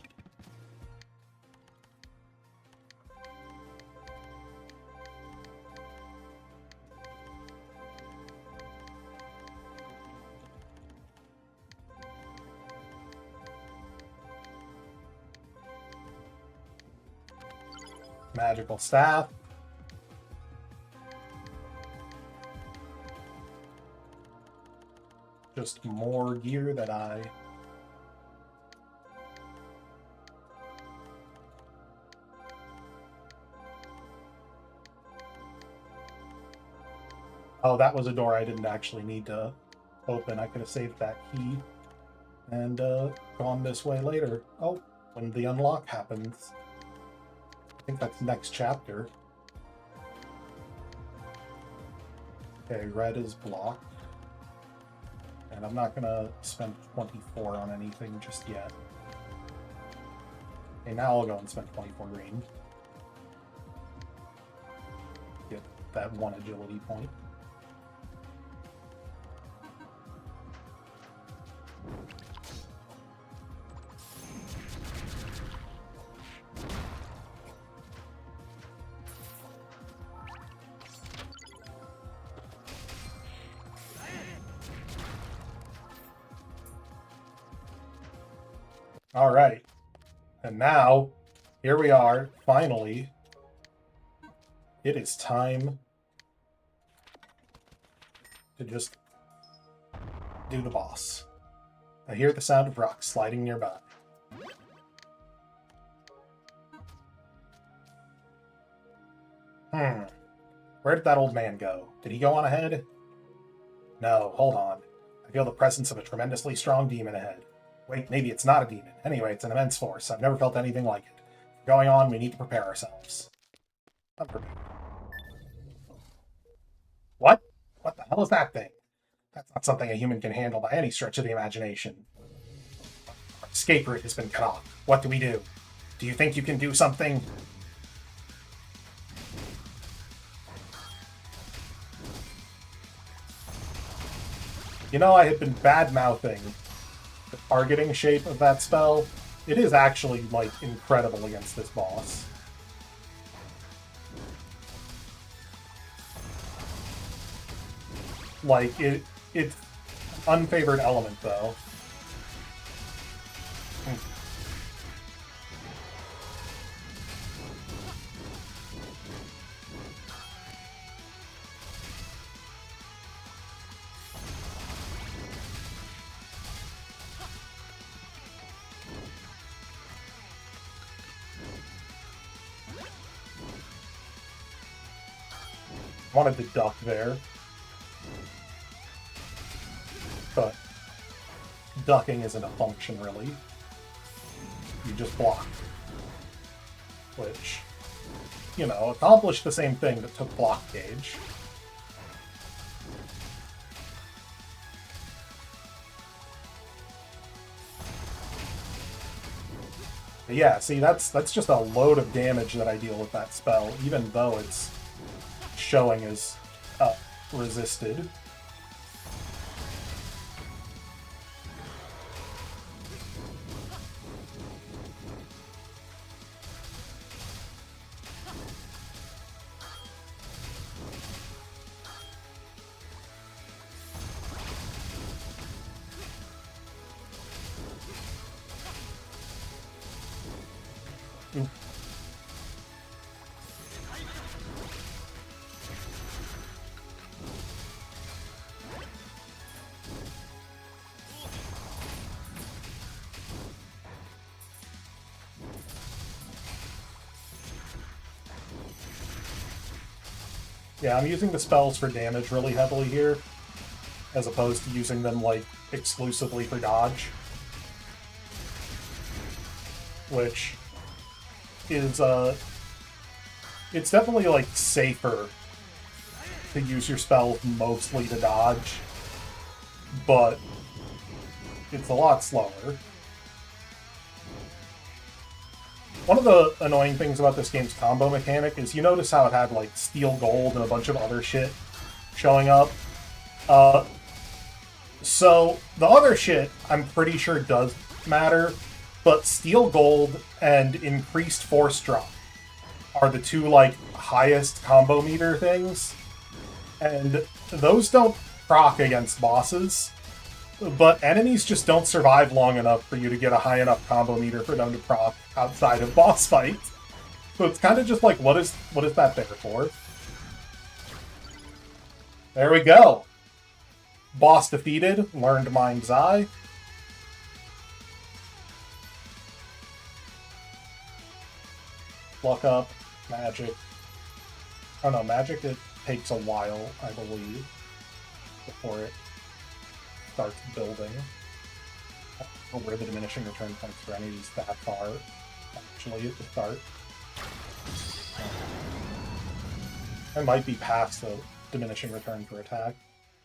Magical Staff. Just more gear that I... Oh, that was a door I didn't actually need to open. I could have saved that key and gone this way later. Oh, when the unlock happens. I think that's next chapter. Okay, red is blocked. And I'm not gonna spend 24 on anything just yet. Okay, now I'll go and spend 24 green. Get that one agility point. All right, and now, here we are, finally. It is time to just do the boss. I hear the sound of rocks sliding nearby. Where did that old man go? Did he go on ahead? No, hold on. I feel the presence of a tremendously strong demon ahead. Wait, maybe it's not a demon. Anyway, it's an immense force. I've never felt anything like it. Going on, we need to prepare ourselves. I'm prepared. What? What the hell is that thing? That's not something a human can handle by any stretch of the imagination. Our escape route has been cut off. What do we do? Do you think you can do something? You know, I had been bad-mouthing the targeting shape of that spell. It is actually, like, incredible against this boss. Like, it's unfavored element, though. Wanted to duck there, but ducking isn't a function, really. You just block, which, you know, accomplished the same thing that took block gauge. But yeah, see, that's just a load of damage that I deal with that spell, even though it's showing as resisted. Yeah, I'm using the spells for damage really heavily here, as opposed to using them, like, exclusively for dodge. Which is, it's definitely, like, safer to use your spells mostly to dodge, but it's a lot slower. One of the annoying things about this game's combo mechanic is you notice how it had, like, steel gold and a bunch of other shit showing up. So the other shit, I'm pretty sure does matter, but steel gold and increased force drop are the two, like, highest combo meter things. And those don't proc against bosses, but enemies just don't survive long enough for you to get a high enough combo meter for them to proc outside of boss fights. So it's kind of just like, what is that there for? There we go. Boss defeated, learned Mind's Eye. Luck up, magic. Oh no, magic, it takes a while, I believe, before it starts building. I don't know where the diminishing return points for any of these that far, actually, at the start. I might be past the diminishing return for attack.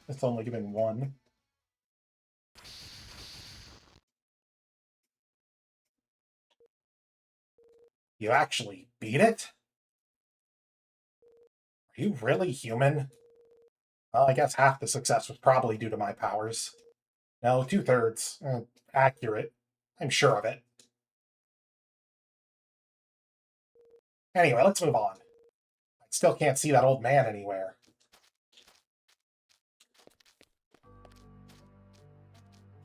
It's only giving one. You actually beat it? Are you really human? Well, I guess half the success was probably due to my powers. No, 2/3. Accurate. I'm sure of it. Anyway, let's move on. I still can't see that old man anywhere.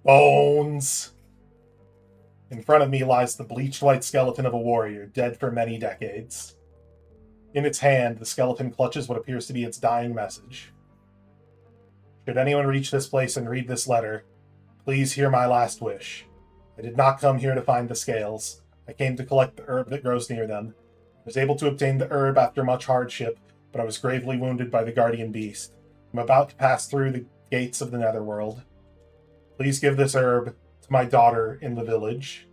Bones! In front of me lies the bleached white skeleton of a warrior, dead for many decades. In its hand, the skeleton clutches what appears to be its dying message. Should anyone reach this place and read this letter, please hear my last wish. I did not come here to find the scales. I came to collect the herb that grows near them. I was able to obtain the herb after much hardship, but I was gravely wounded by the guardian beast. I'm about to pass through the gates of the netherworld. Please give this herb to my daughter in the village.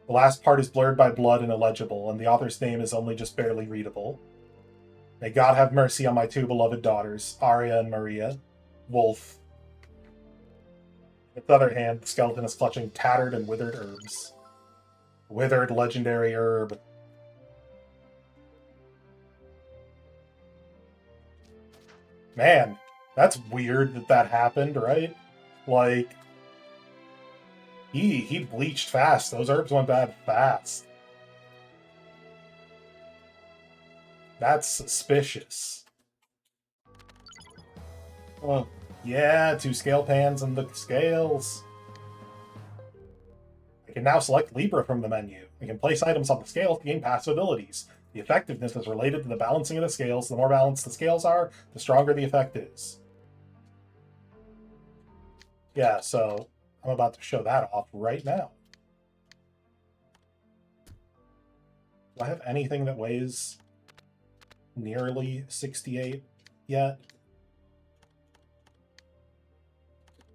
The last part is blurred by blood and illegible, and the author's name is only just barely readable. May God have mercy on my two beloved daughters, Arya and Maria. Wolf. With the other hand, the skeleton is clutching tattered and withered herbs. Withered legendary herb. Man, that's weird that happened, right? Like, he bleached fast. Those herbs went bad fast. That's suspicious. Well, yeah, 2 scale pans and the scales. I can now select Libra from the menu. I can place items on the scales to gain passive abilities. The effectiveness is related to the balancing of the scales. The more balanced the scales are, the stronger the effect is. Yeah, so I'm about to show that off right now. Do I have anything that weighs nearly 68 yet?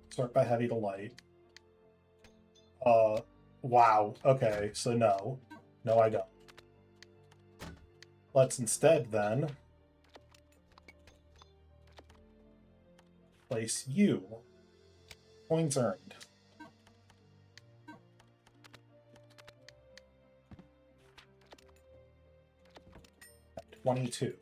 Start by heavy to light. Wow. Okay, so no. No, I don't. Let's instead, then, place you. Coins earned. At 22.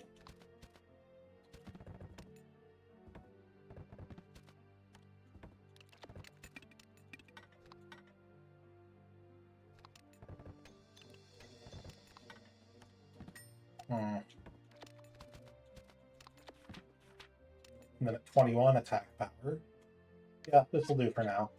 And then at 21, attack power. Yeah, this will do for now.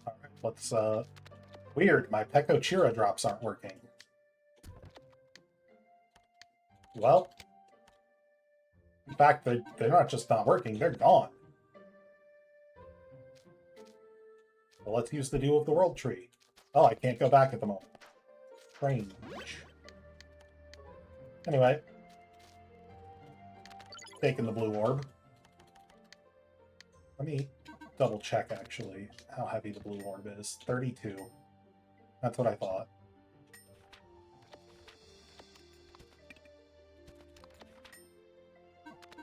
Alright, let's, weird, my Peko Chira drops aren't working. Well, In fact, they're not just not working, they're gone. Well, let's use the Dew of the World tree. Oh, I can't go back at the moment. Strange. Anyway. Taking the blue orb. Let me double check, actually, how heavy the blue orb is. 32. That's what I thought.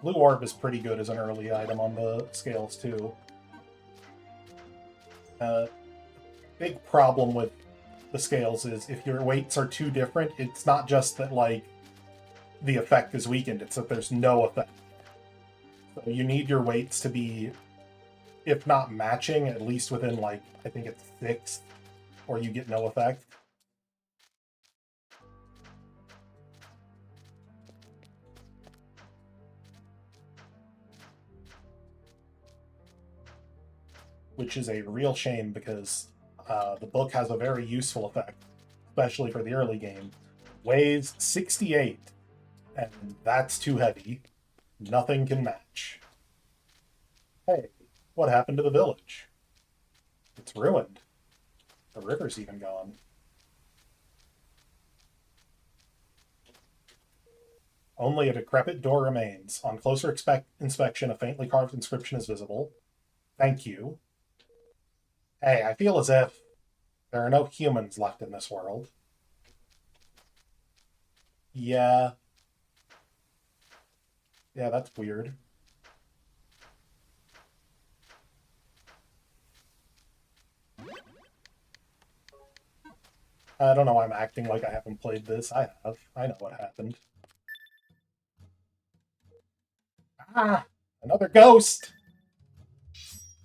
Blue orb is pretty good as an early item on the scales, too. Big problem with the scales is if your weights are too different, it's not just that, like, the effect is weakened, it's that there's no effect. So you need your weights to be, if not matching, at least within, like, I think it's 6, or you get no effect. Which is a real shame because the book has a very useful effect, especially for the early game. Weighs 68, and that's too heavy. Nothing can match. Hey, what happened to the village? It's ruined. The river's even gone. Only a decrepit door remains. On closer inspection, a faintly carved inscription is visible. Thank you. Hey, I feel as if there are no humans left in this world. Yeah. Yeah, that's weird. I don't know why I'm acting like I haven't played this. I have. I know what happened. Ah! Another ghost!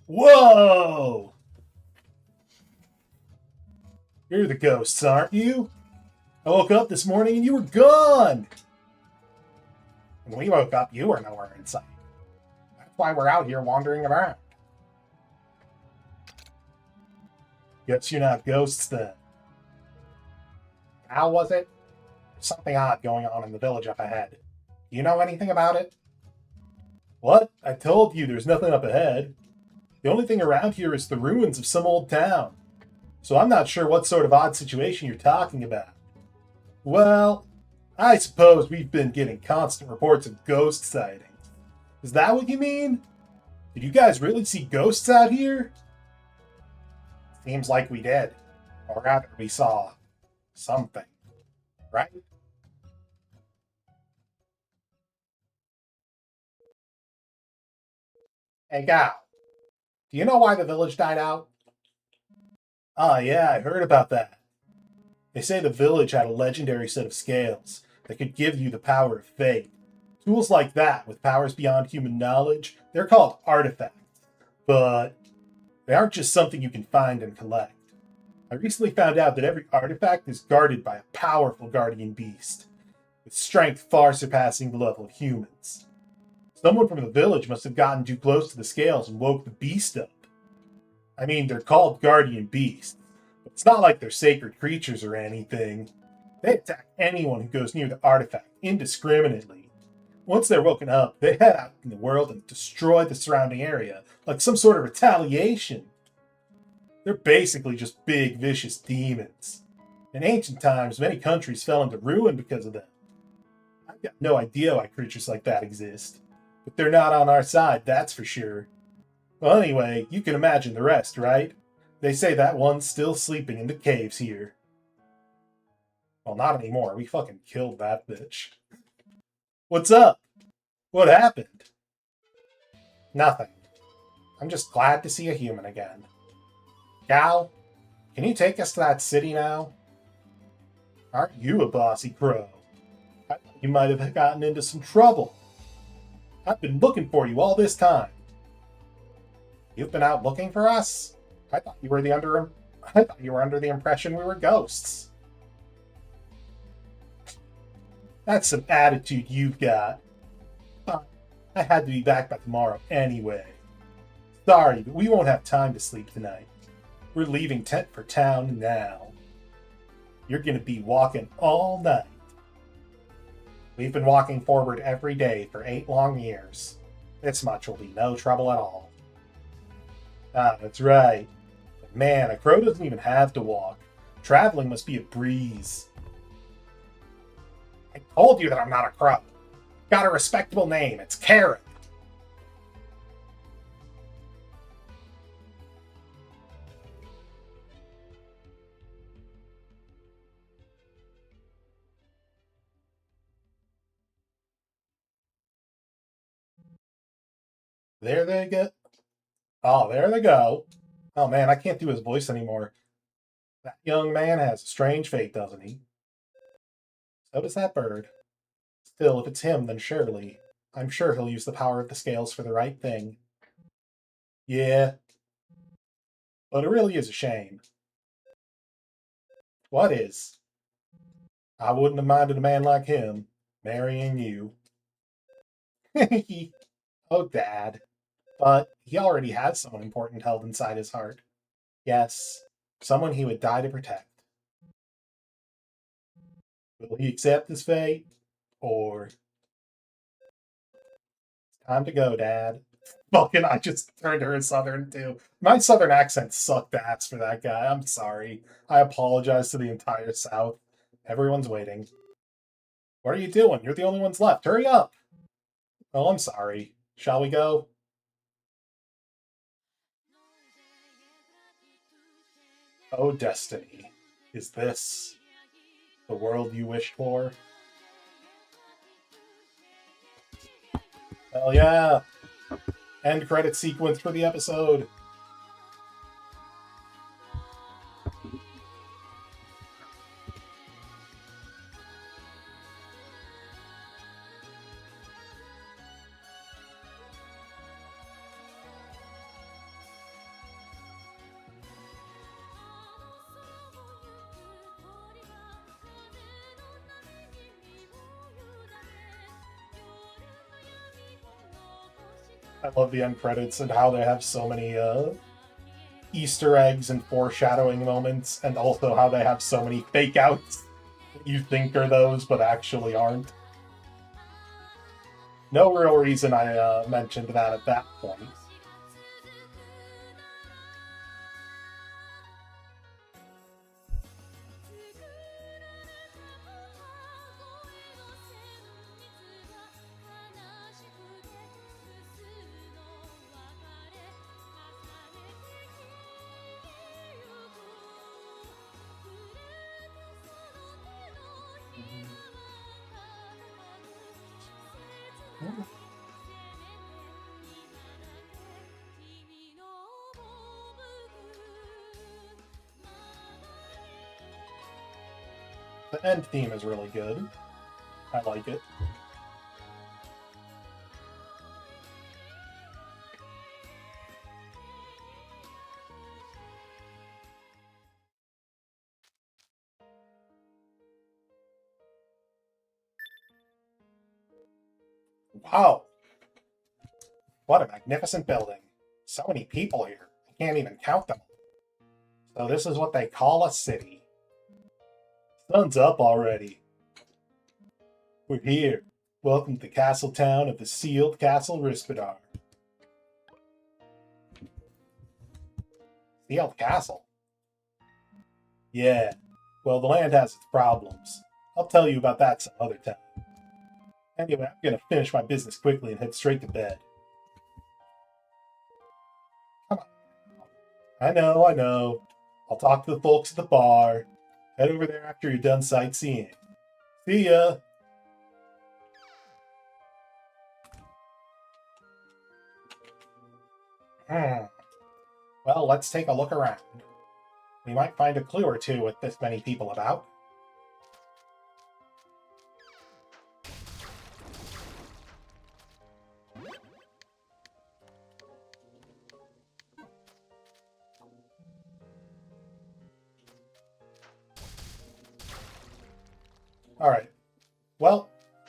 Whoa! You're the ghosts, aren't you? I woke up this morning and you were gone! When we woke up, you were nowhere in sight. That's why we're out here wandering around. Guess you're not ghosts then. How was it? There's something odd going on in the village up ahead. Do you know anything about it? What? I told you there's nothing up ahead. The only thing around here is the ruins of some old town. So I'm not sure what sort of odd situation you're talking about. Well, I suppose we've been getting constant reports of ghost sightings. Is that what you mean? Did you guys really see ghosts out here? Seems like we did. Or rather, we saw something. Right? Hey, Gal. Do you know why the village died out? Ah, yeah, I heard about that. They say the village had a legendary set of scales that could give you the power of fate. Tools like that, with powers beyond human knowledge, they're called artifacts. But they aren't just something you can find and collect. I recently found out that every artifact is guarded by a powerful guardian beast, with strength far surpassing the level of humans. Someone from the village must have gotten too close to the scales and woke the beast up. I mean, they're called guardian beasts, but it's not like they're sacred creatures or anything. They attack anyone who goes near the artifact indiscriminately. Once they're woken up, they head out in the world and destroy the surrounding area, like some sort of retaliation. They're basically just big, vicious demons. In ancient times, many countries fell into ruin because of them. I've got no idea why creatures like that exist. But they're not on our side, that's for sure. Well, anyway, you can imagine the rest, right? They say that one's still sleeping in the caves here. Well, not anymore. We fucking killed that bitch. What's up? What happened? Nothing. I'm just glad to see a human again. Gal, can you take us to that city now? Aren't you a bossy crow? I thought you might have gotten into some trouble. I've been looking for you all this time. You've been out looking for us? I thought you were under the impression we were ghosts. That's some attitude you've got. I had to be back by tomorrow anyway. Sorry, but we won't have time to sleep tonight. We're leaving tent for town now. You're gonna be walking all night. We've been walking forward every day for 8 long years. This much will be no trouble at all. Ah, that's right. But man, a crow doesn't even have to walk. Traveling must be a breeze. I told you that I'm not a crow. Got a respectable name. It's Karen. There they go. Oh, there they go. Oh man, I can't do his voice anymore. That young man has a strange fate, doesn't he? So does that bird. Still, if it's him, then surely. I'm sure he'll use the power of the scales for the right thing. Yeah, but it really is a shame. What is? I wouldn't have minded a man like him marrying you. Oh, Dad. But he already has someone important held inside his heart. Yes, someone he would die to protect. Will he accept his fate? Or time to go, Dad? Fucking, I just turned her Southern too. My Southern accent sucked ass for that guy. I'm sorry. I apologize to the entire South. Everyone's waiting. What are you doing? You're the only ones left. Hurry up! Oh, I'm sorry. Shall we go? Oh, destiny. Is this the world you wished for? Hell yeah! End credit sequence for the episode. I love the end credits and how they have so many Easter eggs and foreshadowing moments, and also how they have so many fake outs that you think are those but actually aren't. No real reason I mentioned that at that point. The end theme is really good. I like it. Wow, what a magnificent building. So many people here. I can't even count them. So this is what they call a city. Sun's up already. We're here. Welcome to the castle town of the sealed Castle Rispidar. Sealed castle? Yeah. Well, the land has its problems. I'll tell you about that some other time. Anyway, I'm gonna finish my business quickly and head straight to bed. Come on. I know. I'll talk to the folks at the bar. Head over there after you're done sightseeing. See ya! Well, let's take a look around. We might find a clue or two with this many people about. Alright. Well,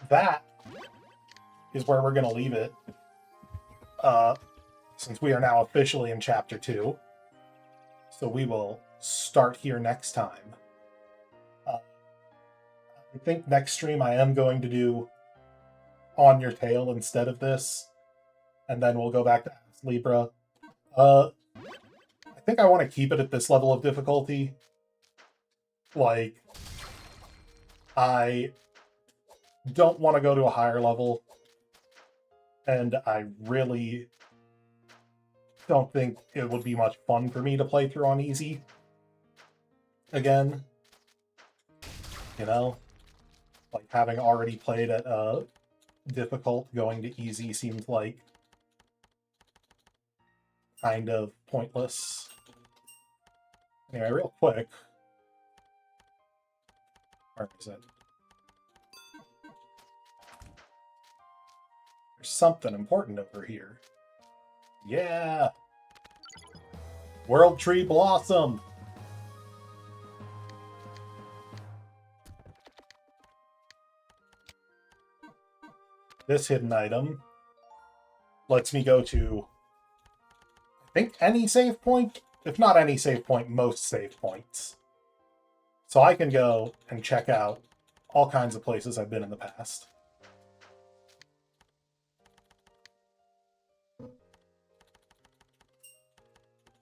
that is where we're going to leave it. Since we are now officially in Chapter 2. So we will start here next time. I think next stream I am going to do on your tail instead of this, and then we'll go back to Astlibra. I think I want to keep it at this level of difficulty. Like, I don't want to go to a higher level, and I really don't think it would be much fun for me to play through on easy again. You know? Like, having already played at difficult, going to easy seems like kind of pointless. Anyway, real quick. Where is it? There's something important over here. Yeah! World Tree Blossom! This hidden item lets me go to, I think, any save point? If not any save point, most save points. So I can go and check out all kinds of places I've been in the past.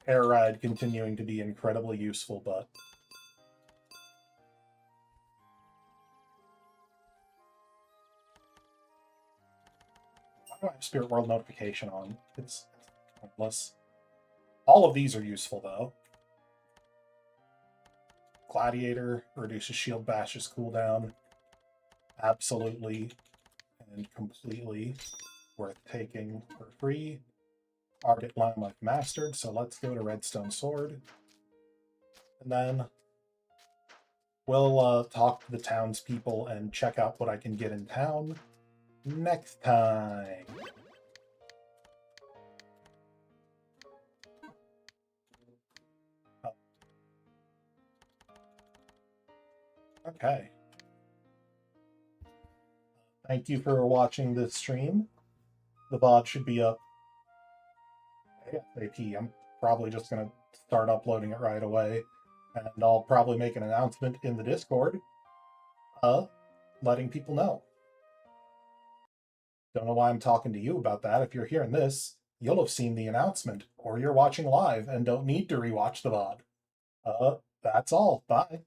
Air Ride continuing to be incredibly useful, but why do I have Spirit World notification on? It's pointless. All of these are useful, though. Gladiator reduces shield bash's cooldown. Absolutely and completely worth taking for free. Ardent Lime I've mastered, so let's go to Redstone Sword. And then we'll talk to the townspeople and check out what I can get in town next time. Oh. Okay. Thank you for watching this stream. The VOD should be up ASAP. I'm probably just going to start uploading it right away. And I'll probably make an announcement in the Discord, letting people know. Don't know why I'm talking to you about that. If you're hearing this, you'll have seen the announcement, or you're watching live and don't need to rewatch the VOD. That's all. Bye.